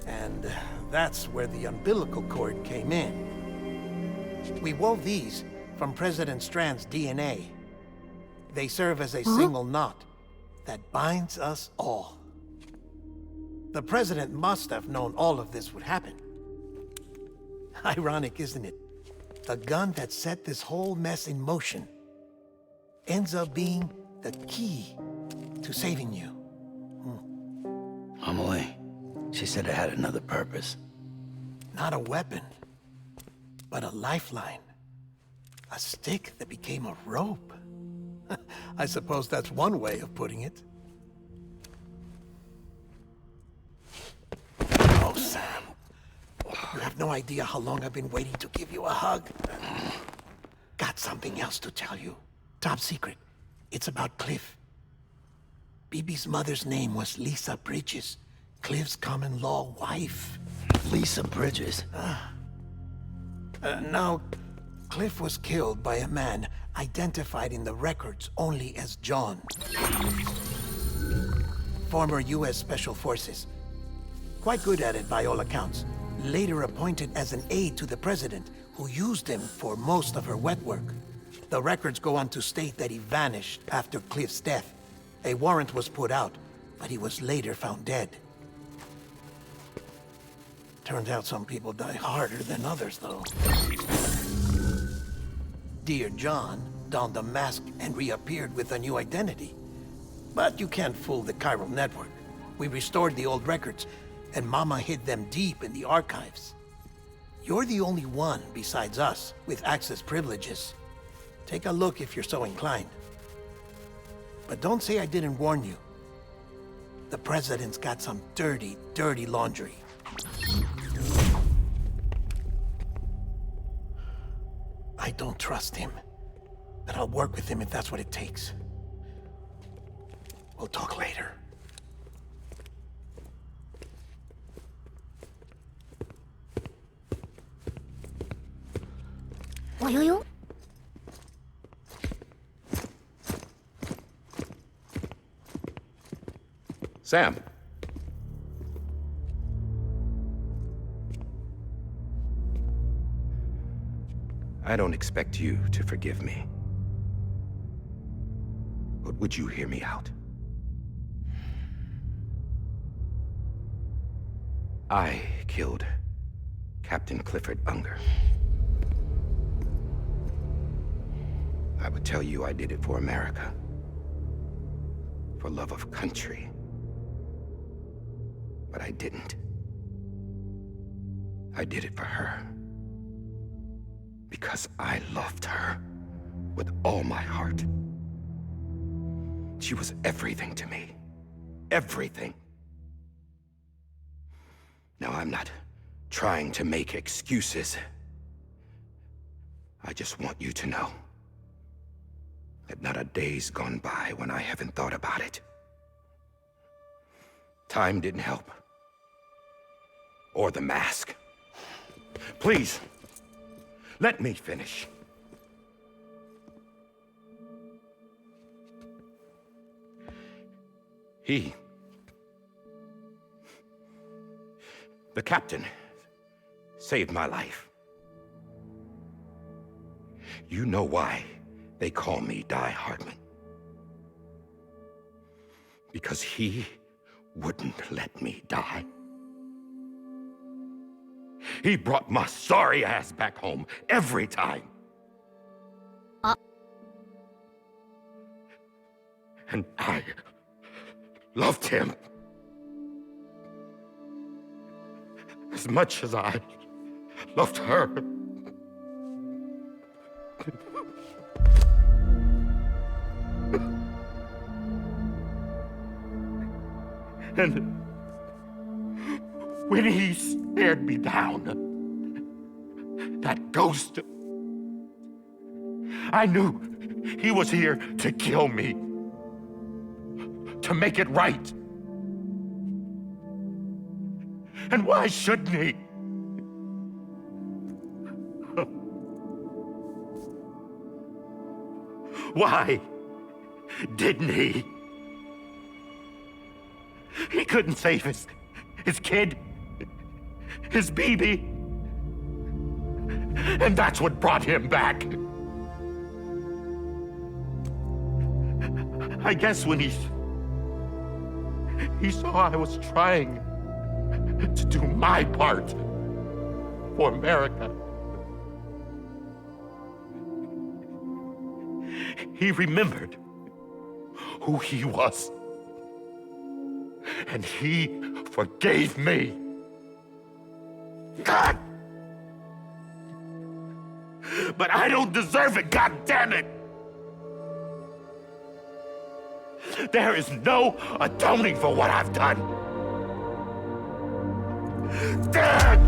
And that's where the umbilical cord came in. We wove these from President Strand's DNA. They serve as a single knot that binds us all. The President must have known all of this would happen. Ironic, isn't it? The gun that set this whole mess in motion ends up being the key to saving you. Amelie, she said it had another purpose. Not a weapon, but a lifeline. A stick that became a rope. I suppose that's one way of putting it. Oh, Sam. You have no idea how long I've been waiting to give you a hug. Got something else to tell you. Top secret. It's about Cliff. Bibi's mother's name was Lisa Bridges, Cliff's common-law wife. Lisa Bridges? Now, Cliff was killed by a man identified in the records only as John. Former U.S. Special Forces. Quite good at it by all accounts. Later appointed as an aide to the president, who used him for most of her wet work. The records go on to state that he vanished after Cliff's death. A warrant was put out, but he was later found dead. Turns out some people die harder than others, though. Dear John donned a mask and reappeared with a new identity. But you can't fool the chiral network. We restored the old records, and Mama hid them deep in the archives. You're the only one besides us with access privileges. Take a look if you're so inclined. But don't say I didn't warn you. The President's got some dirty, dirty laundry. I don't trust him, but I'll work with him if that's what it takes. We'll talk later. Yo. Sam. I don't expect you to forgive me. But would you hear me out? I killed Captain Clifford Unger. I would tell you I did it for America. For love of country. But I didn't. I did it for her. Because I loved her with all my heart. She was everything to me. Everything. Now, I'm not trying to make excuses. I just want you to know that not a day's gone by when I haven't thought about it. Time didn't help. Or the mask. Please, let me finish. The captain, saved my life. You know why they call me Die Hardman. Because he wouldn't let me die. He brought my sorry ass back home every time. And I loved him. as much as I loved her. And when he stared me down, that ghost, I knew he was here to kill me, to make it right. And why shouldn't he? Why didn't he? He couldn't save his kid, his baby. And that's what brought him back. I guess when he saw I was trying to do my part for America, he remembered who he was. And he forgave me. God! But I don't deserve it, God damn it! There is no atoning for what I've done. God!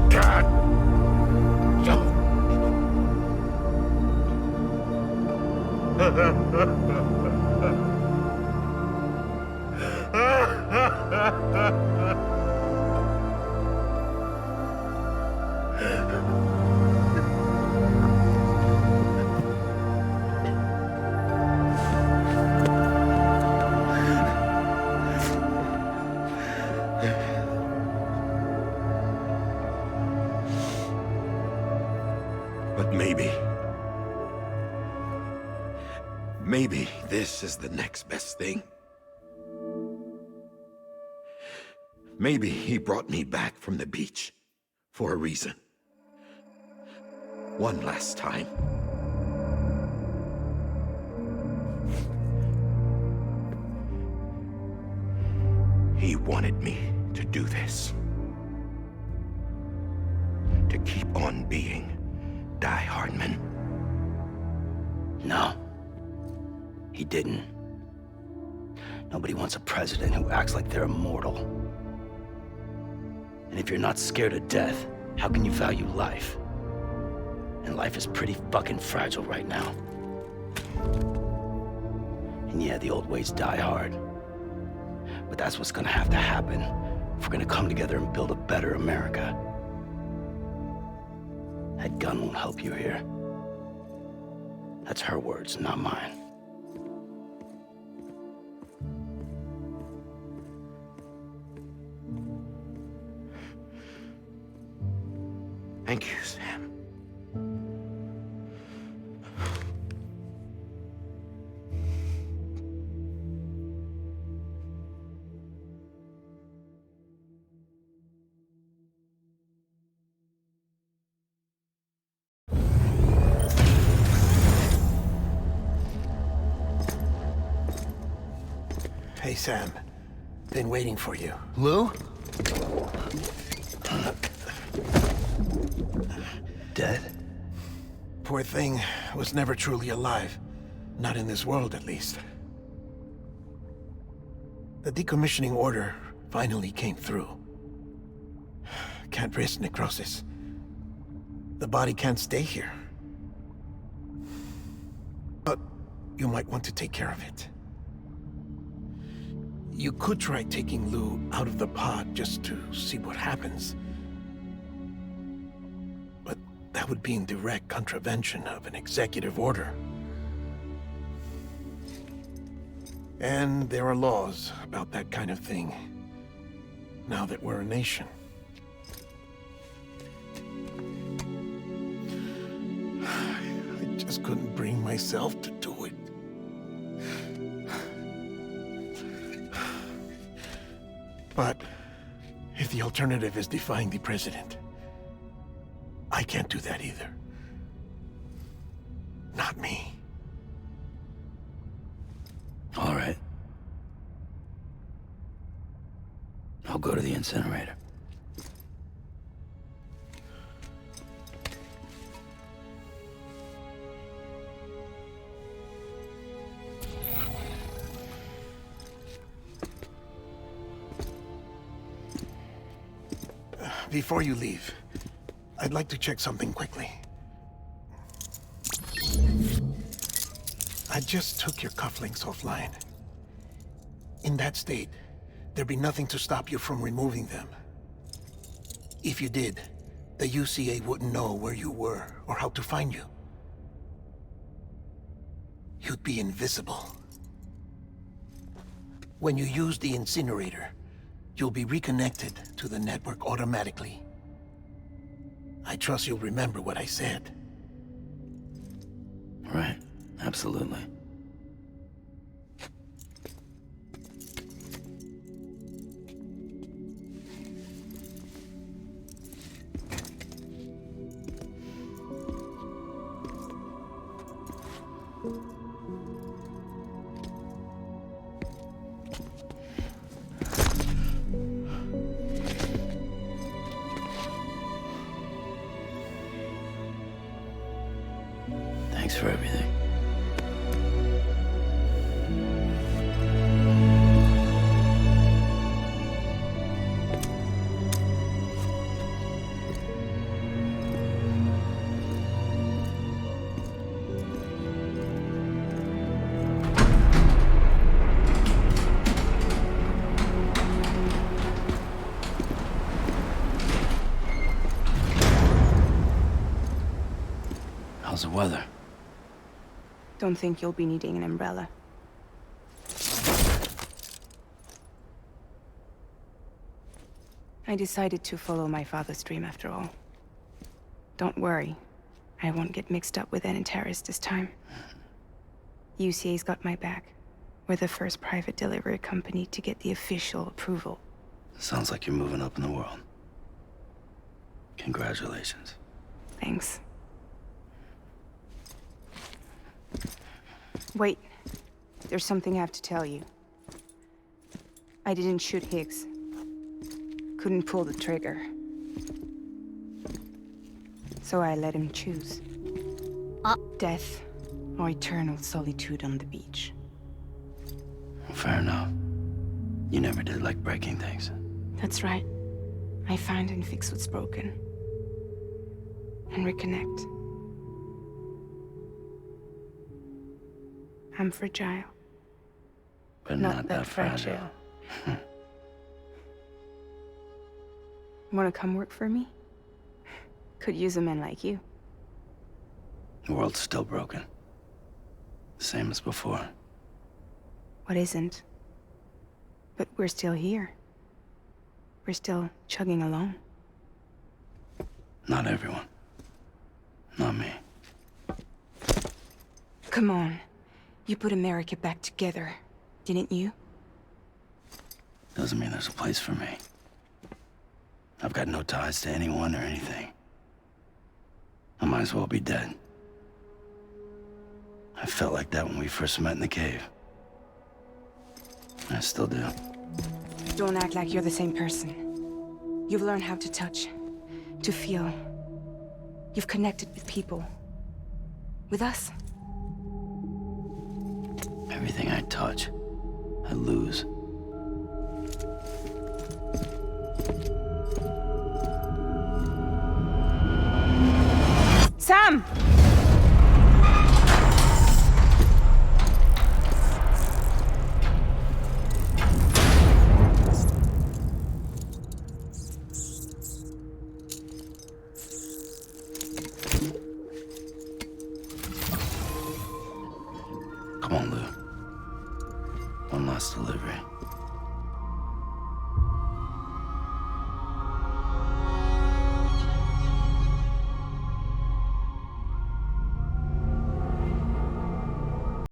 But maybe this is the next best thing. Maybe he brought me back from the beach for a reason. One last time. He wanted me to do this. To keep on being Die Hardman. No. He didn't. Nobody wants a president who acts like they're immortal. And if you're not scared of death, how can you value life? And life is pretty fucking fragile right now. And yeah, the old ways die hard. But that's what's gonna have to happen if we're gonna come together and build a better America. That gun won't help you here. That's her words, not mine. Thank you, Sam. Hey, Sam. Been waiting for you. Lou? Dead? Poor thing was never truly alive. Not in this world, at least. The decommissioning order finally came through. Can't risk necrosis. The body can't stay here. But you might want to take care of it. You could try taking Lou out of the pod just to see what happens. But that would be in direct contravention of an executive order. And there are laws about that kind of thing, now that we're a nation. I just couldn't bring myself to do it. But if the alternative is defying the president, I can't do that either. Not me. All right. I'll go to the incinerator. Before you leave, I'd like to check something quickly. I just took your cufflinks offline. In that state, there'd be nothing to stop you from removing them. If you did, the UCA wouldn't know where you were or how to find you. You'd be invisible. When you use the incinerator, you'll be reconnected to the network automatically. I trust you'll remember what I said. Right. Absolutely. Thanks for everything. How's the weather? Don't think you'll be needing an umbrella. I decided to follow my father's dream after all. Don't worry, I won't get mixed up with any terrorists this time. UCA's got my back. We're the first private delivery company to get the official approval. Sounds like you're moving up in the world. Congratulations. Thanks. Wait, there's something I have to tell you. I didn't shoot Higgs. Couldn't pull the trigger. So I let him choose. Death or eternal solitude on the beach. Fair enough. You never did like breaking things. That's right. I find and fix what's broken. And reconnect. I'm fragile. But not that fragile. Wanna come work for me? Could use a man like you. The world's still broken. Same as before. What isn't? But we're still here. We're still chugging along. Not everyone. Not me. Come on. You put America back together, didn't you? Doesn't mean there's a place for me. I've got no ties to anyone or anything. I might as well be dead. I felt like that when we first met in the cave. I still do. Don't act like you're the same person. You've learned how to touch, to feel. You've connected with people. With us. Everything I touch, I lose. Sam! Come on, Lou. One last delivery.